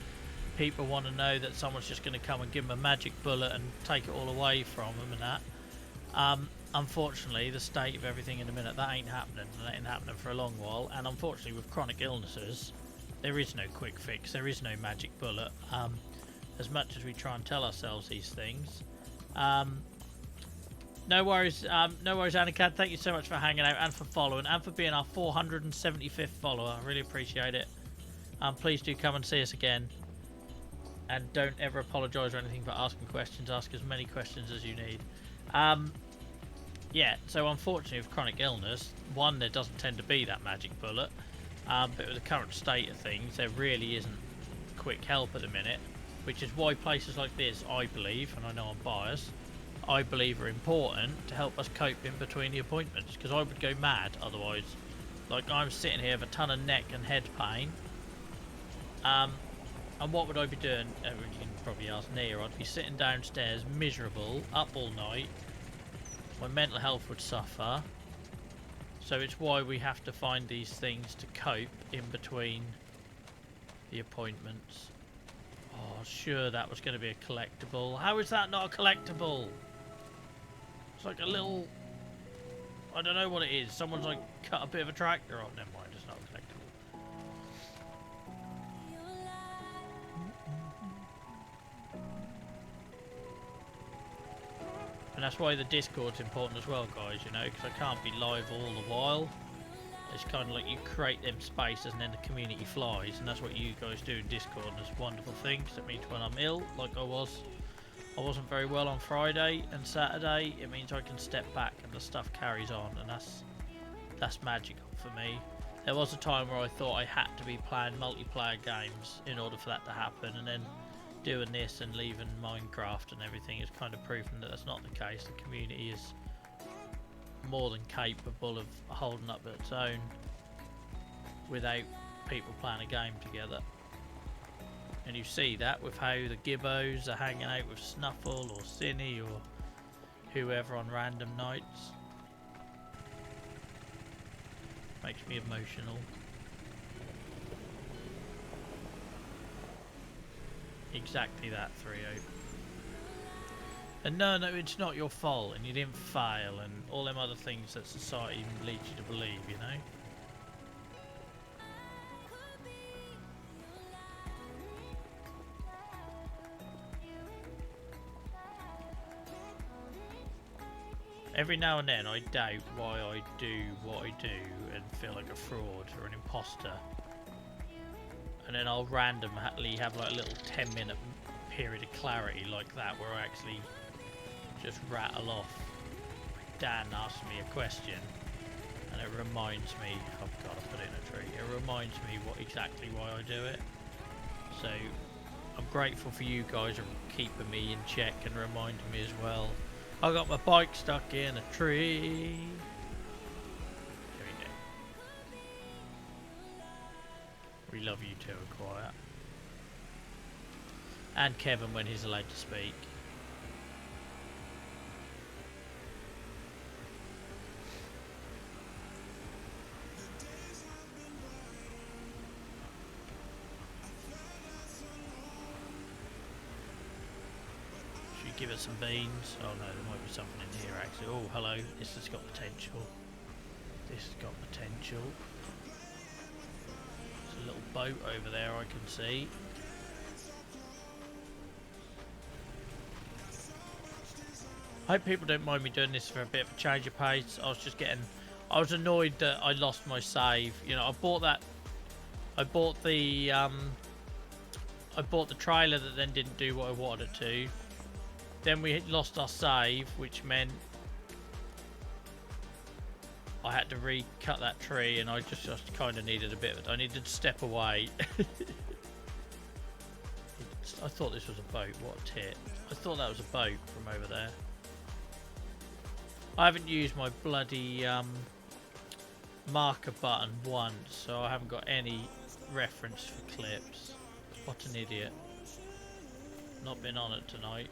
People want to know that someone's just going to come and give them a magic bullet and take it all away from them and that. Unfortunately, the state of everything in a minute, that ain't happening. That ain't happening for a long while. And unfortunately, with chronic illnesses, there is no quick fix. There is no magic bullet. As much as we try and tell ourselves these things. No worries, Anakin. Thank you so much for hanging out and for following and for being our 475th follower. I really appreciate it. Please do come and see us again. And don't ever apologise or anything for asking questions. Ask as many questions as you need. Yeah, so unfortunately with chronic illness, one, there doesn't tend to be that magic bullet. But with the current state of things, there really isn't quick help at the minute. Which is why places like this, I believe, and I know I'm biased, I believe are important to help us cope in between the appointments. Because I would go mad otherwise. Like, I'm sitting here with a ton of neck and head pain. And what would I be doing? You can probably ask Nia. I'd be sitting downstairs miserable, up all night. My mental health would suffer. So it's why we have to find these things to cope in between the appointments. Oh, sure, that was going to be a collectible. How is that not a collectible? It's like a little... I don't know what it is. Someone's like cut a bit of a tractor off. Never mind, it's not a collectible. And that's why the Discord's important as well, guys, you know, because I can't be live all the while. It's kind of like you create them spaces and then the community flies, and that's what you guys do in Discord, and it's a wonderful thing, because it means when I'm ill, like I wasn't very well on Friday and Saturday, it means I can step back and the stuff carries on, and that's magical for me. There was a time where I thought I had to be playing multiplayer games in order for that to happen, and then doing this and leaving Minecraft and everything is kind of proven that that's not the case. The community is more than capable of holding up its own without people playing a game together. And you see that with how the Gibbos are hanging out with Snuffle or Cinny or whoever on random nights. Makes me emotional. Exactly that, 3-0. And no, it's not your fault, and you didn't fail, and all them other things that society leads you to believe, you know? Every now and then I doubt why I do what I do and feel like a fraud or an imposter. And then I'll randomly have like a little 10-minute period of clarity like that where I actually just rattle off. Dan asks me a question and it reminds me, oh god, I put it in a tree. It reminds me exactly why I do it. So I'm grateful for you guys for keeping me in check and reminding me as well. I got my bike stuck in a tree. There we go. We love you too, Acquire. And Kevin when he's allowed to speak. Give it some beans. Oh no, there might be something in here actually. Oh, hello. This has got potential. This has got potential. There's a little boat over there I can see. I hope people don't mind me doing this for a bit of a change of pace. I was annoyed that I lost my save. You know, I bought the trailer that then didn't do what I wanted it to. Then we lost our save, which meant I had to recut that tree, and I just kind of needed a bit of it. I needed to step away. I thought this was a boat. What a tit. I thought that was a boat from over there. I haven't used my bloody marker button once, so I haven't got any reference for clips. What an idiot. Not been on it tonight.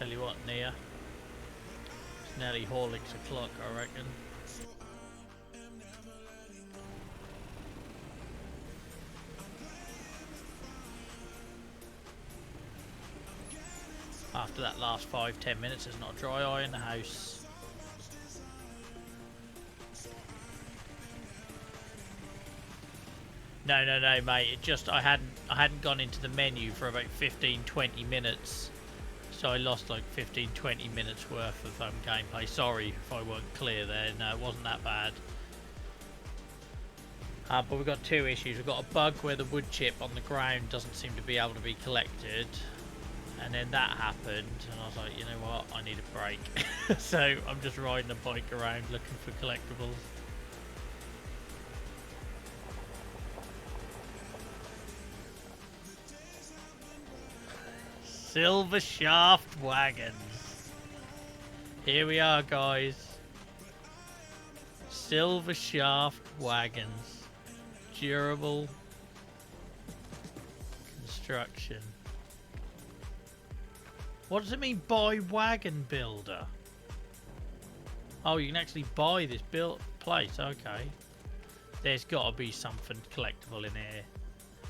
Tell you what, Nia. It's nearly Horlicks o'clock, I reckon. After that last 5-10 minutes, there's not a dry eye in the house. No, mate. It just I hadn't gone into the menu for about 15-20 minutes, so I lost like 15-20 minutes worth of gameplay. Sorry if I weren't clear there. No, it wasn't that bad. But we've got two issues. We've got a bug where the wood chip on the ground doesn't seem to be able to be collected. And then that happened, and I was like, you know what, I need a break. So I'm just riding a bike around looking for collectibles. Silver shaft wagons. Here we are, guys. Silver shaft wagons. Durable construction. What does it mean by wagon builder? Oh, you can actually buy this place. Okay. There's got to be something collectible in here.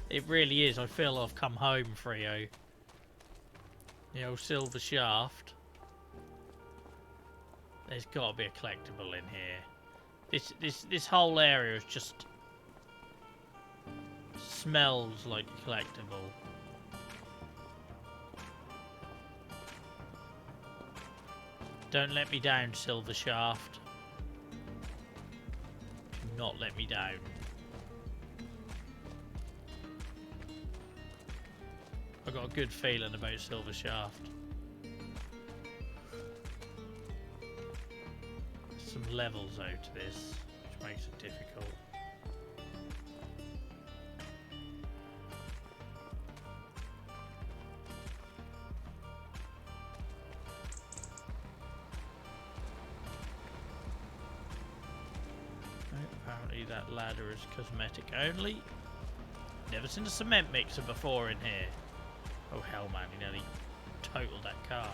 It really is. I feel I've come home, Frio. The old silver shaft. There's got to be a collectible in here. This whole area is just smells like a collectible. Don't let me down, Silver Shaft. Do not let me down. I've got a good feeling about Silver Shaft. Some levels out to this, which makes it difficult. Apparently that ladder is cosmetic only. Never seen a cement mixer before in here. Oh hell man, he nearly totaled that car.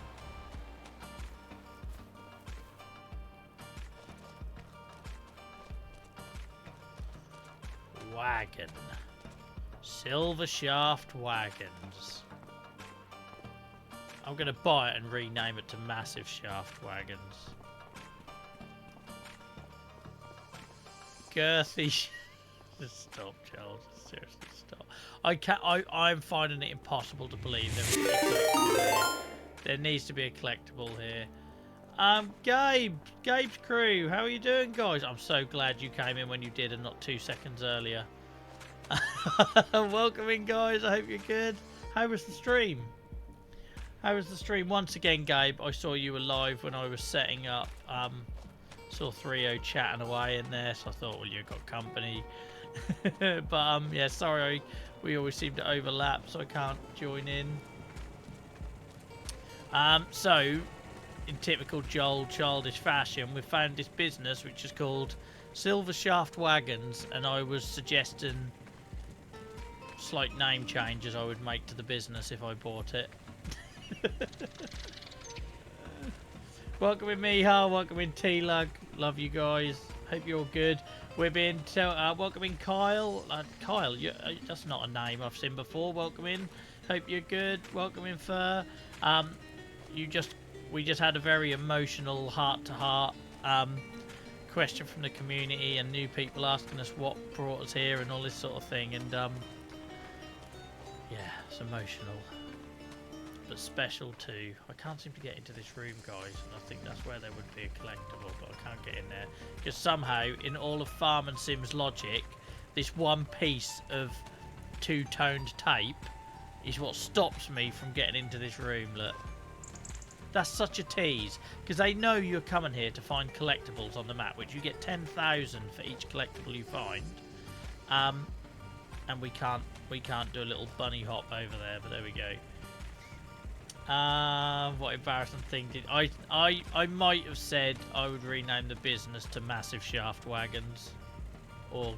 Wagon. Silver shaft wagons. I'm going to buy it and rename it to Massive Shaft Wagons. Girthy. Stop, Charles. Seriously, stop. I'm finding it impossible to believe there is a collectible here. There needs to be a collectible here. Gabe's crew. How are you doing, guys? I'm so glad you came in when you did and not 2 seconds earlier. Welcome in, guys. I hope you're good. How was the stream? How was the stream? Once again, Gabe, I saw you were live when I was setting up. Saw 3-0 chatting away in there, so I thought, well, you got company. But yeah, sorry, we always seem to overlap, so I can't join in. So, in typical Joel childish fashion, we found this business which is called Silver Shaft Wagons, and I was suggesting slight name changes I would make to the business if I bought it. Welcome in Miha, welcome in T-Lug, love you guys, hope you're all good. We've been welcome in Kyle. Kyle, that's not a name I've seen before. Welcome in, hope you're good. Welcome in Fur. We just had a very emotional heart-to-heart question from the community and new people asking us what brought us here and all this sort of thing, and yeah, it's emotional. But special too. I can't seem to get into this room, guys, and I think that's where there would be a collectible, but I can't get in there because somehow in all of Farm and Sim's logic, this one piece of two-toned tape is what stops me from getting into this room. Look, that's such a tease because they know you're coming here to find collectibles on the map, which you get 10,000 for each collectible you find, and we can't do a little bunny hop over there, but there we go. What embarrassing thing did I might have said I would rename the business to Massive Shaft Wagons, or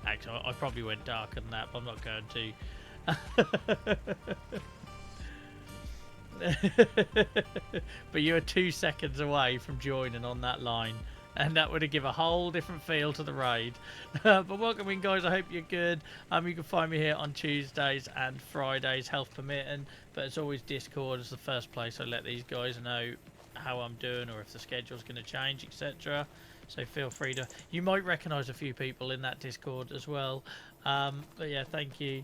actually I probably went darker than that, but I'm not going to. But you were 2 seconds away from joining on that line, and that would have given a whole different feel to the raid. But welcome in, guys. I hope you're good. You can find me here on Tuesdays and Fridays, health permitting. But as always, Discord is the first place I let these guys know how I'm doing or if the schedule's going to change, etc. So feel free to. You might recognise a few people in that Discord as well. But yeah, thank you.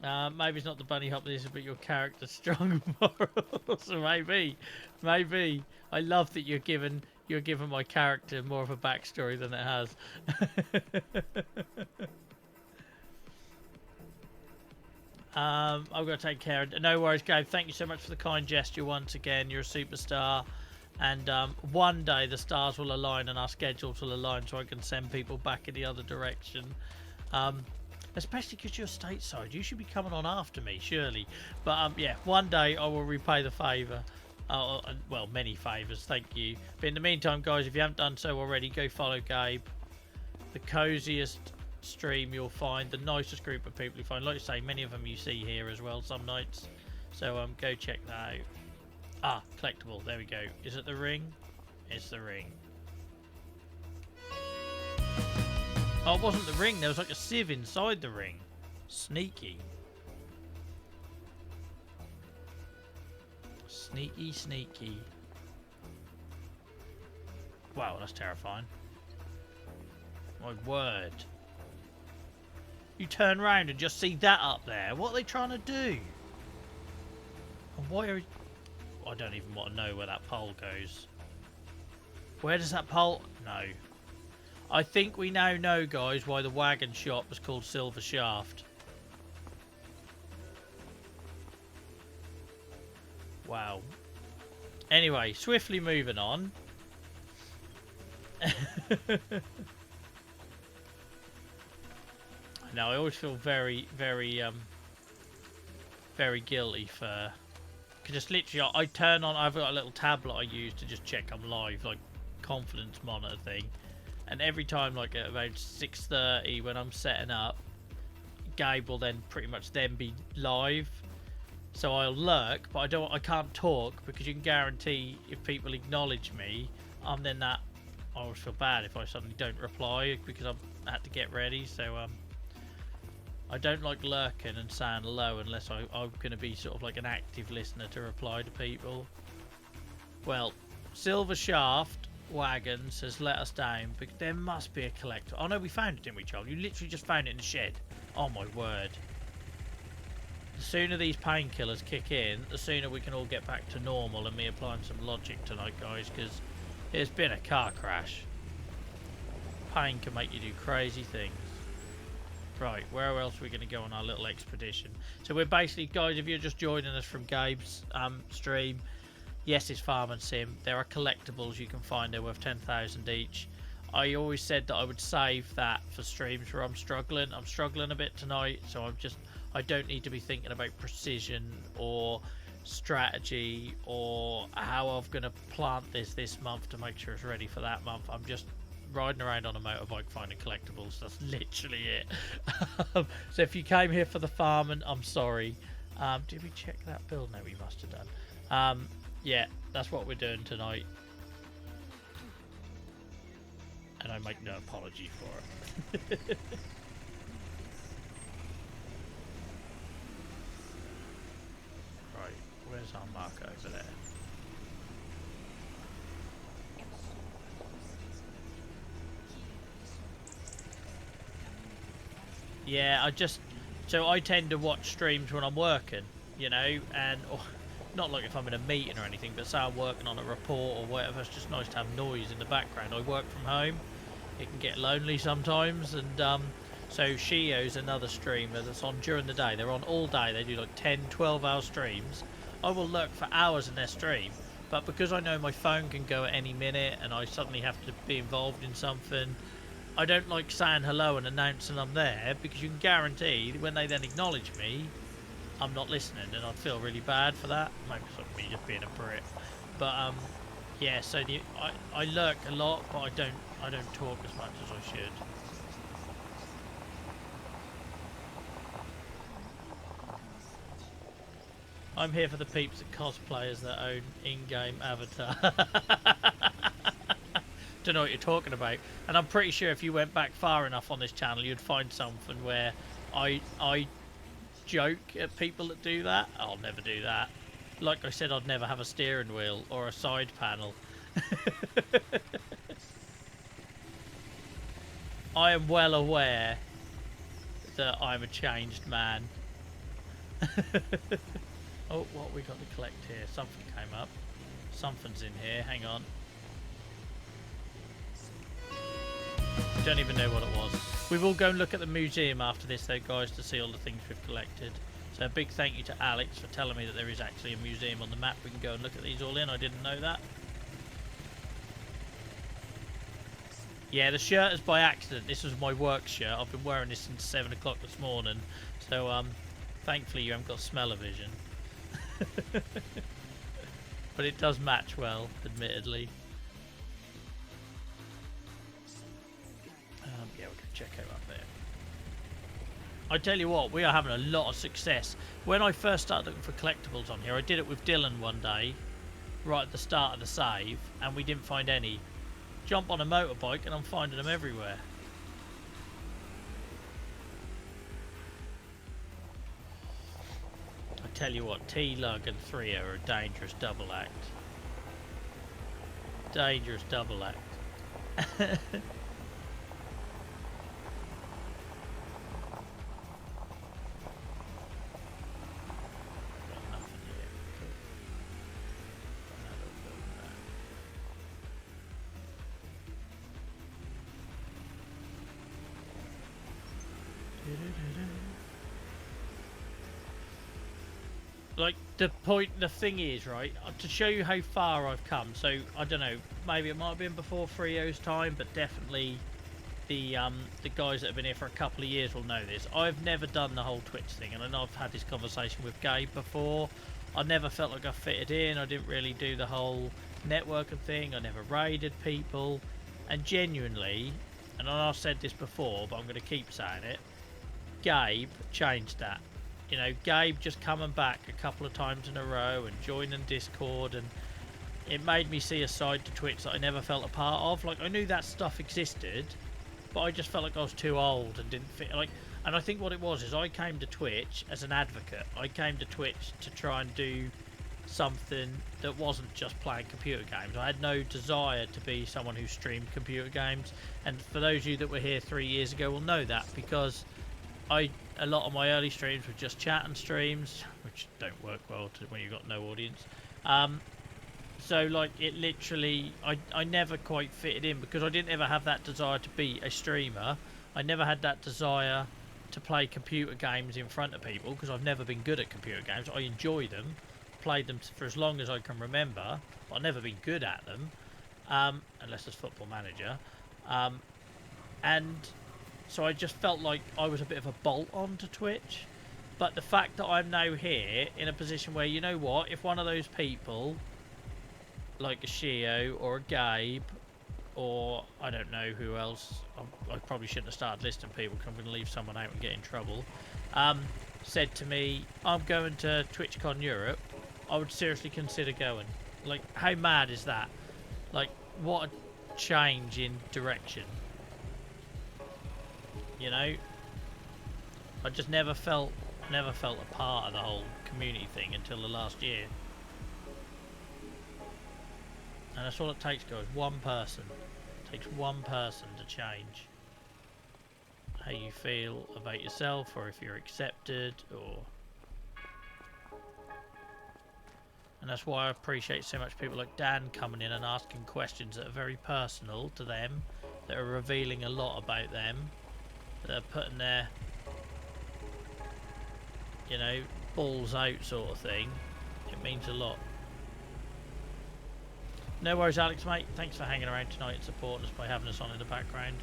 Maybe it's not the bunny hop this, but your character's strong morals. So maybe. I love that you're giving my character more of a backstory than it has. I've got to take care of. No worries, Gabe. Thank you so much for the kind gesture once again. You're a superstar. And one day the stars will align and our schedules will align, so I can send people back in the other direction. Especially because you're stateside, you should be coming on after me, surely. But yeah, one day I will repay the favour. Well, many favours, thank you. But in the meantime, guys, if you haven't done so already, go follow Gabe. The coziest stream you'll find, the nicest group of people you find. Like I say, many of them you see here as well some nights. So go check that out. Ah, collectible, there we go. Is it the ring? It's the ring. Oh, it wasn't the ring. There was like a sieve inside the ring. Sneaky. Sneaky, sneaky. Wow, that's terrifying. My word. You turn around and just see that up there. What are they trying to do? And why are... I don't even want to know where that pole goes. Where does that pole... No. I think we now know, guys, why the wagon shop was called Silver Shaft. Wow. Anyway, swiftly moving on. Now, I always feel very guilty for... Just literally, I turn on... I've got a little tablet I use to just check I'm live, like confidence monitor thing. And every time, like at about 6:30 when I'm setting up, Gabe will then pretty much then be live. So I'll lurk, but I can't talk because you can guarantee if people acknowledge me, I'm then that. I always feel bad if I suddenly don't reply because I've had to get ready. So I don't like lurking and saying hello unless I'm going to be sort of like an active listener to reply to people. Well, Silver Shaft Wagons has let us down, but there must be a collector. Oh no, we found it, didn't we, Charles? You literally just found it in the shed. Oh my word. The sooner these painkillers kick in, the sooner we can all get back to normal and me applying some logic tonight, guys, because it's been a car crash. Pain can make you do crazy things. Right, where else are we going to go on our little expedition? So we're basically, guys, if you're just joining us from Gabe's stream, yes, it's Farm and Sim. There are collectibles you can find. They're worth 10,000 each. I always said that I would save that for streams where I'm struggling. I'm struggling a bit tonight, so I don't need to be thinking about precision or strategy or how I'm going to plant this month to make sure it's ready for that month. I'm just riding around on a motorbike finding collectibles. That's literally it. So if you came here for the farming, I'm sorry. Did we check that build? No, we must have done. Yeah, that's what we're doing tonight. And I make no apology for it. Right, where's our marker over there? Yeah, so I tend to watch streams when I'm working, you know, and not like if I'm in a meeting or anything, but say I'm working on a report or whatever, it's just nice to have noise in the background. I work from home, it can get lonely sometimes, and so Shio's another streamer that's on during the day. They're on all day, they do like 10-12 hour streams. I will lurk for hours in their stream, but because I know my phone can go at any minute and I suddenly have to be involved in something, I don't like saying hello and announcing I'm there, because you can guarantee when they then acknowledge me, I'm not listening, and I feel really bad for that. Maybe it's like me just being a Brit, but yeah. So I lurk a lot, but I don't talk as much as I should. I'm here for the peeps that cosplay as their own in-game avatar. Don't know what you're talking about. And I'm pretty sure if you went back far enough on this channel, you'd find something where I joke at people that do that. I'll never do that. Like I said, I'd never have a steering wheel or a side panel. I am well aware that I'm a changed man. Oh, what we got to collect here? Something came up. Something's in here. Hang on. Don't even know what it was. We will go and look at the museum after this, though, guys, to see all the things we've collected. So a big thank you to Alex for telling me that there is actually a museum on the map. We can go and look at these all in. I didn't know that. Yeah, the shirt is by accident. This was my work shirt. I've been wearing this since 7 o'clock this morning. So, thankfully you haven't got smell-o-vision. But it does match well, admittedly. Yeah, we'll go check out up there. I tell you what, we are having a lot of success. When I first started looking for collectibles on here, I did it with Dylan one day, right at the start of the save, and we didn't find any. Jump on a motorbike and I'm finding them everywhere. I tell you what, T-Lug and 3 are a dangerous double act. Dangerous double act. Like, the thing is, right, to show you how far I've come, so, I don't know, maybe it might have been before Frio's time, but definitely the guys that have been here for a couple of years will know this. I've never done the whole Twitch thing, and I know I've had this conversation with Gabe before. I never felt like I fitted in. I didn't really do the whole networking thing. I never raided people, and genuinely, and I know I've said this before, but I'm going to keep saying it, Gabe changed that. You know, Gabe just coming back a couple of times in a row and joining Discord, and it made me see a side to Twitch that I never felt a part of. Like, I knew that stuff existed, but I just felt like I was too old and didn't fit. Like, and I think what it was is I came to Twitch as an advocate. I came to Twitch to try and do something that wasn't just playing computer games. I had no desire to be someone who streamed computer games, and for those of you that were here 3 years ago will know that, because a lot of my early streams were just chat and streams, which don't work well when you've got no audience. So, like, it literally, I never quite fitted in because I didn't ever have that desire to be a streamer. I never had that desire to play computer games in front of people because I've never been good at computer games. I enjoy them, played them for as long as I can remember, but I've never been good at them, unless it's Football Manager. And so I just felt like I was a bit of a bolt on to Twitch. But the fact that I'm now here in a position where, you know what, if one of those people, like a Shio or a Gabe, or I don't know who else, I probably shouldn't have started listing people because I'm going to leave someone out and get in trouble, said to me, I'm going to TwitchCon Europe, I would seriously consider going. Like, how mad is that? Like, what a change in direction. You know, I just never felt a part of the whole community thing until the last year. And that's all it takes, guys. One person. It takes one person to change how you feel about yourself, or if you're accepted, or... And that's why I appreciate so much people like Dan coming in and asking questions that are very personal to them, that are revealing a lot about them. They're putting their, you know, balls out sort of thing. It means a lot. No worries, Alex, mate. Thanks for hanging around tonight and supporting us by having us on in the background.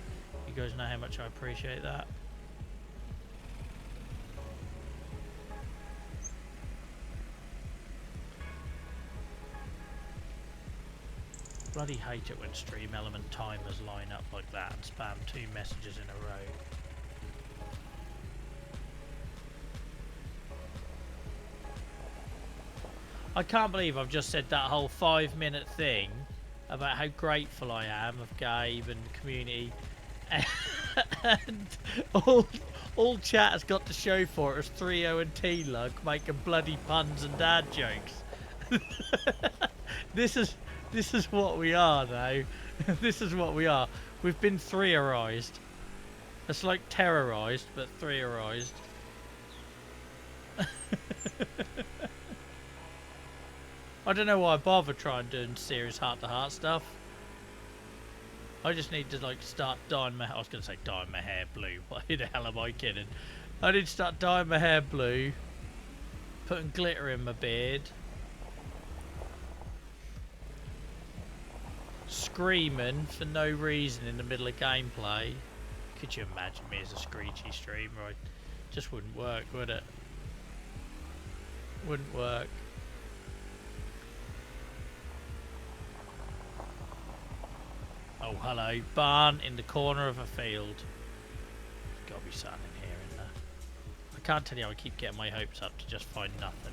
You guys know how much I appreciate that. Bloody hate it when stream element timers line up like that and spam 2 messages in a row. I can't believe I've just said that whole 5-minute thing about how grateful I am of Gabe and the community, and all chat has got to show for it is 3O and T-Lug making bloody puns and dad jokes. This is what we are now. This is what we are. We've been 3-erized. It's like terrorized, but 3-erized. I don't know why I bother trying doing serious heart-to-heart stuff. I just need to like start dyeing my. I was going to say dyeing my hair blue. Why the hell am I kidding? I need to start dyeing my hair blue, putting glitter in my beard, screaming for no reason in the middle of gameplay. Could you imagine me as a screechy streamer? I just wouldn't work, would it? Wouldn't work. Oh, hello. Barn in the corner of a field. There's got to be something in here, isn't there? I can't tell you, I keep getting my hopes up to just find nothing.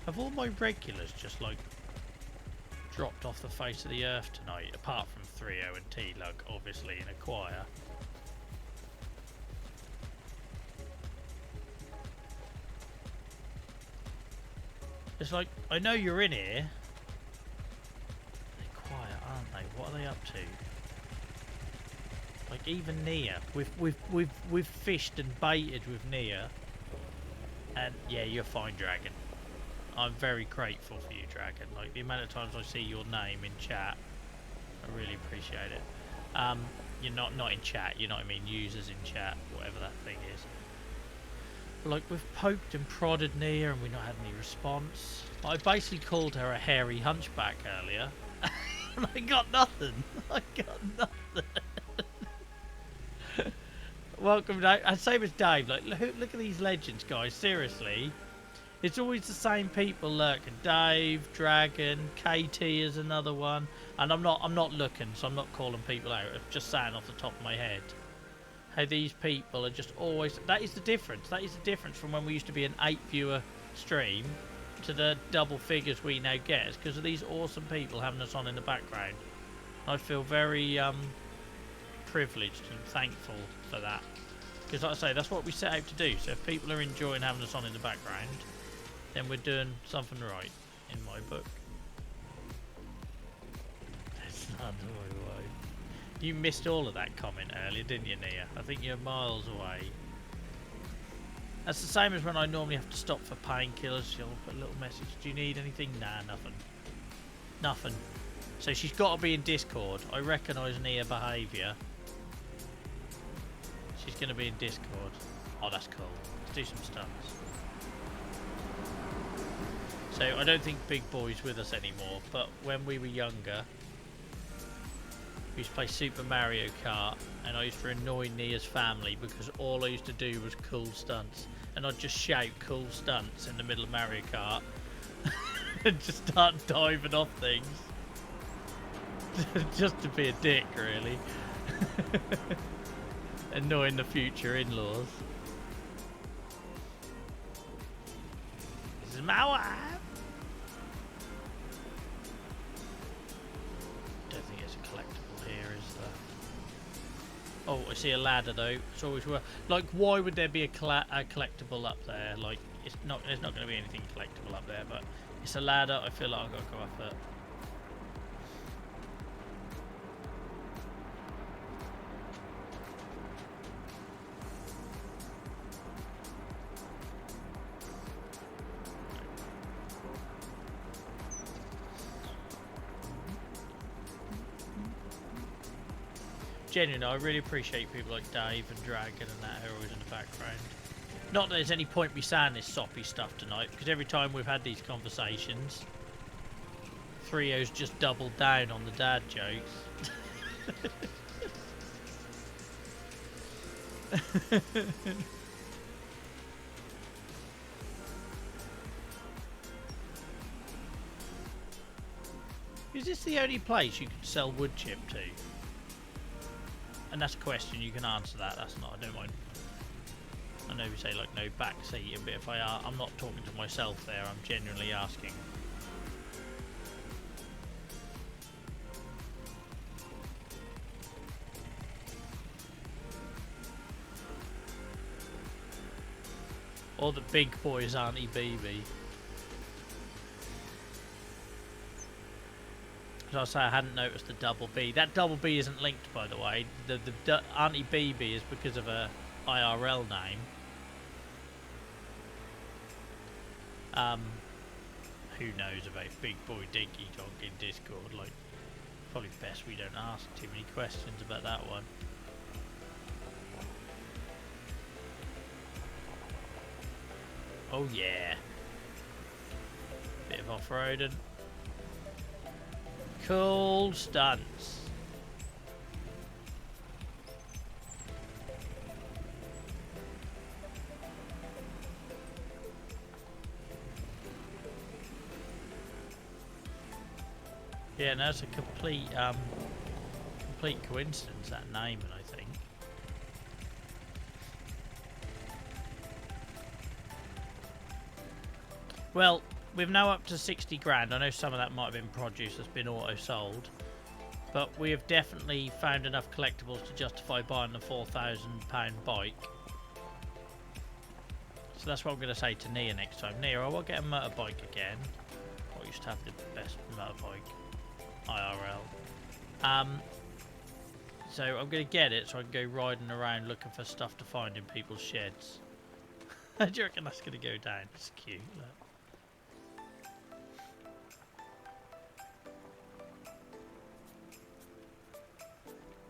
Have all my regulars just, like, dropped off the face of the earth tonight? Apart from 3O and T-Lug, obviously, in a choir. It's like, I know you're in here. They're quiet, aren't they? What are they up to? Like even Nia, we've fished and baited with Nia, and yeah, you're fine, Dragon. I'm very grateful for you, Dragon. Like the amount of times I see your name in chat, I really appreciate it. You're not in chat, you know what I mean? Users in chat, whatever that thing is. Like we've poked and prodded Nia and we've not had any response. I basically called her a hairy hunchback earlier and I got nothing. I got nothing. Welcome, Dave. And same as Dave. Like look at these legends, guys. Seriously, it's always the same people lurking. Dave, Dragon, KT is another one, and I'm not looking, so I'm not calling people out. I'm just saying off the top of my head. How these people are just always... That is the difference. That is the difference from when we used to be an 8-viewer stream to the double figures we now get. It's because of these awesome people having us on in the background. I feel very privileged and thankful for that. Because like I say, that's what we set out to do. So if people are enjoying having us on in the background, then we're doing something right, in my book. That's not the way. You missed all of that comment earlier, didn't you, Nia? I think you're miles away. That's the same as when I normally have to stop for painkillers. She'll put a little message. Do you need anything? Nah, nothing. Nothing. So she's got to be in Discord. I recognise Nia behaviour. She's going to be in Discord. Oh, that's cool. Let's do some stunts. So I don't think Big Boy's with us anymore, but when we were younger, we used to play Super Mario Kart, and I used to annoy Nia's family because all I used to do was cool stunts, and I'd just shout cool stunts in the middle of Mario Kart and just start diving off things just to be a dick, really. Annoying the future in-laws. This is my wife. Oh, I see a ladder though. It's always worth. Like, why would there be a collectible up there? Like, it's not. There's not going to be anything collectible up there, but it's a ladder. I feel like I've got to go up it. Genuinely, I really appreciate people like Dave and Dragon and that who are always in the background. Not that there's any point me saying this soppy stuff tonight, because every time we've had these conversations, 3O's just doubled down on the dad jokes. Is this the only place you can sell wood chip to? And that's a question, you can answer that, that's not, I don't mind. I know we say like no back seating, but if I are, I'm not talking to myself there, I'm genuinely asking. Or the big boy's Auntie BB. As I say, I hadn't noticed the double B. That double B isn't linked, by the way. The Auntie BB is because of a IRL name. Who knows about Big Boy Dinky Dog in Discord? Like, probably best we don't ask too many questions about that one. Oh yeah. Bit of off-roading. Cool stunts. Yeah, no, it's a complete coincidence, that naming, I think. Well, we're now up to 60 grand. I know some of that might have been produce that's been auto-sold, but we have definitely found enough collectibles to justify buying the £4,000 bike. So that's what I'm going to say to Nia next time. Nia, I will get a motorbike again. I used to have the best motorbike. IRL. So I'm going to get it so I can go riding around looking for stuff to find in people's sheds. Do you reckon that's going to go down? It's cute. Look.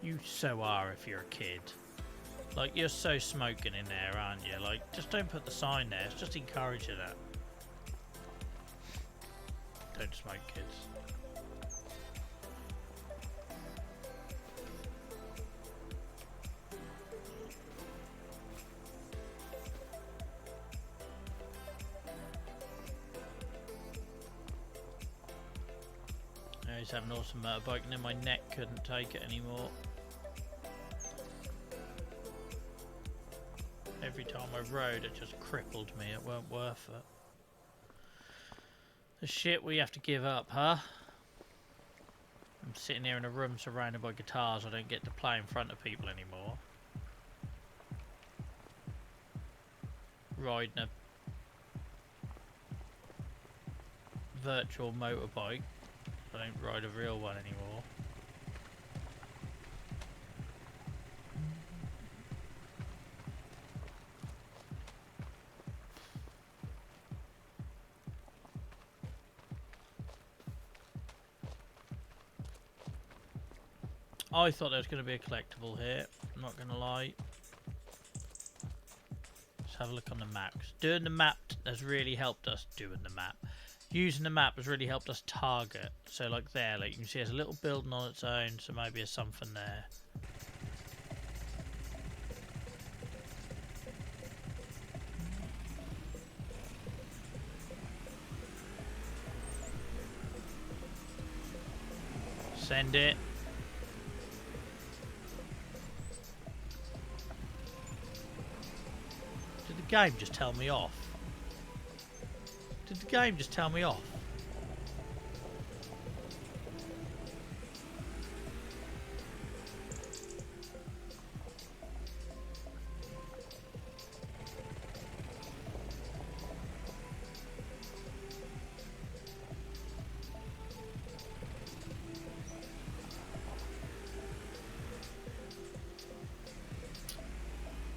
You so are if you're a kid. Like, you're so smoking in there, aren't you? Like, just don't put the sign there. It's just encouraging it. Don't smoke, kids. I used to have an awesome motorbike and then my neck couldn't take it anymore. Every time I rode it just crippled me, it weren't worth it. The shit we have to give up, huh? I'm sitting here in a room surrounded by guitars, I don't get to play in front of people anymore. Riding a virtual motorbike. I don't ride a real one anymore. I thought there was going to be a collectible here, I'm not going to lie. Let's have a look on the maps. Doing the map has really helped us. Using the map has really helped us target. So like there, like you can see there's a little building on its own, so maybe there's something there. Send it. Did the game just tell me off? Did the game just tell me off?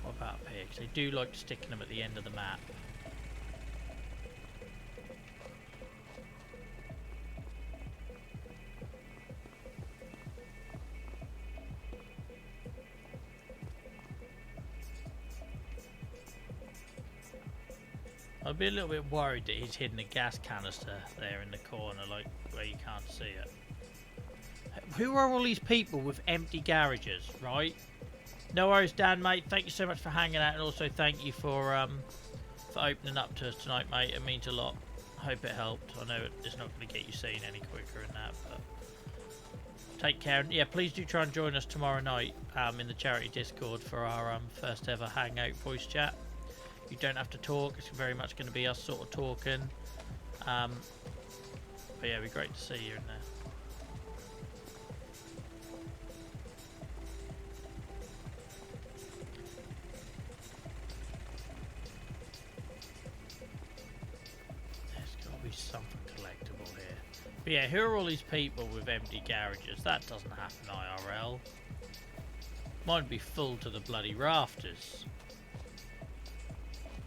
What about up here? 'Cause they do like sticking them at the end of the map. I'd be a little bit worried that he's hidden a gas canister there in the corner, like where you can't see it. Who are all these people with empty garages, right? No worries, Dan, mate. Thank you so much for hanging out, and also thank you for opening up to us tonight, mate. It means a lot. I hope it helped. I know it's not going to get you seen any quicker than that, but take care. And yeah, please do try and join us tomorrow night in the charity Discord for our first ever Hangout voice chat. You don't have to talk. It's very much going to be us sort of talking. But yeah, it'd be great to see you in there. There's got to be something collectible here. But yeah, who are all these people with empty garages? That doesn't happen IRL. Mine would be full to the bloody rafters.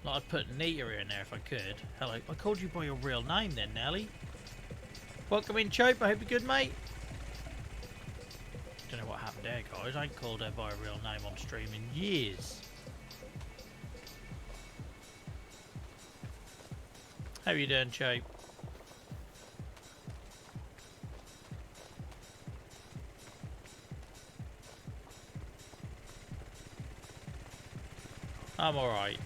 Like, I'd put Nita in there if I could. Hello, I called you by your real name then, Nelly. Welcome in, Chope. I hope you're good, mate. Don't know what happened there, guys. I ain't called her by a real name on stream in years. How you doing, Chope? I'm alright.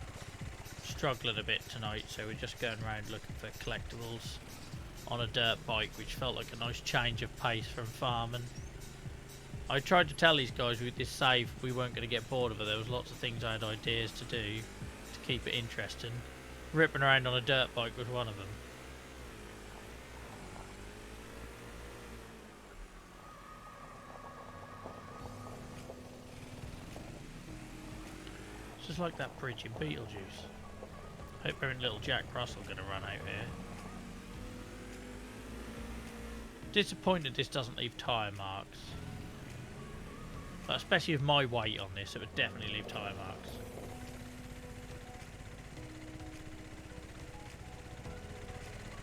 Struggling a bit tonight, so we're just going around looking for collectibles on a dirt bike, which felt like a nice change of pace from farming. I tried to tell these guys with this save we weren't going to get bored of it. There was lots of things I had ideas to do to keep it interesting. Ripping around on a dirt bike was one of them. It's just like that bridge in Beetlejuice. Hope there ain't little Jack Russell going to run out here. Disappointed this doesn't leave tyre marks. But especially with my weight on this, it would definitely leave tyre marks.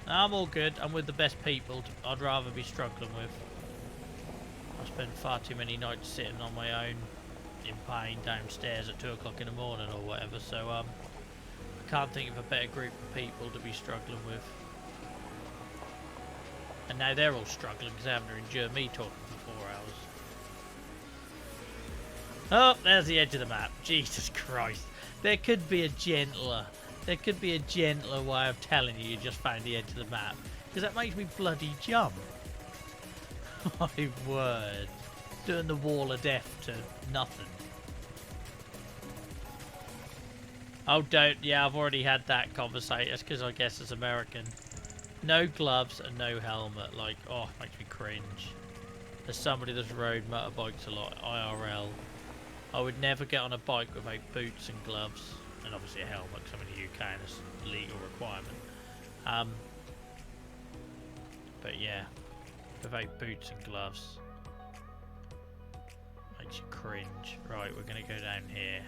I'm all good. I'm with the best people I'd rather be struggling with. I spend far too many nights sitting on my own in pain downstairs at 2 o'clock in the morning or whatever, so I can't think of a better group of people to be struggling with. And now they're all struggling because they haven't endured me talking for 4 hours. Oh, there's the edge of the map. Jesus Christ. There could be a gentler way of telling you just found the edge of the map. Because that makes me bloody jump. My word. Doing the wall of death to nothing. Oh, don't. Yeah, I've already had that conversation. That's because I guess it's American. No gloves and no helmet. Like, oh, it makes me cringe. As somebody that's rode motorbikes a lot, IRL, I would never get on a bike without boots and gloves. And obviously a helmet, because I'm in the UK and it's a legal requirement. But yeah, without boots and gloves. Makes you cringe. Right, we're going to go down here.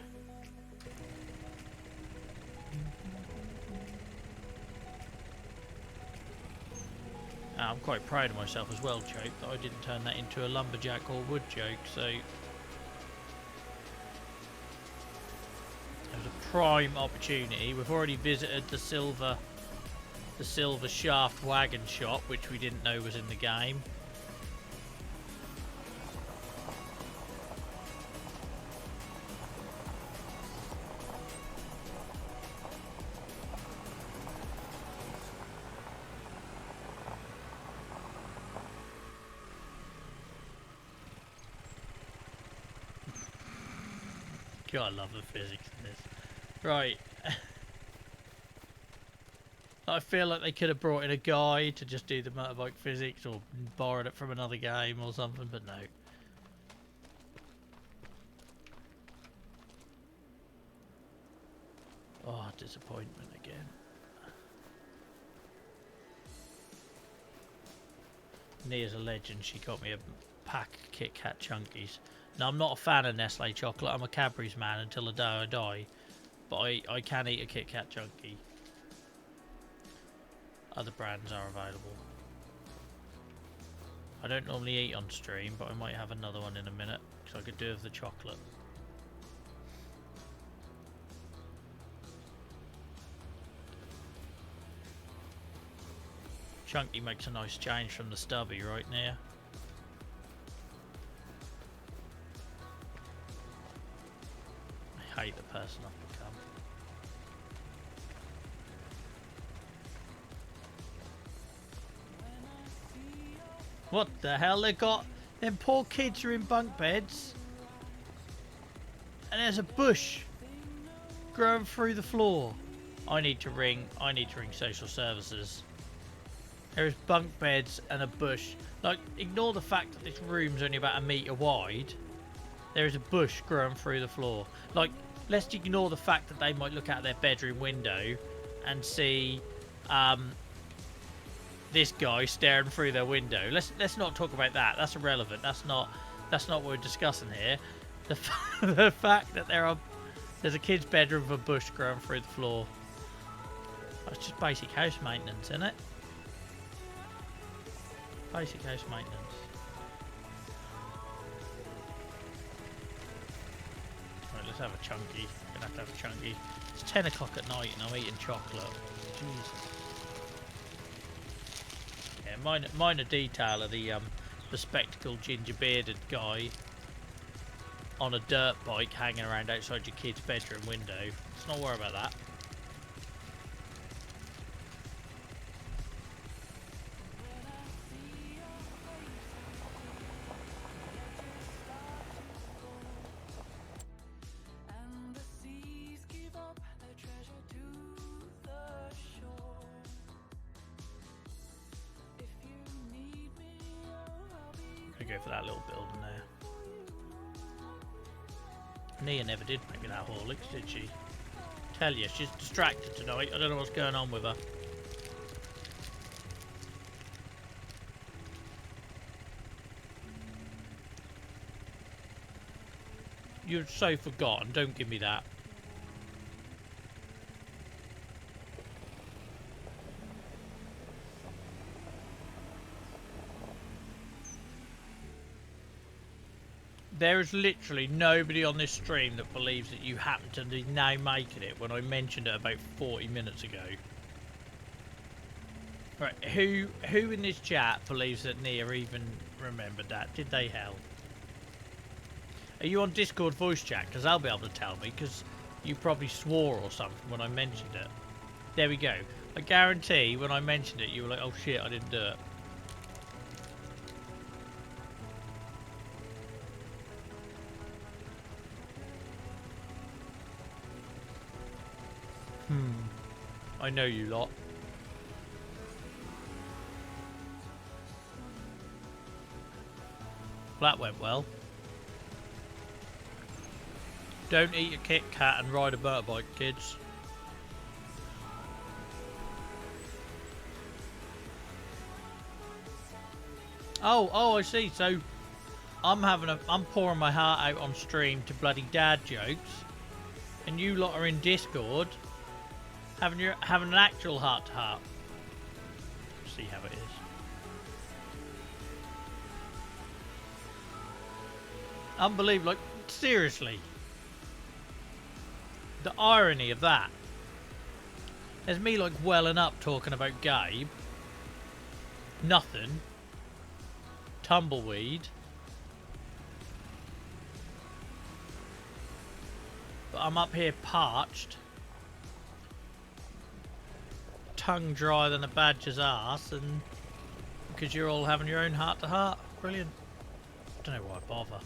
I'm quite proud of myself as well, Joke, that I didn't turn that into a lumberjack or wood joke, so it was a prime opportunity. We've already visited the silver shaft wagon shop, which we didn't know was in the game. God, I love the physics in this. Right. I feel like they could have brought in a guy to just do the motorbike physics or borrowed it from another game or something, but no. Oh, disappointment again. Nia's a legend. She got me a pack of Kit Kat Chunkies. Now, I'm not a fan of Nestle chocolate. I'm a Cadbury's man until the day I die. But I can eat a Kit Kat Chunky. Other brands are available. I don't normally eat on stream, but I might have another one in a minute. Because I could do with the chocolate. Chunky makes a nice change from the stubby, right, Nia? I hate the person I've become. What the hell? They got them poor kids are in bunk beds, and there's a bush growing through the floor. I need to ring social services. There is bunk beds and a bush. Like, ignore the fact that this room's only about 1 metre wide. There is a bush growing through the floor. Like, let's ignore the fact that they might look out their bedroom window and see this guy staring through their window. Let's not talk about that. That's irrelevant. That's not what we're discussing here. The fact that there's a kid's bedroom with a bush growing through the floor. That's just basic house maintenance, isn't it? Basic house maintenance. Right, let's have a chunky. Gonna have to have a chunky. It's 10 o'clock at night and I'm eating chocolate. Jesus. Yeah, minor detail of the spectacled ginger bearded guy on a dirt bike hanging around outside your kid's bedroom window. Let's not worry about that. Go for that little building there. Nia never did make it that Horlicks, did she? Tell you, she's distracted tonight. I don't know what's going on with her. You're so forgotten. Don't give me that. There is literally nobody on this stream that believes that you happen to be now making it when I mentioned it about 40 minutes ago. Right, who in this chat believes that Nia even remembered that? Did they hell? Are you on Discord voice chat? Because they'll be able to tell me, because you probably swore or something when I mentioned it. There we go. I guarantee when I mentioned it, you were like, oh shit, I didn't do it. I know you lot. That went well. Don't eat a Kit Kat and ride a motorbike, kids. Oh, I see. So I'm pouring my heart out on stream to bloody dad jokes, and you lot are in Discord having an actual heart to heart. See how it is. Unbelievable. Like, seriously. The irony of that. There's me like welling up talking about Gabe. Nothing. Tumbleweed. But I'm up here parched. Tongue drier than a badger's arse, and because you're all having your own heart to heart. Brilliant. Don't know why I bother.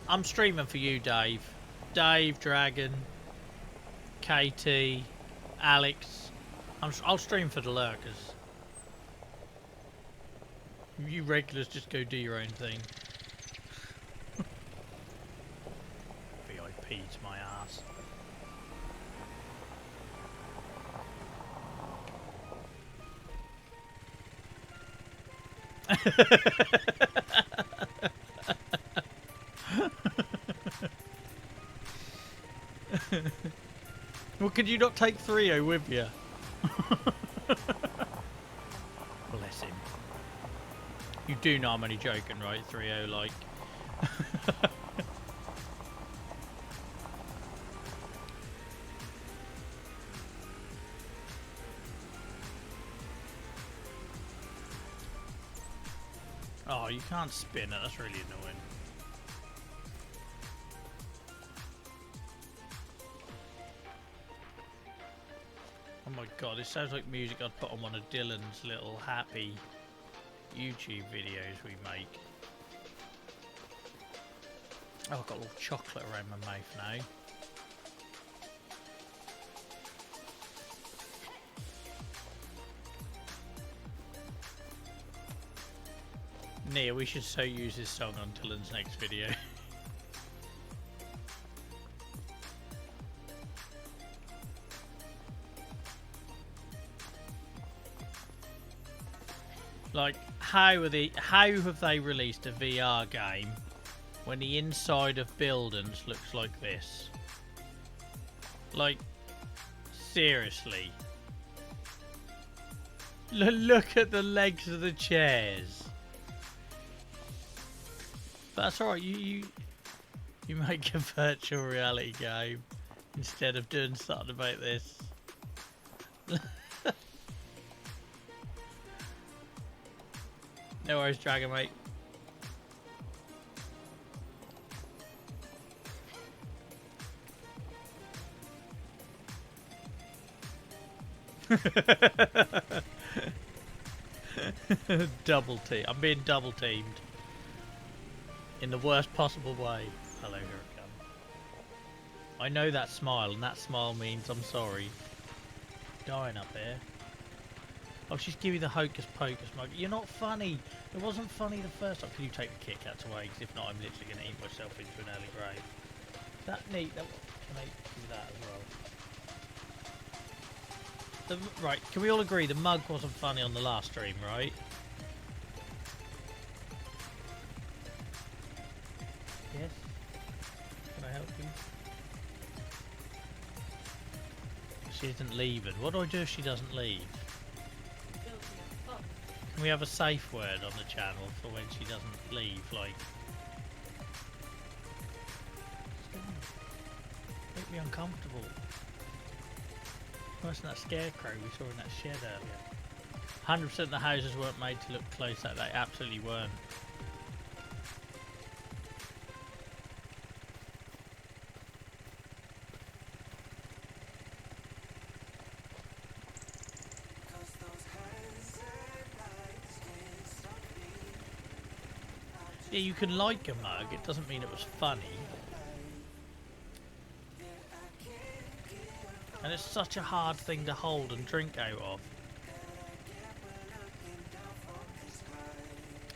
I'm streaming for you, Dave. Dave, Dragon, KT, Alex. I'll stream for the lurkers. You regulars just go do your own thing. VIP to my ass. Well, could you not take 3-0 with you? Bless him. You do know I'm only joking, right? 3-0, like. Oh, you can't spin it. That's really annoying. Oh my god, this sounds like music I'd put on one of Dylan's little happy YouTube videos we make. Oh, I've got a little chocolate around my mouth now. Nia, we should so use this song on Dylan's next video. Like, how have they released a VR game when the inside of buildings looks like this? Like, seriously. Look at the legs of the chairs. That's alright, you make a virtual reality game instead of doing something about this. No worries, Dragon, mate. Double team. I'm being double teamed. In the worst possible way. Hello, here it comes. I know that smile, and that smile means I'm sorry. Dying up here. Oh, she's giving the hocus pocus mug. You're not funny. It wasn't funny the first time. Can you take the Kit Kats away? Because if not, I'm literally going to eat myself into an early grave. Is that neat? Can I do that as well? Right, can we all agree the mug wasn't funny on the last stream, right? Yes? Can I help you? She isn't leaving. What do I do if she doesn't leave? Can we have a safe word on the channel for when she doesn't leave, like... Make me uncomfortable. Worse than that scarecrow we saw in that shed earlier. 100% the houses weren't made to look close, like they absolutely weren't. Yeah, you can like a mug, it doesn't mean it was funny. And it's such a hard thing to hold and drink out of.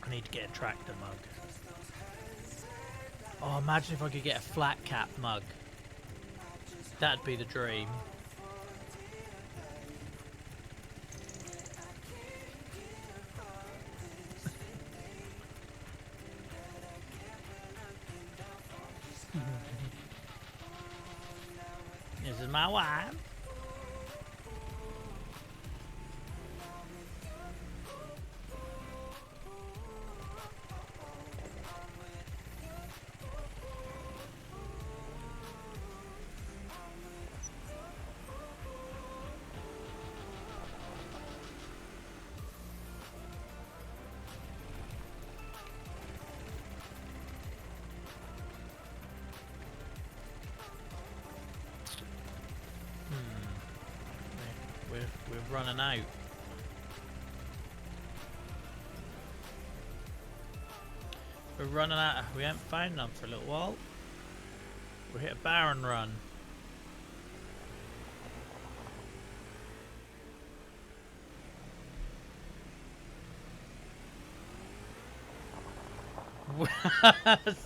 I need to get a tractor mug. Oh, imagine if I could get a flat cap mug. That'd be the dream. This is my wife. We're running out. We're running out. We haven't found none for a little while. We hit a barren run.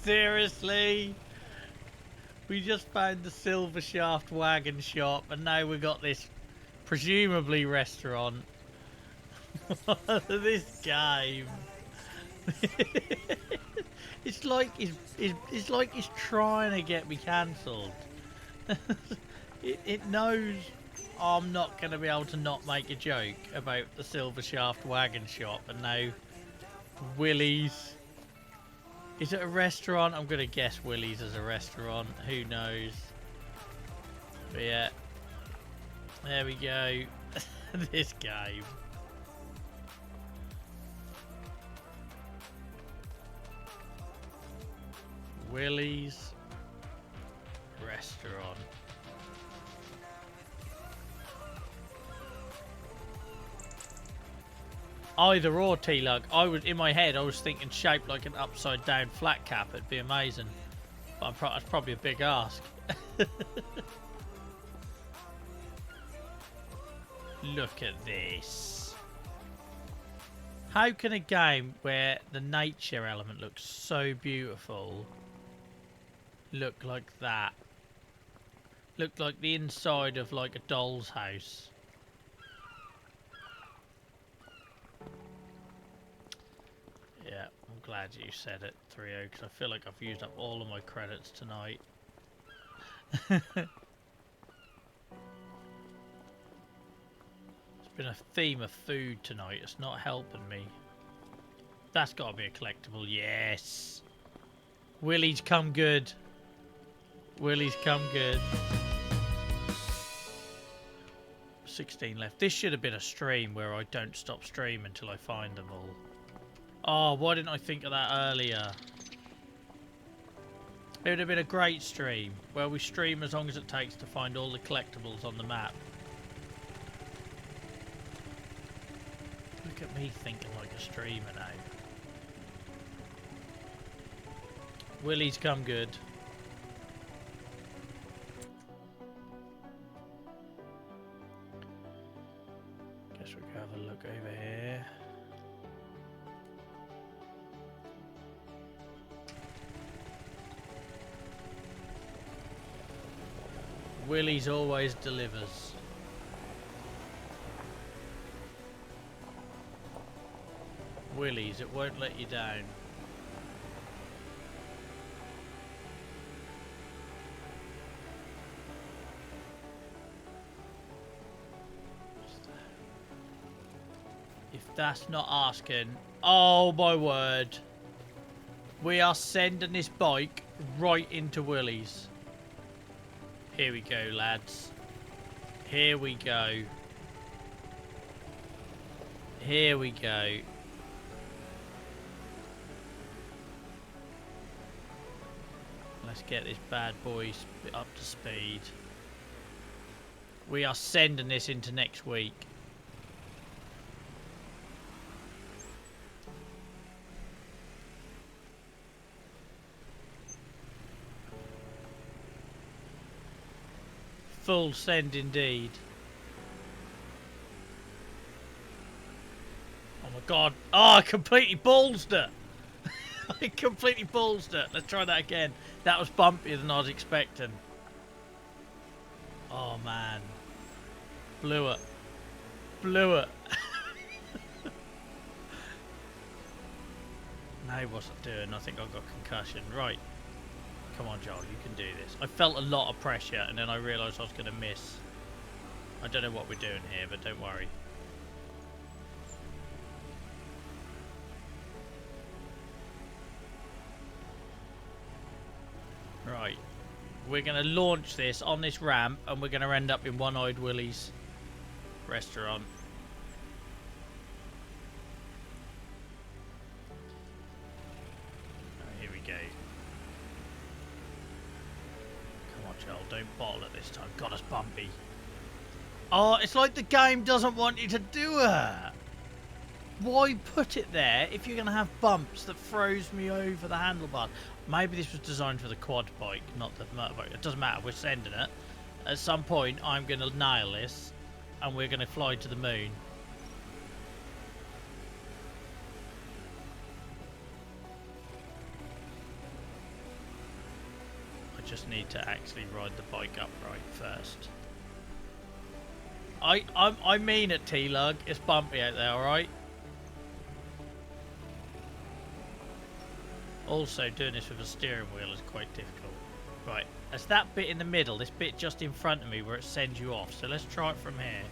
Seriously? We just found the Silver Shaft wagon shop and now we got this presumably restaurant. This game. It's like it's trying to get me cancelled. It knows I'm not going to be able to not make a joke about the Silver Shaft wagon shop, and now Willie's. Is it a restaurant? I'm going to guess Willie's is a restaurant. Who knows? But yeah. There we go. This game. Willie's restaurant. Either or, T-Lug. In my head, I was thinking shaped like an upside down flat cap. It'd be amazing. But that's probably a big ask. Look at this. How can a game where the nature element looks so beautiful look like that? Look like the inside of like a doll's house. Yeah, I'm glad you said it, 3-0, because I feel like I've used up all of my credits tonight. It's been a theme of food tonight. It's not helping me. That's got to be a collectible. Yes. Willie's come good. Willie's come good. 16 left. This should have been a stream where I don't stop streaming until I find them all. Oh, why didn't I think of that earlier? It would have been a great stream where we stream as long as it takes to find all the collectibles on the map. Look at me thinking like a streamer now. Willie's come good. Guess we can have a look over here. Willie's always delivers. Willie's, it won't let you down. If that's not asking, oh my word. We are sending this bike right into Willie's. Here we go, lads. Here we go. Here we go. Let's get this bad boy up to speed. We are sending this into next week. Full send indeed. Oh my god. Oh, I completely ballsed it. I completely ballsed it. Let's try that again. That was bumpier than I was expecting. Oh man. Blew it. Blew it. No, he wasn't doing. I think I got concussion. Right. Come on, Joel, you can do this. I felt a lot of pressure, and then I realised I was going to miss. I don't know what we're doing here, but don't worry. Right. We're going to launch this on this ramp, and we're going to end up in One-Eyed Willie's restaurant. Don't bottle it this time. God, it's bumpy. Oh, it's like the game doesn't want you to do it. Why put it there if you're going to have bumps that throws me over the handlebar? Maybe this was designed for the quad bike, not the motorbike. It doesn't matter. We're sending it. At some point, I'm going to nail this, and we're going to fly to the moon. Just need to actually ride the bike upright first. I mean it, T-Lug. It's bumpy out there, alright? Also, doing this with a steering wheel is quite difficult. Right, it's that bit in the middle, this bit just in front of me where it sends you off. So let's try it from here.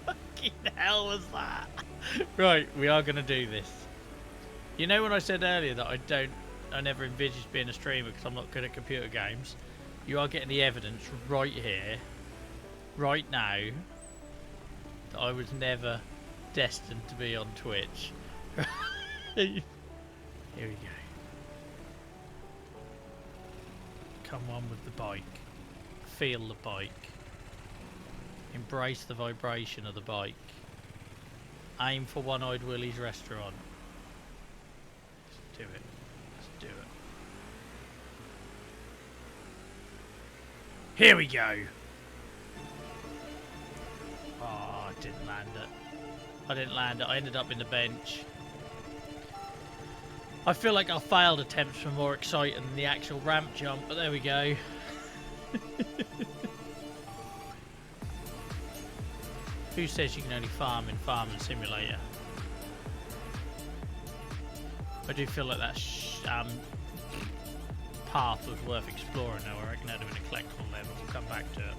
What the hell was that? Right, we are going to do this. You know when I said earlier that I never envisaged being a streamer because I'm not good at computer games? You are getting the evidence right here, right now, that I was never destined to be on Twitch. Here we go. Come on with the bike. Feel the bike. Embrace the vibration of the bike. Aim for One-Eyed Willie's restaurant. Let's do it. Let's do it. Here we go. Oh, I didn't land it. I didn't land it. I ended up in the bench. I feel like our failed attempts were more exciting than the actual ramp jump, but there we go. Who says you can only farm in Farming Simulator? I do feel like that path was worth exploring though. I reckon that'd have been a collectible level. We'll come back to it.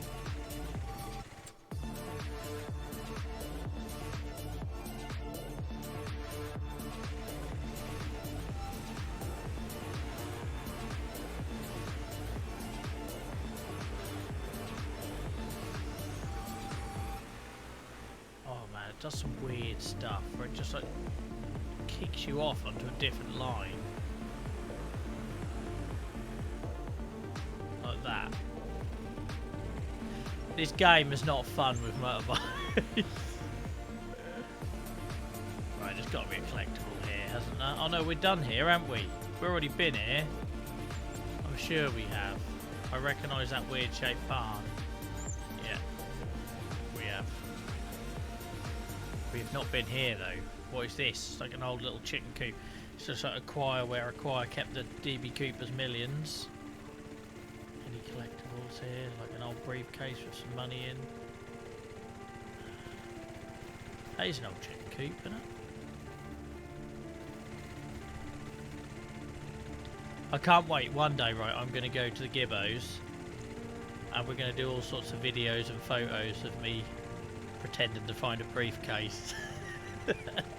Does some weird stuff where it just like kicks you off onto a different line like that. This game is not fun with motorbikes. Right, there's got to be a collectible here, hasn't there? Oh no, we're done here, haven't we? We've already been here. I'm sure we have. I recognise that weird shaped barn. Yeah, we have. We've not been here though. What is this? It's like an old little chicken coop. It's just like a choir where a choir kept the DB Cooper's millions. Any collectibles here? Like an old briefcase with some money in. That is an old chicken coop, isn't it? I can't wait. One day, right, I'm going to go to the Gibbos and we're going to do all sorts of videos and photos of me pretending to find a briefcase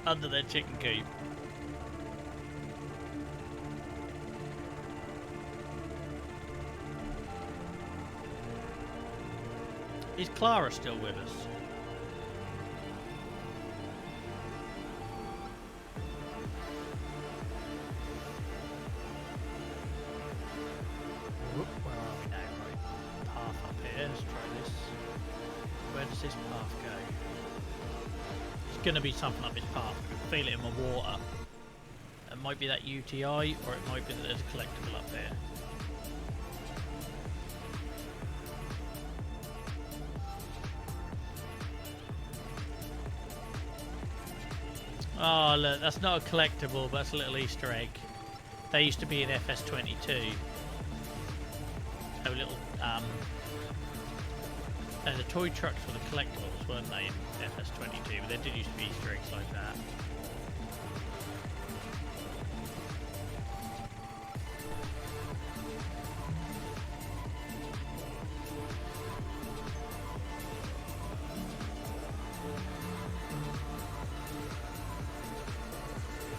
under their chicken coop. Is Clara still with us? Whoop, where are we now? Right, path up here. Let's try this. Where does this path go? It's going to be something up this path. I can feel it in my water. It might be that UTI, or it might be that there's a collectible up there. Oh look, that's not a collectible, but that's a little Easter egg. They used to be in FS22. A little, and the toy trucks were the collectibles, weren't they, in FS22? But there did used to be Easter eggs like that.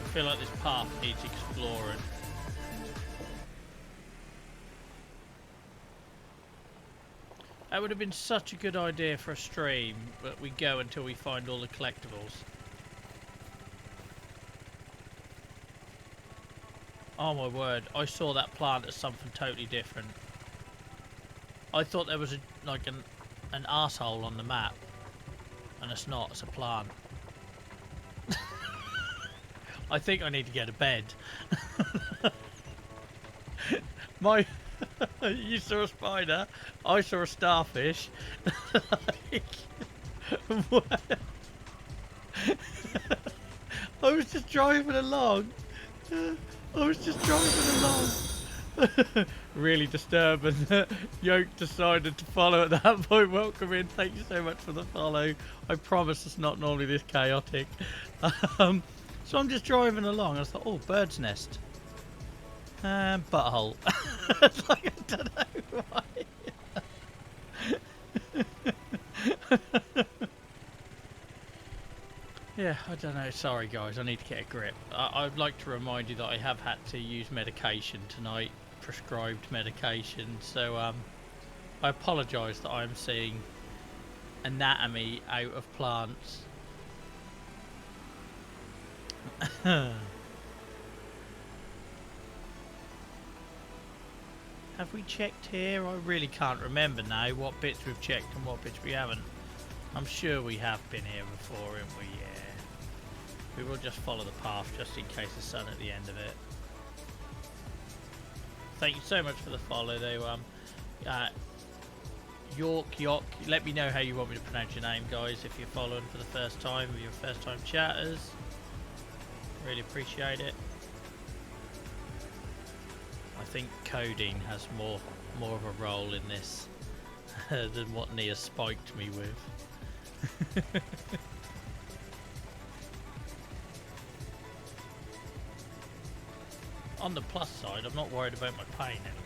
I feel like this path needs exploring. That would have been such a good idea for a stream, but we go until we find all the collectibles. Oh my word, I saw that plant as something totally different. I thought there was like an arsehole on the map, and it's not, it's a plant. I think I need to go to bed. You saw a spider, I saw a starfish. Like, what? I was just driving along. Really disturbing. Yoke decided to follow at that point. Welcome in. Thank you so much for the follow. I promise it's not normally this chaotic. So I'm just driving along. I thought, oh, bird's nest. Butthole. It's like, I don't know why. Yeah, I don't know. Sorry, guys. I need to get a grip. I'd like to remind you that I have had to use medication tonight. Prescribed medication. So, I apologise that I'm seeing anatomy out of plants. Have we checked here? I really can't remember now what bits we've checked and what bits we haven't. I'm sure we have been here before, haven't we? Yeah. We will just follow the path just in case the sun at the end of it. Thank you so much for the follow though. York. Let me know how you want me to pronounce your name, guys, if you're following for the first time, or your first time chatters. Really appreciate it. I think coding has more of a role in this than what Nia spiked me with. On the plus side, I'm not worried about my pain anymore.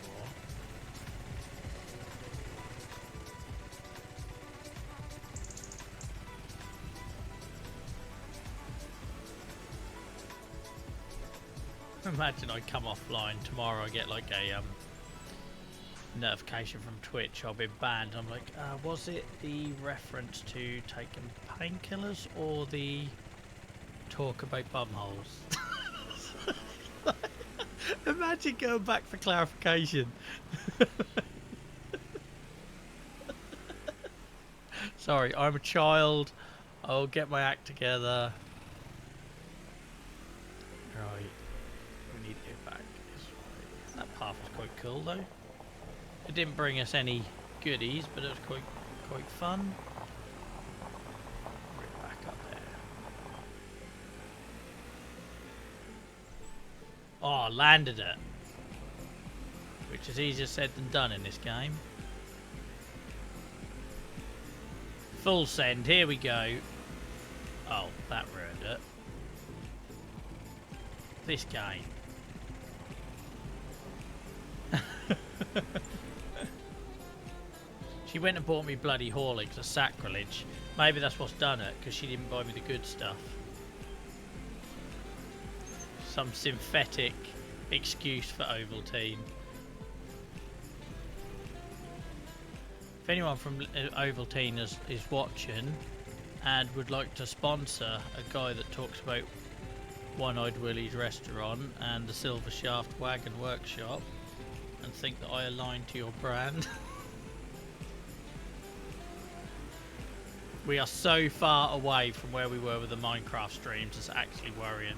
Imagine I come offline tomorrow, I get like a notification from Twitch I've been banned. I'm like, was it the reference to taking painkillers or the talk about bumholes? Imagine going back for clarification. Sorry, I'm a child. I'll get my act together. Right. We need to go back this way. That path was quite cool though. It didn't bring us any goodies, but it was quite fun. Right back up there. Oh, landed it. Which is easier said than done in this game. Full send, here we go. Oh, that ruined it. This game. She went and bought me bloody Horlicks, a sacrilege. Maybe that's what's done it, because she didn't buy me the good stuff. Some synthetic excuse for Ovaltine. If anyone from Ovaltine is watching and would like to sponsor a guy that talks about One-Eyed Willie's restaurant and the Silver Shaft Wagon Workshop and think that I align to your brand, we are so far away from where we were with the Minecraft streams, it's actually worrying.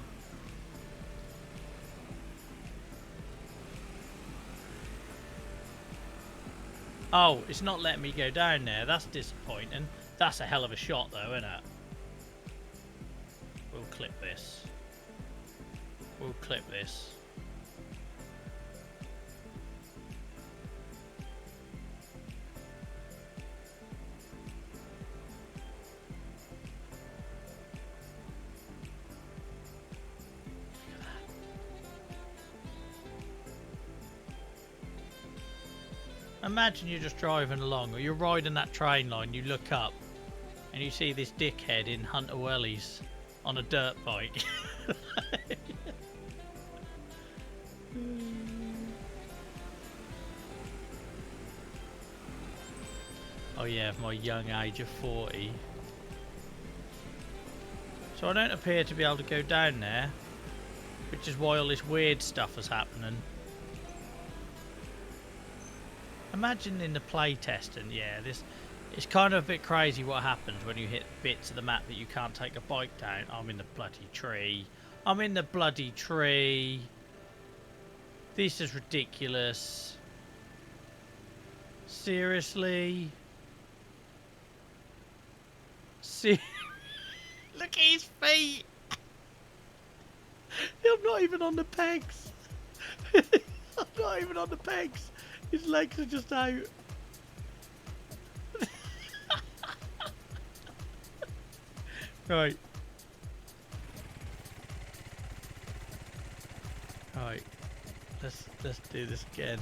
Oh, it's not letting me go down there. That's disappointing. That's a hell of a shot though, isn't it? We'll clip this. We'll clip this. Imagine you're just driving along, or you're riding that train line, you look up and you see this dickhead in Hunter Wellies on a dirt bike. Oh yeah, my young age of 40. So I don't appear to be able to go down there, which is why all this weird stuff is happening. Imagine in the play testing, yeah, it's kind of a bit crazy what happens when you hit bits of the map that you can't take a bike down. I'm in the bloody tree. I'm in the bloody tree. This is ridiculous. Seriously? Look at his feet. I'm not even on the pegs. I'm not even on the pegs. His legs are just out. Right. Right. Let's do this again.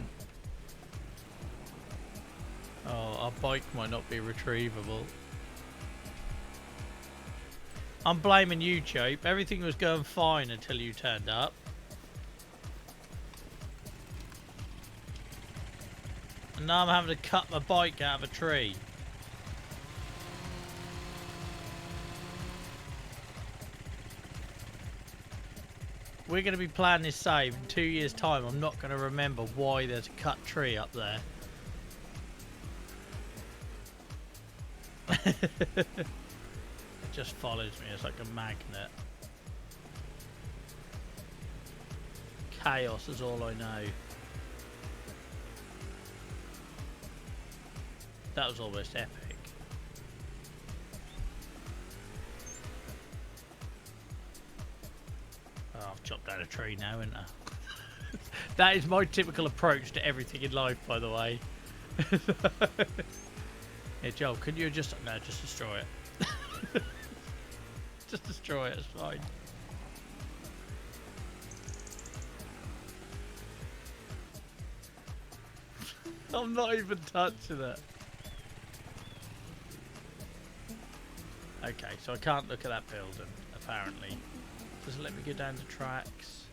Oh, our bike might not be retrievable. I'm blaming you, Chope. Everything was going fine until you turned up. And now I'm having to cut my bike out of a tree. We're going to be playing this save in 2 years' time. I'm not going to remember why there's a cut tree up there. It just follows me. It's like a magnet. Chaos is all I know. That was almost epic. Oh, I've chopped down a tree now, haven't I? That is my typical approach to everything in life, by the way. Yeah, Joel, can you just... No, just destroy it. Just destroy it, it's fine. I'm not even touching it. Okay, so I can't look at that building, apparently. Does it let me go down the tracks?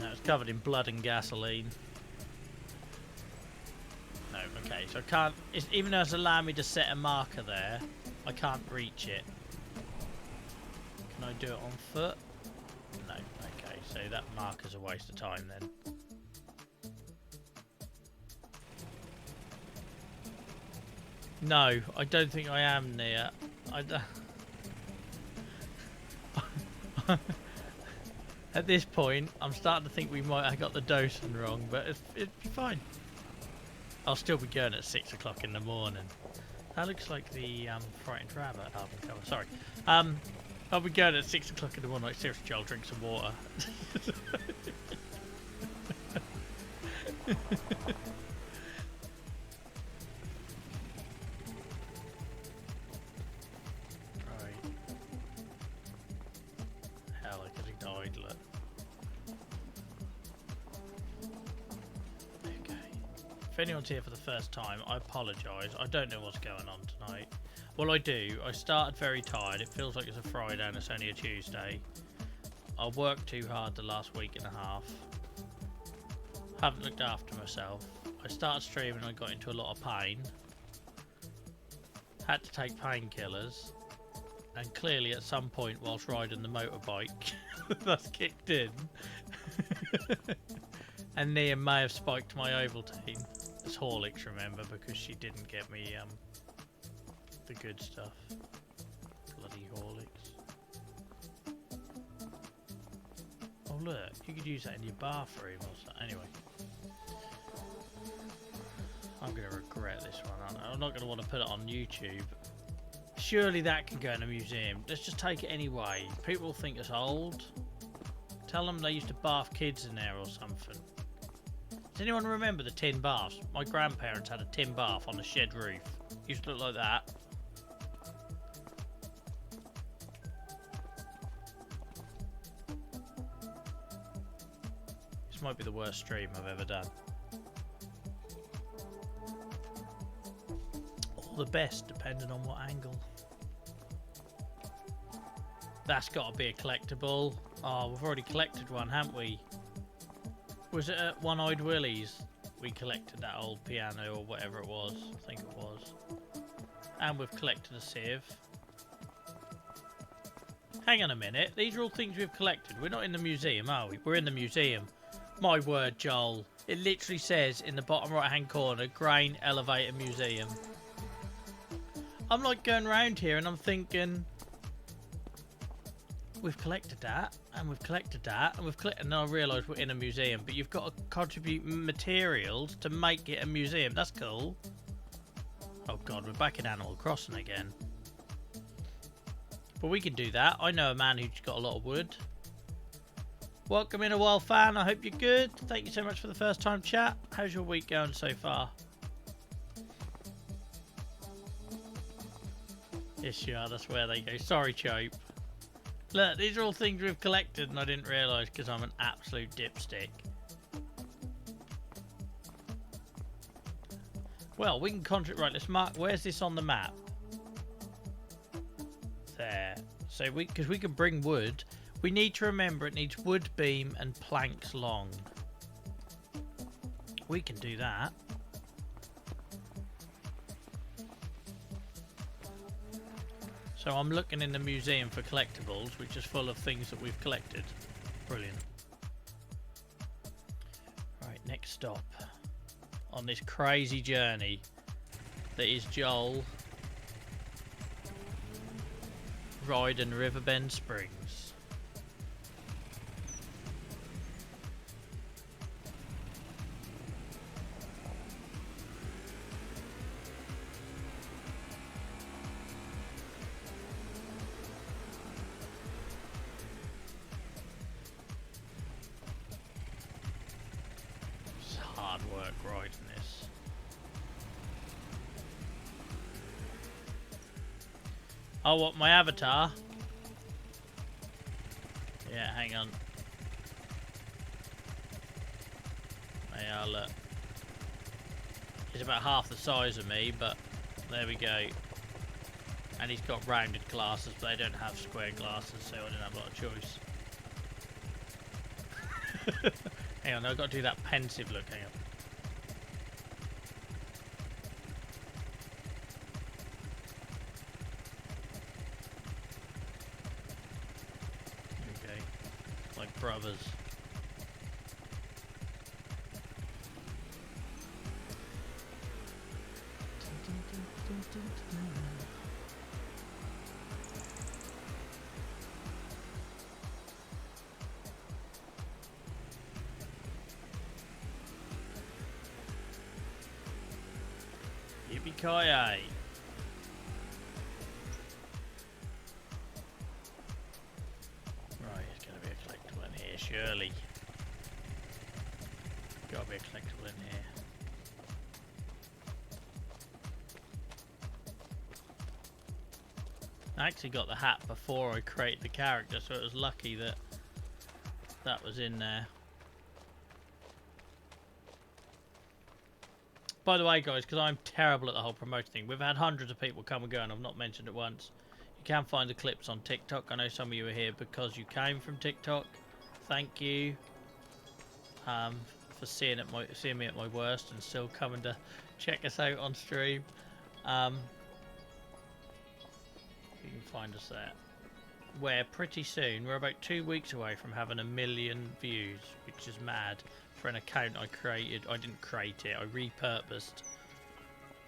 No, it's covered in blood and gasoline. No, okay, so I can't... even though it's allowing me to set a marker there, I can't reach it. Can I do it on foot? No, okay, so that marker's a waste of time then. No, I don't think I am near. At this point, I'm starting to think we might have got the dosing wrong, but it's fine. I'll still be going at 6 o'clock in the morning. That looks like the frightened rabbit album cover. Sorry. I'll be going at 6 o'clock in the morning. Like, seriously, Joel, drink some water. Hell, I could have died, look. Okay. If anyone's here for the first time, I apologise. I don't know what's going on tonight. Well, I do. I started very tired. It feels like it's a Friday and it's only a Tuesday. I worked too hard the last week and a half. Haven't looked after myself. I started streaming and I got into a lot of pain. Had to take painkillers. And clearly at some point whilst riding the motorbike, that's kicked in. And Nia may have spiked my Ovaltine. It's Horlicks, remember, because she didn't get me the good stuff. Bloody Horlicks. Oh look, you could use that in your bathroom or something. Anyway. I'm going to regret this one, aren't I? I'm not going to want to put it on YouTube. Surely that can go in a museum. Let's just take it anyway. People will think it's old. Tell them they used to bath kids in there or something. Does anyone remember the tin baths? My grandparents had a tin bath on a shed roof. Used to look like that. This might be the worst stream I've ever done. Or the best, depending on what angle. That's got to be a collectible. Oh, we've already collected one, haven't we? Was it at One-Eyed Willie's? We collected that old piano or whatever it was. I think it was. And we've collected a sieve. Hang on a minute. These are all things we've collected. We're not in the museum, are we? We're in the museum. My word, Joel. It literally says in the bottom right-hand corner, Grain Elevator Museum. I'm like going around here and I'm thinking... We've collected that, and we've collected that, and we've collected, and I realise we're in a museum, but you've got to contribute materials to make it a museum. That's cool. Oh god, we're back in Animal Crossing again. But we can do that. I know a man who's got a lot of wood. Welcome in, a wild fan. I hope you're good. Thank you so much for the first time chat. How's your week going so far? Yes, you are. That's where they go. Sorry, Chope. Look, these are all things we've collected and I didn't realise because I'm an absolute dipstick. Well, we can contribute. Right, let's mark. Where's this on the map? There. So because we can bring wood, we need to remember it needs wood beam and planks long. We can do that. So I'm looking in the museum for collectibles, which is full of things that we've collected. Brilliant. Right, next stop on this crazy journey that is Joel riding Riverbend Springs. hard work writing this. Oh, what, my avatar? Yeah, hang on. Yeah, look. He's about half the size of me, but there we go. And he's got rounded glasses, but they don't have square glasses, so I don't have a lot of choice. Hang on, I've got to do that pensive look. Hang on. Okay, like brothers. Yippee-ki-yay! Right, it's going to be a collectible in here, surely. Got to be a collectible in here. I actually got the hat before I created the character, so it was lucky that that was in there. By the way, guys, because I'm terrible at the whole promotion thing, we've had hundreds of people come and go, and I've not mentioned it once. You can find the clips on TikTok. I know some of you are here because you came from TikTok. Thank you for seeing me at my worst and still coming to check us out on stream. You can find us there. Where pretty soon, we're about 2 weeks away from having 1 million views, which is mad. For an account I created, I didn't create it, I repurposed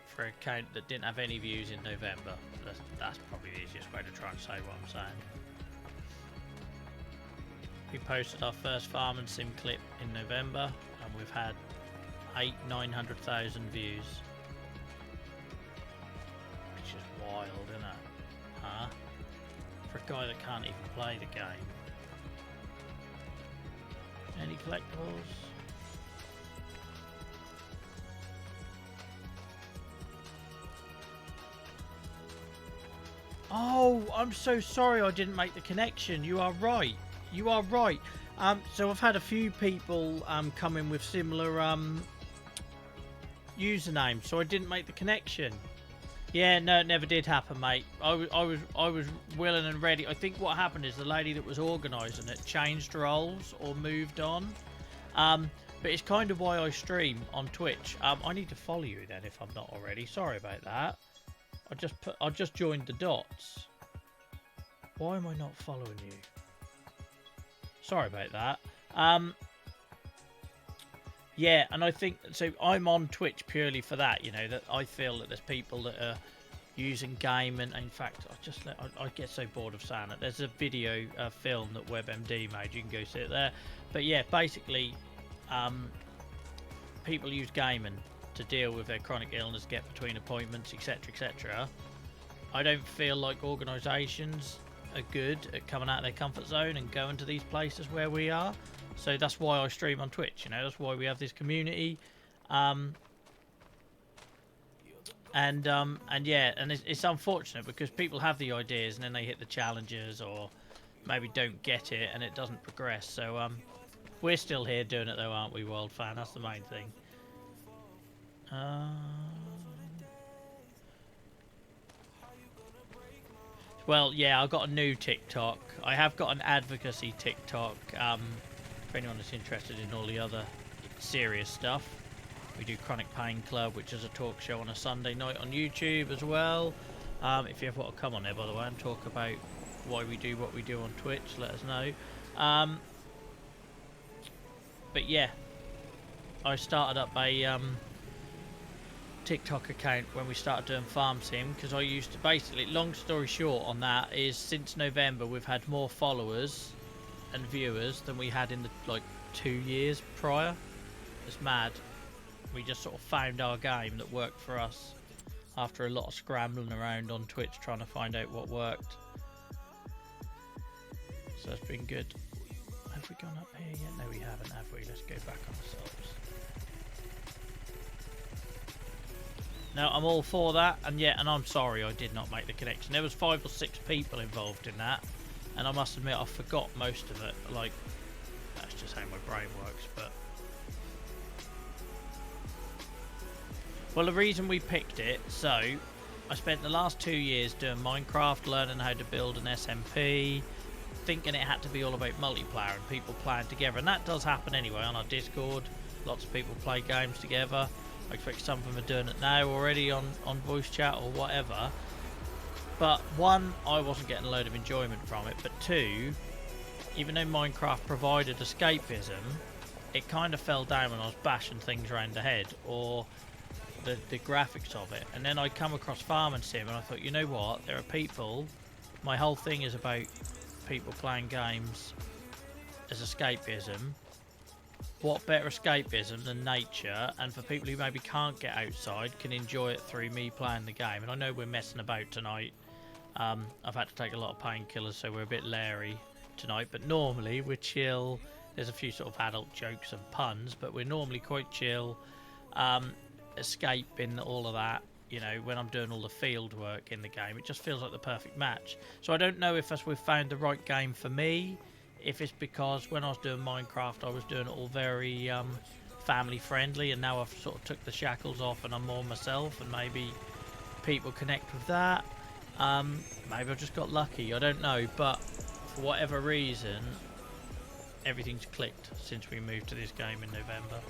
for an account that didn't have any views in November. That's probably the easiest way to try and say what I'm saying. We posted our first farm and sim clip in November, and we've had 900,000 views. Which is wild, isn't it? Huh? For a guy that can't even play the game. Any collectibles? Oh, I'm so sorry I didn't make the connection. You are right. You are right. So I've had a few people come in with similar usernames, so I didn't make the connection. Yeah, no, it never did happen, mate. I was willing and ready. I think what happened is the lady that was organising it changed roles or moved on. But it's kind of why I stream on Twitch. I need to follow you then if I'm not already. Sorry about that. I just joined the dots. Why am I not following you? Sorry about that. Yeah, and I think so. I'm on Twitch purely for that. You know, that I feel that there's people that are using game, and in fact, I get so bored of saying it. There's a video film that WebMD made. You can go see it there. But yeah, basically, people use gaming to deal with their chronic illness, get between appointments, etc., etc. I don't feel like organisations are good at coming out of their comfort zone and going to these places where we are. So that's why I stream on Twitch. You know, that's why we have this community. And yeah, and it's unfortunate because people have the ideas and then they hit the challenges or maybe don't get it and it doesn't progress. So we're still here doing it though, aren't we, World Fan? That's the main thing. Well, yeah, I've got a new TikTok. I have got an advocacy TikTok. For anyone that's interested in all the other serious stuff. We do Chronic Pain Club, which is a talk show on a Sunday night on YouTube as well. If you ever want to come on there, by the way, and talk about why we do what we do on Twitch, let us know. But yeah, I started up a TikTok account when we started doing farm sim, because I used to basically, long story short on that is, since November we've had more followers and viewers than we had in the 2 years prior. It's mad. We just sort of found our game that worked for us after a lot of scrambling around on Twitch trying to find out what worked. So it's been good. Have we gone up here yet? No, we haven't, have we? Let's go back on ourselves. no, I'm all for that. And yeah, and I'm sorry I did not make the connection. There was 5 or 6 people involved in that, and I must admit I forgot most of it. Like, that's just how my brain works. But well, the reason we picked it, so I spent the last 2 years doing Minecraft, learning how to build an SMP, thinking it had to be all about multiplayer and people playing together, and that does happen anyway on our Discord. Lots of people play games together. I expect some of them are doing it now already on voice chat or whatever. But one, I wasn't getting a load of enjoyment from it, but two, even though Minecraft provided escapism, it kind of fell down when I was bashing things around the head, or the graphics of it. And then I come across Farming Sim and I thought, you know what, there are people, my whole thing is about people playing games as escapism. What better escapism than nature, and for people who maybe can't get outside can enjoy it through me playing the game. And I know we're messing about tonight. I've had to take a lot of painkillers, so we're a bit leery tonight, but normally we're chill. There's a few sort of adult jokes and puns, but we're normally quite chill. Escaping all of that, you know, when I'm doing all the field work in the game, it just feels like the perfect match. So I don't know if we've found the right game for me, if it's because when I was doing Minecraft I was doing it all very family friendly, and now I've sort of took the shackles off and I'm more myself, and maybe people connect with that. Maybe I just got lucky, I don't know, but for whatever reason everything's clicked since we moved to this game in November.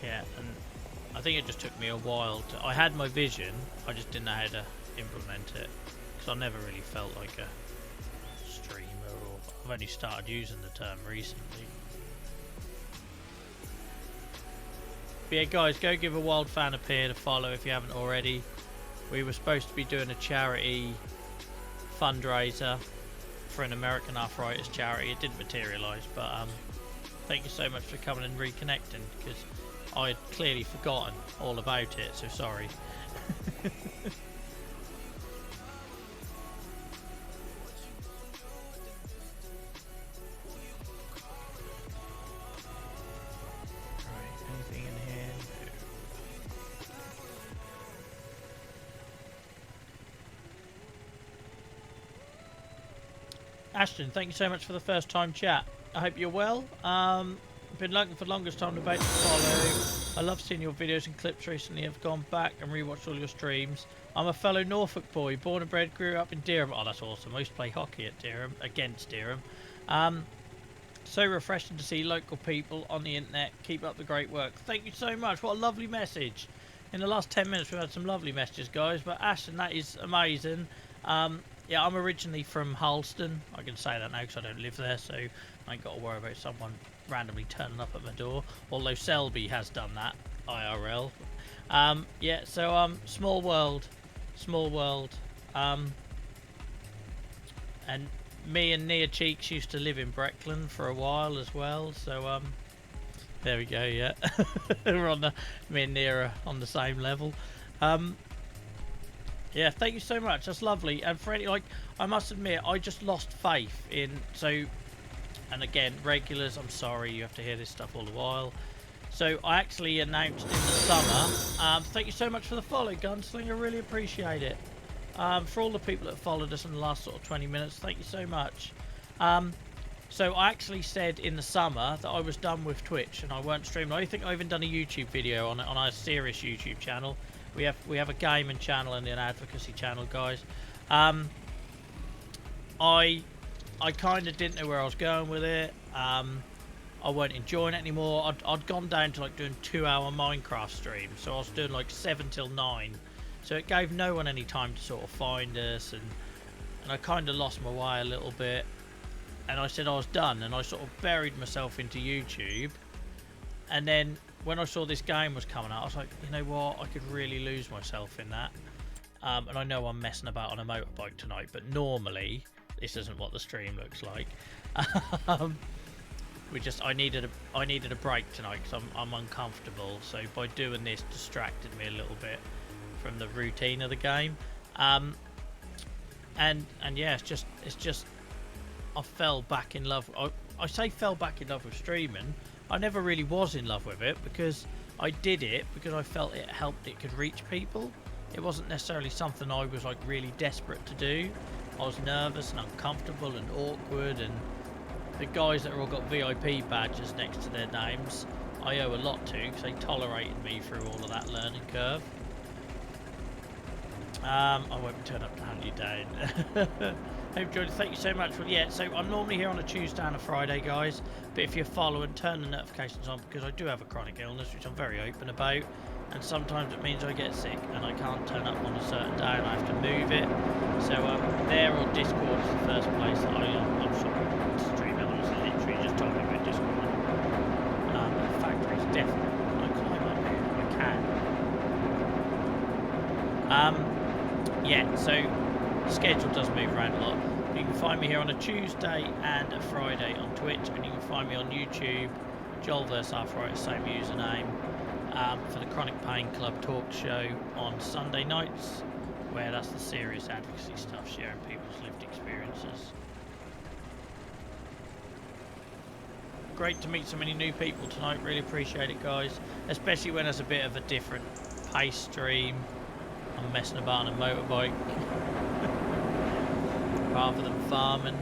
Yeah, and I think it just took me a while to... I had my vision, I just didn't know how to implement it, because I never really felt like a streamer, or I've only started using the term recently. But yeah, guys, go give a Wild Fan a peer to follow if you haven't already. We were supposed to be doing a charity fundraiser for an American arthritis charity. It didn't materialise, but thank you so much for coming and reconnecting, because I had clearly forgotten all about it, so sorry. Anything in here? Ashton, thank you so much for the first time chat. I hope you're well. Been looking for the longest time about to follow. I love seeing your videos and clips recently. I've gone back and rewatched all your streams. I'm a fellow Norfolk boy, born and bred, grew up in Dereham. Oh, that's awesome. I used to play hockey at Dereham, against Dereham. So refreshing to see local people on the internet. Keep up the great work. Thank you so much. What a lovely message. In the last 10 minutes we've had some lovely messages, guys. But Ashton, that is amazing. Yeah, I'm originally from Harleston. I can say that now because I don't live there, so I ain't got to worry about someone randomly turning up at my door. Although Selby has done that, IRL. Yeah, so small world. And me and Nia Cheeks used to live in Breckland for a while as well, so there we go. Yeah. We're on me and Nia are on the same level. Yeah, thank you so much, that's lovely. And for any, like, I must admit, I just lost faith in, so, and again, regulars, I'm sorry you have to hear this stuff all the while. So I actually announced in the summer, thank you so much for the follow, Gunslinger, I really appreciate it. For all the people that followed us in the last sort of 20 minutes, thank you so much. So I actually said in the summer that I was done with Twitch and I weren't streaming. I think I even done a YouTube video on a serious YouTube channel. We have a gaming channel and an advocacy channel, guys. I kind of didn't know where I was going with it. I weren't enjoying it anymore. I'd gone down to like doing 2-hour Minecraft streams, so I was doing like 7 till 9. So it gave no one any time to sort of find us, and I kind of lost my way a little bit. And I said I was done, and I sort of buried myself into YouTube. And then when I saw this game was coming out, I was like, you know what, I could really lose myself in that. And I know I'm messing about on a motorbike tonight, but normally this isn't what the stream looks like. I needed a break tonight because I'm uncomfortable. So by doing this, distracted me a little bit from the routine of the game. And yeah, it's just I fell back in love. I say fell back in love with streaming. I never really was in love with it, because I did it because I felt it helped, it could reach people. It wasn't necessarily something I was like really desperate to do. I was nervous and uncomfortable and awkward, and the guys that have all got VIP badges next to their names, I owe a lot to, because they tolerated me through all of that learning curve. I won't turn up to hunt you down. Hope you enjoyed it. Thank you so much. Well, yeah, so I'm normally here on a Tuesday and a Friday, guys, but if you're following, turn the notifications on, because I do have a chronic illness, which I'm very open about, and sometimes it means I get sick and I can't turn up on a certain day and I have to move it. So there on Discord is the first place that I'm sorry, stream elements literally just told me about Discord. The factory's definitely, I climb up here if I can. Yeah, so the schedule does move around a lot. You can find me here on a Tuesday and a Friday on Twitch, and you can find me on YouTube, Joel vs Arthritis, same username, for the Chronic Pain Club talk show on Sunday nights, where that's the serious advocacy stuff, sharing people's lived experiences. Great to meet so many new people tonight, really appreciate it, guys, especially when there's a bit of a different pace stream. I'm messing about on a motorbike rather than farming,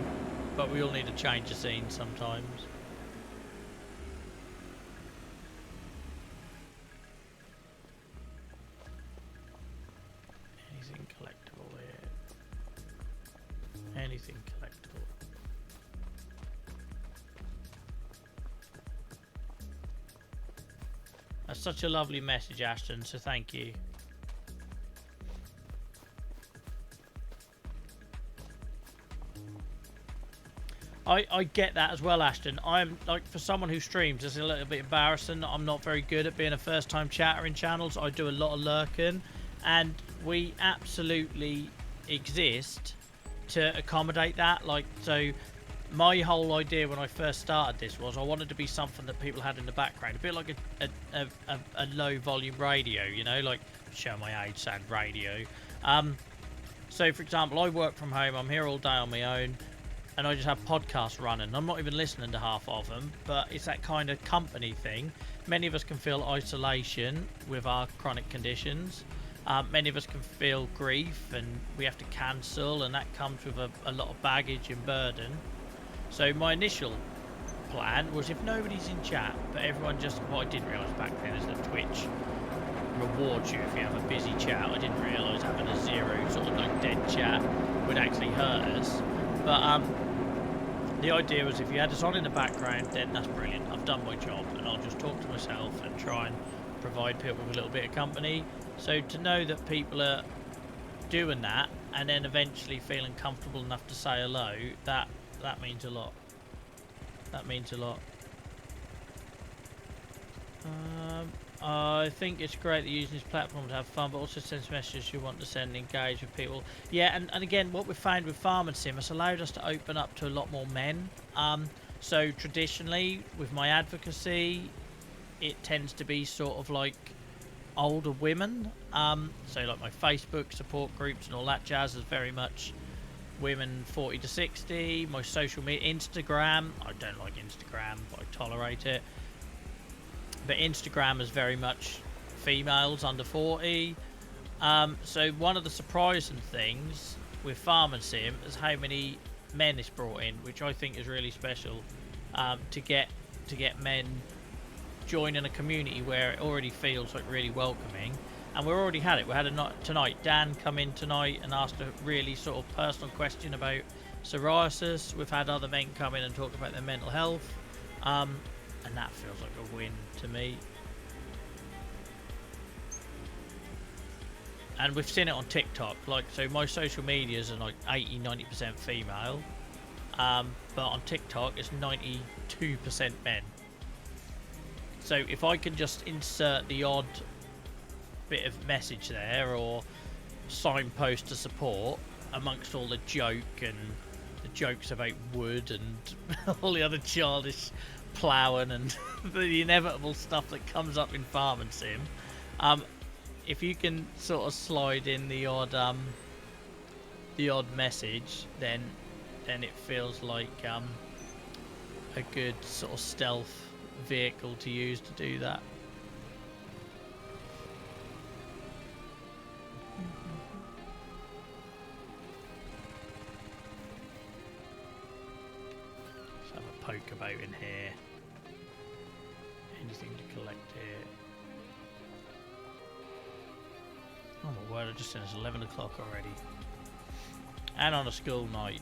but we all need a change of scene sometimes. Anything collectible here? Anything collectible? That's such a lovely message, Ashton, so thank you. I get that as well, Ashton. I'm like, for someone who streams, it's a little bit embarrassing. I'm not very good at being a first-time chatter in channels. I do a lot of lurking, and we absolutely exist to accommodate that. Like, so my whole idea when I first started this was I wanted to be something that people had in the background, a bit like a low volume radio, you know, like, show my age, sound radio. So for example, I work from home, I'm here all day on my own, and I just have podcasts running. I'm not even listening to half of them, but it's that kind of company thing. Many of us can feel isolation with our chronic conditions. Many of us can feel grief, and we have to cancel, and that comes with a lot of baggage and burden. So my initial plan was, if nobody's in chat, but everyone just, what I didn't realise back then is that Twitch rewards you if you have a busy chat. I didn't realise having a zero sort of like dead chat would actually hurt us. But the idea was, if you had us on in the background, then that's brilliant. I've done my job, and I'll just talk to myself and try and provide people with a little bit of company. So to know that people are doing that, and then eventually feeling comfortable enough to say hello, that means a lot. That means a lot. I think it's great that you're using this platform to have fun, but also sends messages you want to send and engage with people. Yeah, and again, what we've found with Farm and Sim, it's allowed us to open up to a lot more men. So traditionally, with my advocacy, it tends to be sort of like older women. So like my Facebook support groups and all that jazz is very much women 40 to 60. My social media, Instagram, I don't like Instagram, but I tolerate it. But Instagram is very much females under 40. So one of the surprising things with Farm and Sim is how many men it's brought in, which I think is really special, to get men joining a community where it already feels like really welcoming. And we've already had it. We had a night tonight. Dan come in tonight and asked a really sort of personal question about psoriasis. We've had other men come in and talk about their mental health. And that feels like a win to me. And we've seen it on TikTok. Like, so my social medias are like 80-90% female. But on TikTok it's 92% men. So if I can just insert the odd bit of message there, or signpost to support amongst all the joke and the jokes about wood and all the other childish ploughing and the inevitable stuff that comes up in Farm and Sim, if you can sort of slide in the odd message, then it feels like a good sort of stealth vehicle to use to do that. Let's have a poke about in here. Anything to collect here? Oh my word, I just said it's 11 o'clock already. And on a school night.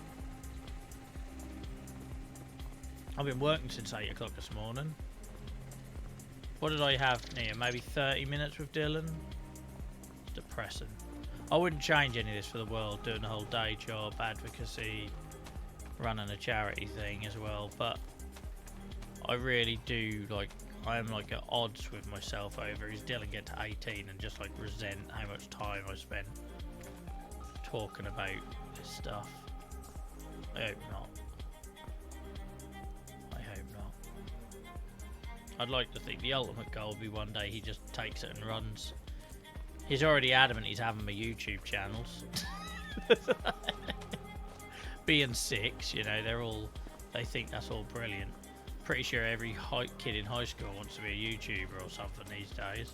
I've been working since 8 o'clock this morning. What did I have near? Maybe 30 minutes with Dylan? Depressing. I wouldn't change any of this for the world, doing the whole day job, advocacy, running a charity thing as well, but I really do, like, I'm like at odds with myself over is Dylan get to 18 and just like resent how much time I spent talking about this stuff. I hope not. I hope not. I'd like to think the ultimate goal would be one day he just takes it and runs. He's already adamant he's having my YouTube channels. Being 6, you know, they think that's all brilliant. Pretty sure every kid in high school wants to be a YouTuber or something these days.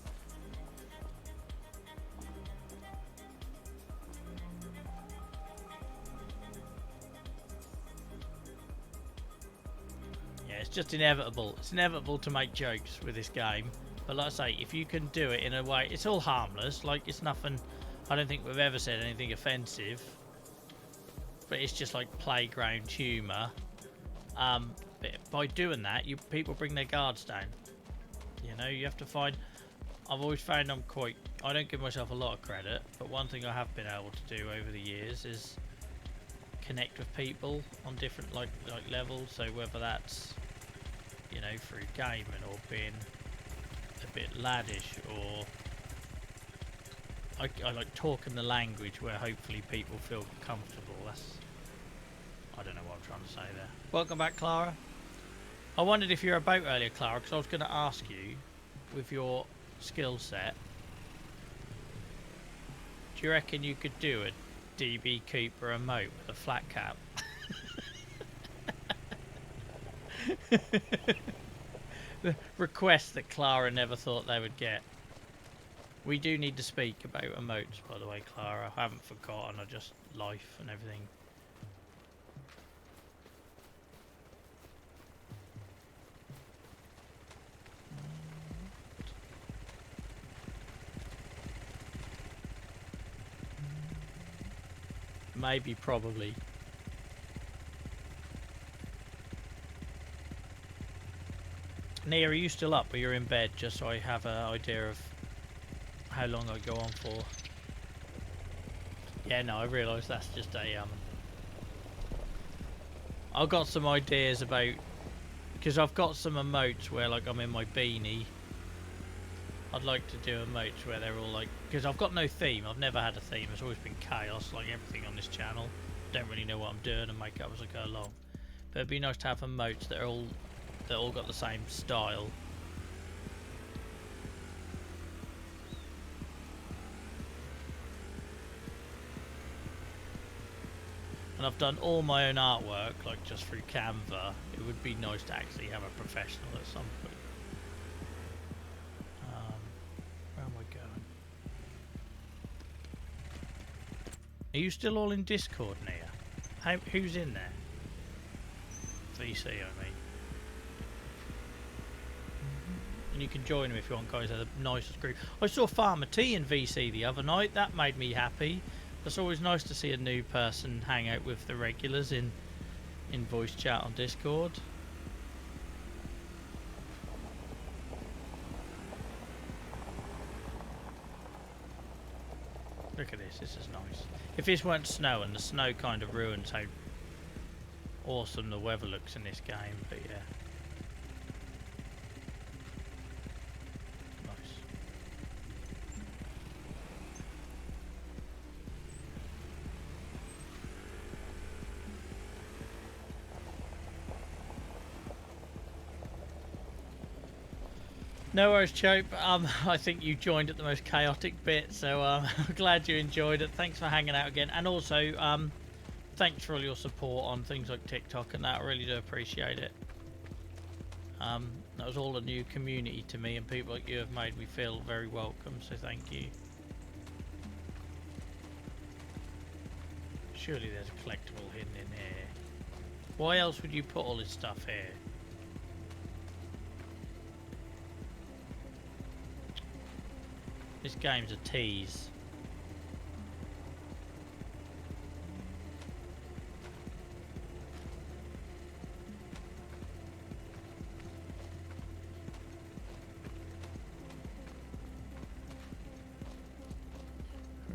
Yeah, it's just inevitable. It's inevitable to make jokes with this game. But like I say, if you can do it in a way, it's all harmless. Like, it's nothing, I don't think we've ever said anything offensive. But it's just like playground humour. By doing that, people bring their guards down. You know, you have to find. I've always found I don't give myself a lot of credit, but one thing I have been able to do over the years is connect with people on different like levels. So whether that's, you know, through gaming or being a bit laddish, or I like talking the language where hopefully people feel comfortable. I don't know what I'm trying to say there. Welcome back, Clara. I wondered if you were about earlier, Clara, because I was going to ask you, with your skill set, do you reckon you could do a DB Cooper emote with a flat cap? The request that Clara never thought they would get. We do need to speak about emotes, by the way, Clara. I haven't forgotten, just life and everything. Maybe, probably. Nia, are you still up or you're in bed? Just so I have an idea of how long I go on for. Yeah, no, I realise that's just a I've got some ideas about, because I've got some emotes where like I'm in my beanie. I'd like to do emotes where they're all like, because I've got no theme. I've never had a theme. It's always been chaos, like everything on this channel. Don't really know what I'm doing and make up as I go along. But it'd be nice to have emotes that all got the same style. And I've done all my own artwork, like just through Canva. It would be nice to actually have a professional at some point. Where am I going? Are you still all in Discord, Nia? Who's in there? VC, I mean. And you can join them if you want, guys. They're the nicest group. I saw Farmer T in VC the other night. That made me happy. It's always nice to see a new person hang out with the regulars in voice chat on Discord. Look at this. This is nice. If this weren't snow, and the snow kind of ruins how awesome the weather looks in this game, but yeah. No worries, Chope. I think you joined at the most chaotic bit, so I'm glad you enjoyed it. Thanks for hanging out again, and also thanks for all your support on things like TikTok and that. I really do appreciate it. That was all a new community to me, and people like you have made me feel very welcome, so thank you. Surely there's a collectible hidden in here. Why else would you put all this stuff here? This game's a tease.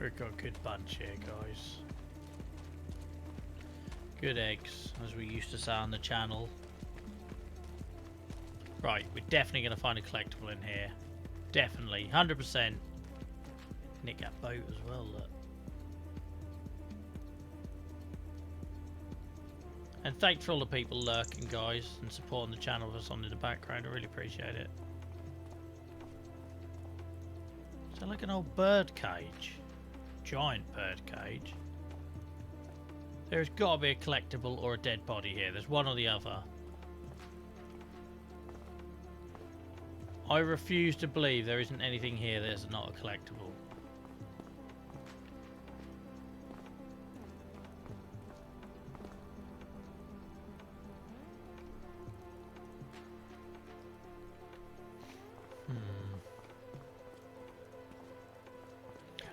We've got a good bunch here, guys. Good eggs, as we used to say on the channel. Right, we're definitely going to find a collectible in here. Definitely, 100%. Nick that boat as well, look. And thanks for all the people lurking, guys, and supporting the channel with us on in the background. I really appreciate it. Is that like an old bird cage? Giant bird cage. There's got to be a collectible or a dead body here. There's one or the other. I refuse to believe there isn't anything here that is not a collectible.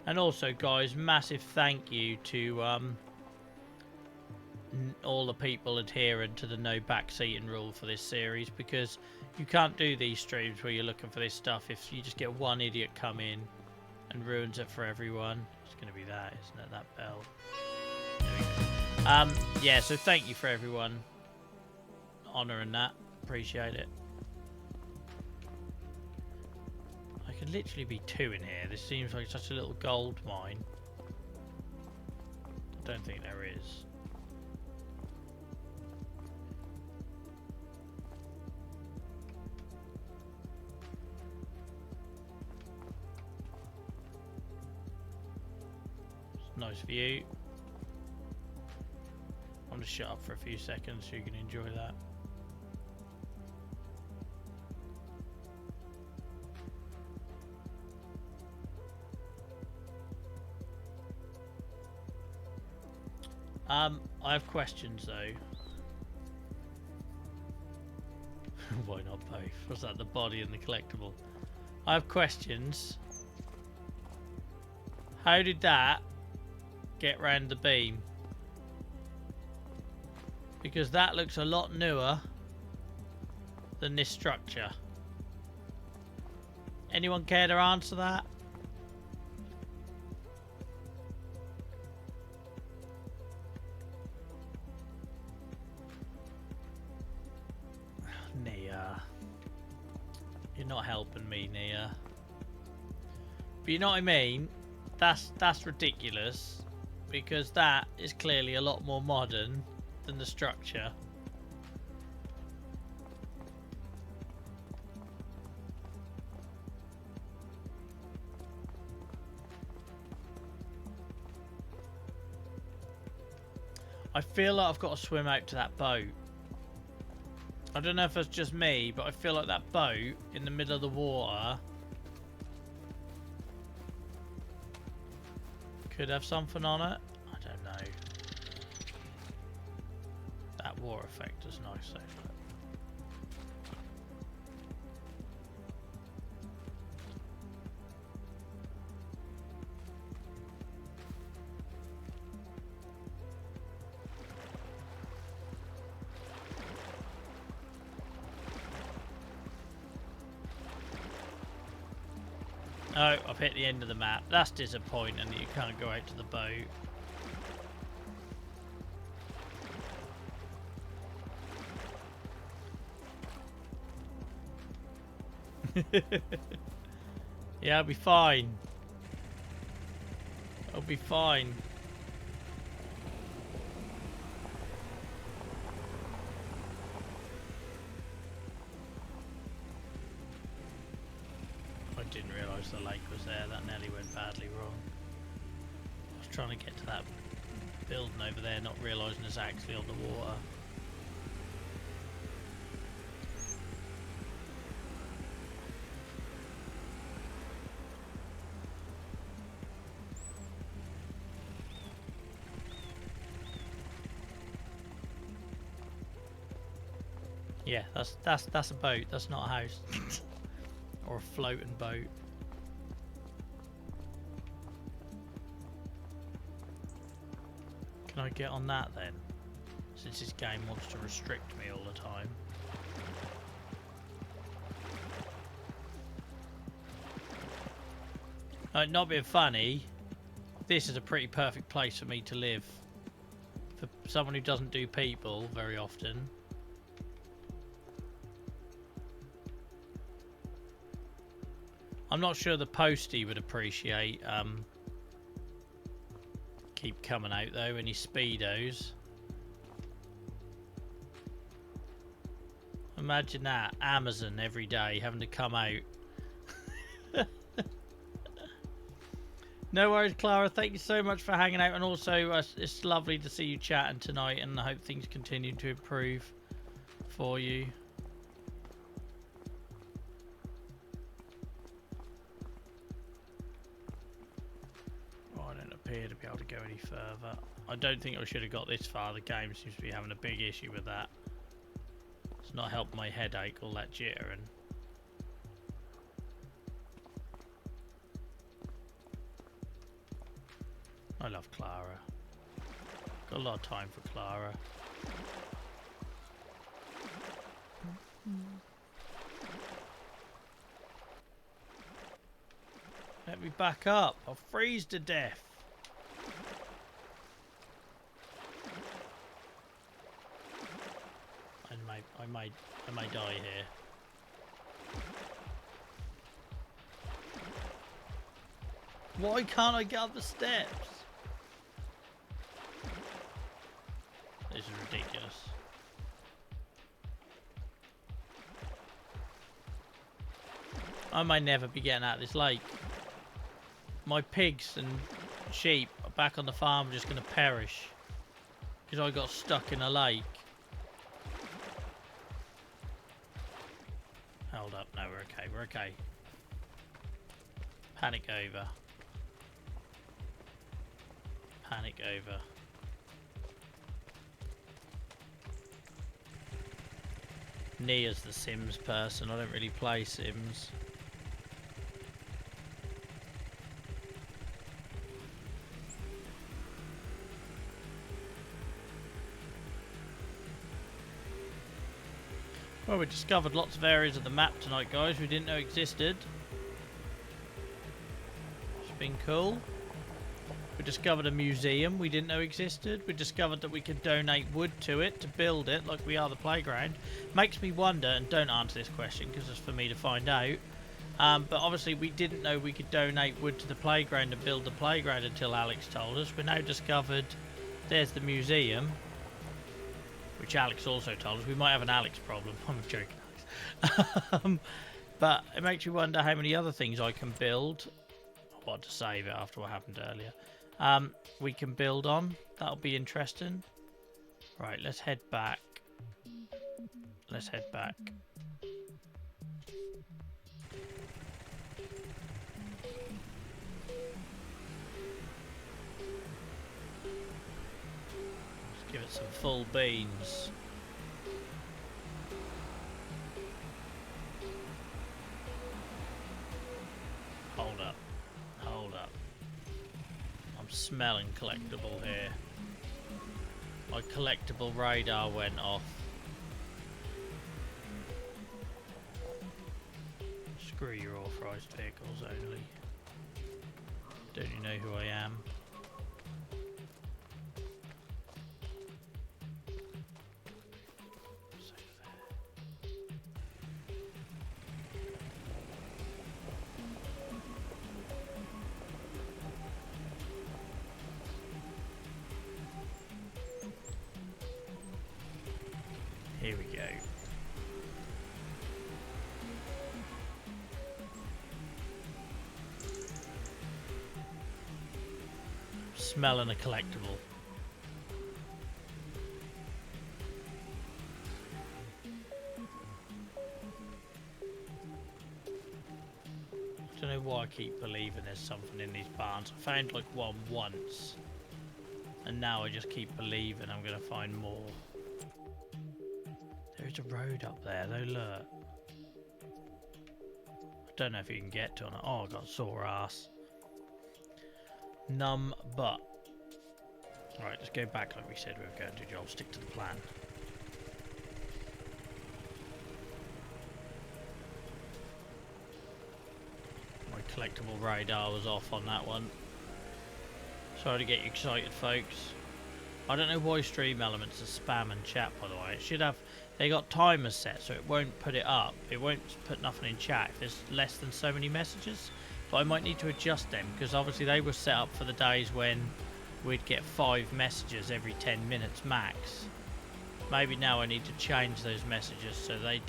And also, guys, massive thank you to all the people adhering to the no backseating rule for this series, because you can't do these streams where you're looking for this stuff if you just get one idiot come in and ruins it for everyone. It's going to be that, isn't it? That bell. There we go. Yeah, so thank you for everyone honouring that. Appreciate it. I could literally be two in here. This seems like such a little gold mine. I don't think there is. Nice view. I'm just shut up for a few seconds so you can enjoy that. I have questions though. Why not both? Was that the body and the collectible? I have questions. How did that get round the beam? Because that looks a lot newer than this structure. Anyone care to answer that? Nia, you're not helping me, Nia. But you know what I mean? That's ridiculous, because that is clearly a lot more modern than the structure. I feel like I've got to swim out to that boat. I don't know if it's just me, but I feel like that boat in the middle of the water could have something on it. I don't know. That water effect is nice though. Oh, I've hit the end of the map. That's disappointing that you can't go out to the boat. Yeah, I'll be fine. I'll be fine. I didn't realise the lake was there. That nearly went badly wrong. I was trying to get to that building over there, not realising it's actually on the water. Yeah, that's a boat. That's not a house. Or a floating boat. Can I get on that then? Since this game wants to restrict me all the time. Not being funny, this is a pretty perfect place for me to live. For someone who doesn't do people very often. I'm not sure the postie would appreciate keep coming out though in his speedos. Imagine that, Amazon every day having to come out. No worries, Clara, thank you so much for hanging out, and also it's lovely to see you chatting tonight, and I hope things continue to improve for you. Appear to be able to go any further. I don't think I should have got this far. The game seems to be having a big issue with that. It's not helped my headache, all that jittering. I love Clara. Got a lot of time for Clara. Let me back up. I'll freeze to death. I may die here. Why can't I get up the steps? This is ridiculous. I might never be getting out of this lake. My pigs and sheep back on the farm are just going to perish because I got stuck in a lake. Hold up, no, we're okay, we're okay. Panic over. Panic over. Nia's the Sims person, I don't really play Sims. Well, we discovered lots of areas of the map tonight, guys, we didn't know existed. It's been cool. We discovered a museum we didn't know existed. We discovered that we could donate wood to it to build it like we are the playground. Makes me wonder, and don't answer this question because it's for me to find out. But obviously we didn't know we could donate wood to the playground and build the playground until Alex told us. We now discovered there's the museum, which Alex also told us. We might have an Alex problem. I'm joking, Alex. But it makes you wonder how many other things I can build. I want to save it after what happened earlier. We can build on. That'll be interesting. Right, let's head back. Let's head back. Let's give it some full beans. Hold up. Hold up. I'm smelling collectible here. My collectible radar went off. Screw your authorised vehicles only. Don't you know who I am? Here we go. Smelling a collectible. I don't know why I keep believing there's something in these barns. I found like one once, and now I just keep believing I'm gonna find more. There is a road up there though, look. I don't know if you can get to it. Oh, I got a sore ass. Numb butt. Right, let's go back like we said we were going to. Joel, stick to the plan. My collectible radar was off on that one. Sorry to get you excited, folks. I don't know why Stream Elements are spam and chat, by the way. It should have... They got timers set, so it won't put it up. It won't put nothing in chat if there's less than so many messages. But I might need to adjust them, because obviously they were set up for the days when we'd get 5 messages every 10 minutes max. Maybe now I need to change those messages so they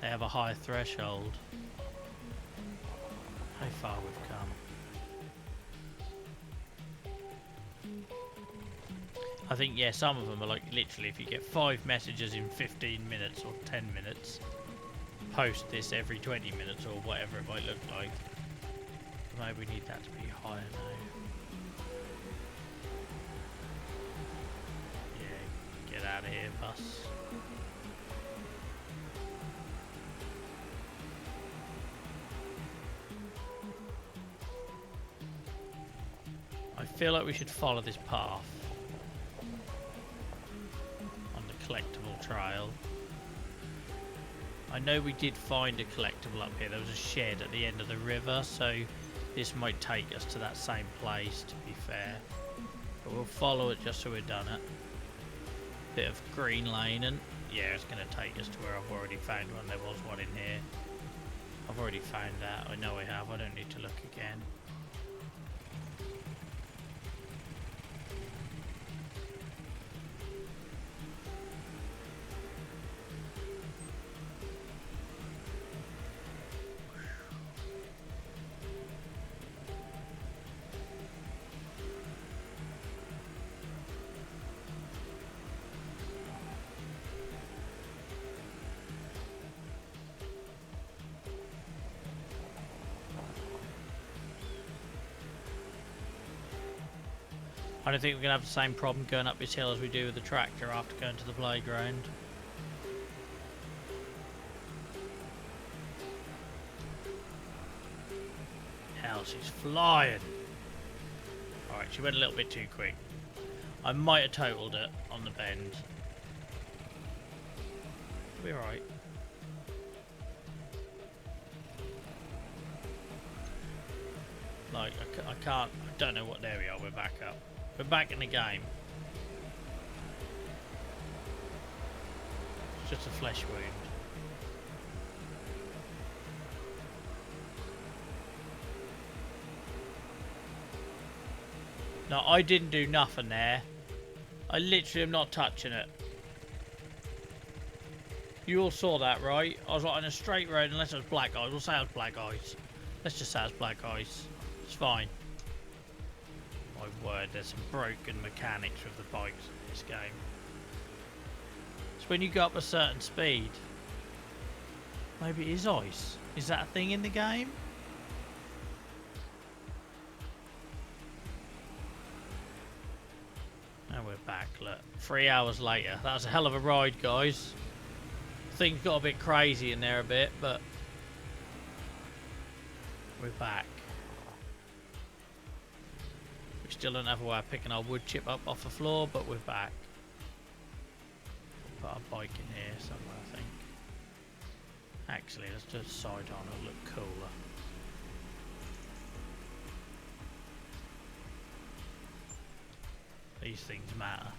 have a higher threshold. How far we've come. I think, yeah, some of them are like literally if you get 5 messages in 15 minutes or 10 minutes, post this every 20 minutes or whatever it might look like. Maybe we need that to be higher now. Yeah, get out of here, bus. I feel like we should follow this path. Collectible trail. I know we did find a collectible up here. There was a shed at the end of the river, so this might take us to that same place, to be fair. But we'll follow it just so we've done it. Bit of green lane, and yeah, it's going to take us to where I've already found one. There was one in here. I've already found that. I know I have. I don't need to look again. I don't think we're going to have the same problem going up this hill as we do with the tractor after going to the playground. Hell, she's flying. Alright, she went a little bit too quick. I might have totaled it on the bend. We're alright. Like, I can't, I don't know what, there we are, we're back up. We're back in the game. It's just a flesh wound. No, I didn't do nothing there. I literally am not touching it. You all saw that, right? I was like on a straight road unless it was black eyes. We'll say it was black eyes. Let's just say it was black eyes. It's fine. My word, there's some broken mechanics with the bikes in this game. It's when you go up a certain speed. Maybe it is ice. Is that a thing in the game? And we're back, look. 3 hours later. That was a hell of a ride, guys. Things got a bit crazy in there a bit, but we're back. We still don't have a way of picking our wood chip up off the floor, but we're back. We'll put our bike in here somewhere, I think. Actually, let's do a side on, it'll look cooler. These things matter.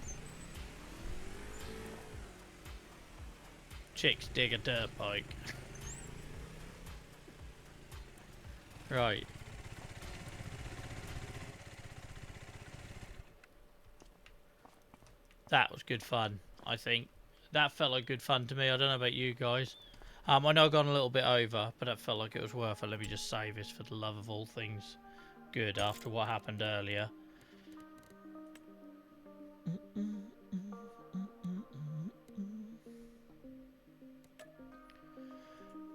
Chicks dig a dirt bike. Right. That was good fun, I think. That felt like good fun to me. I don't know about you guys. I know I've gone a little bit over, but that felt like it was worth it. Let me just save this for the love of all things good after what happened earlier.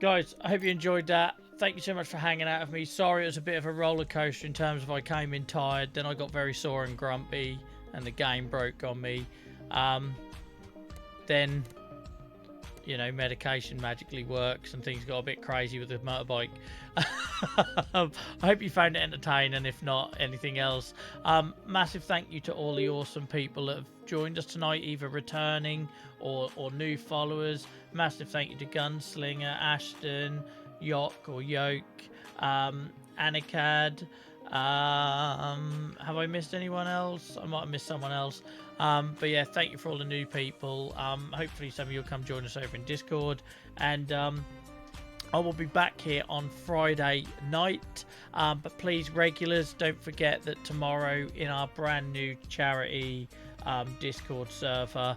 Guys, I hope you enjoyed that. Thank you so much for hanging out with me. Sorry it was a bit of a roller coaster in terms of I came in tired, then I got very sore and grumpy, and the game broke on me. Then, you know, medication magically works and things got a bit crazy with the motorbike. I hope you found it entertaining. If not anything else, massive thank you to all the awesome people that have joined us tonight, either returning or new followers. Massive thank you to Gunslinger, Ashton, Yok or Yoke, Anikad. Have I missed anyone else? I might have missed someone else. But yeah, thank you for all the new people. Hopefully some of you will come join us over in Discord, and I will be back here on Friday night. But please, regulars, don't forget that tomorrow in our brand new charity Discord server,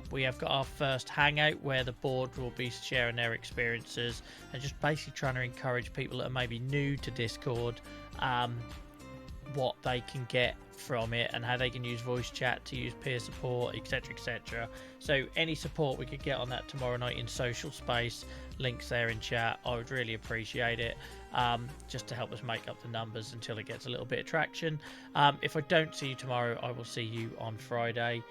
we have got our first hangout where the board will be sharing their experiences and just basically trying to encourage people that are maybe new to Discord, what they can get from it and how they can use voice chat to use peer support, etc, etc. So any support we could get on that tomorrow night in social space, links there in chat, I would really appreciate it, just to help us make up the numbers until it gets a little bit of traction. If I don't see you tomorrow, I will see you on Friday.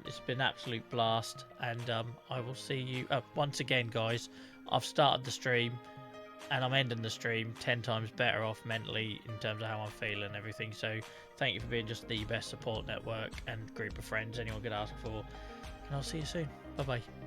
It's been an absolute blast, and I will see you once again, guys. I've started the stream and I'm ending the stream 10 times better off mentally in terms of how I'm feeling and everything. So thank you for being just the best support network and group of friends anyone could ask for, and I'll see you soon. Bye bye.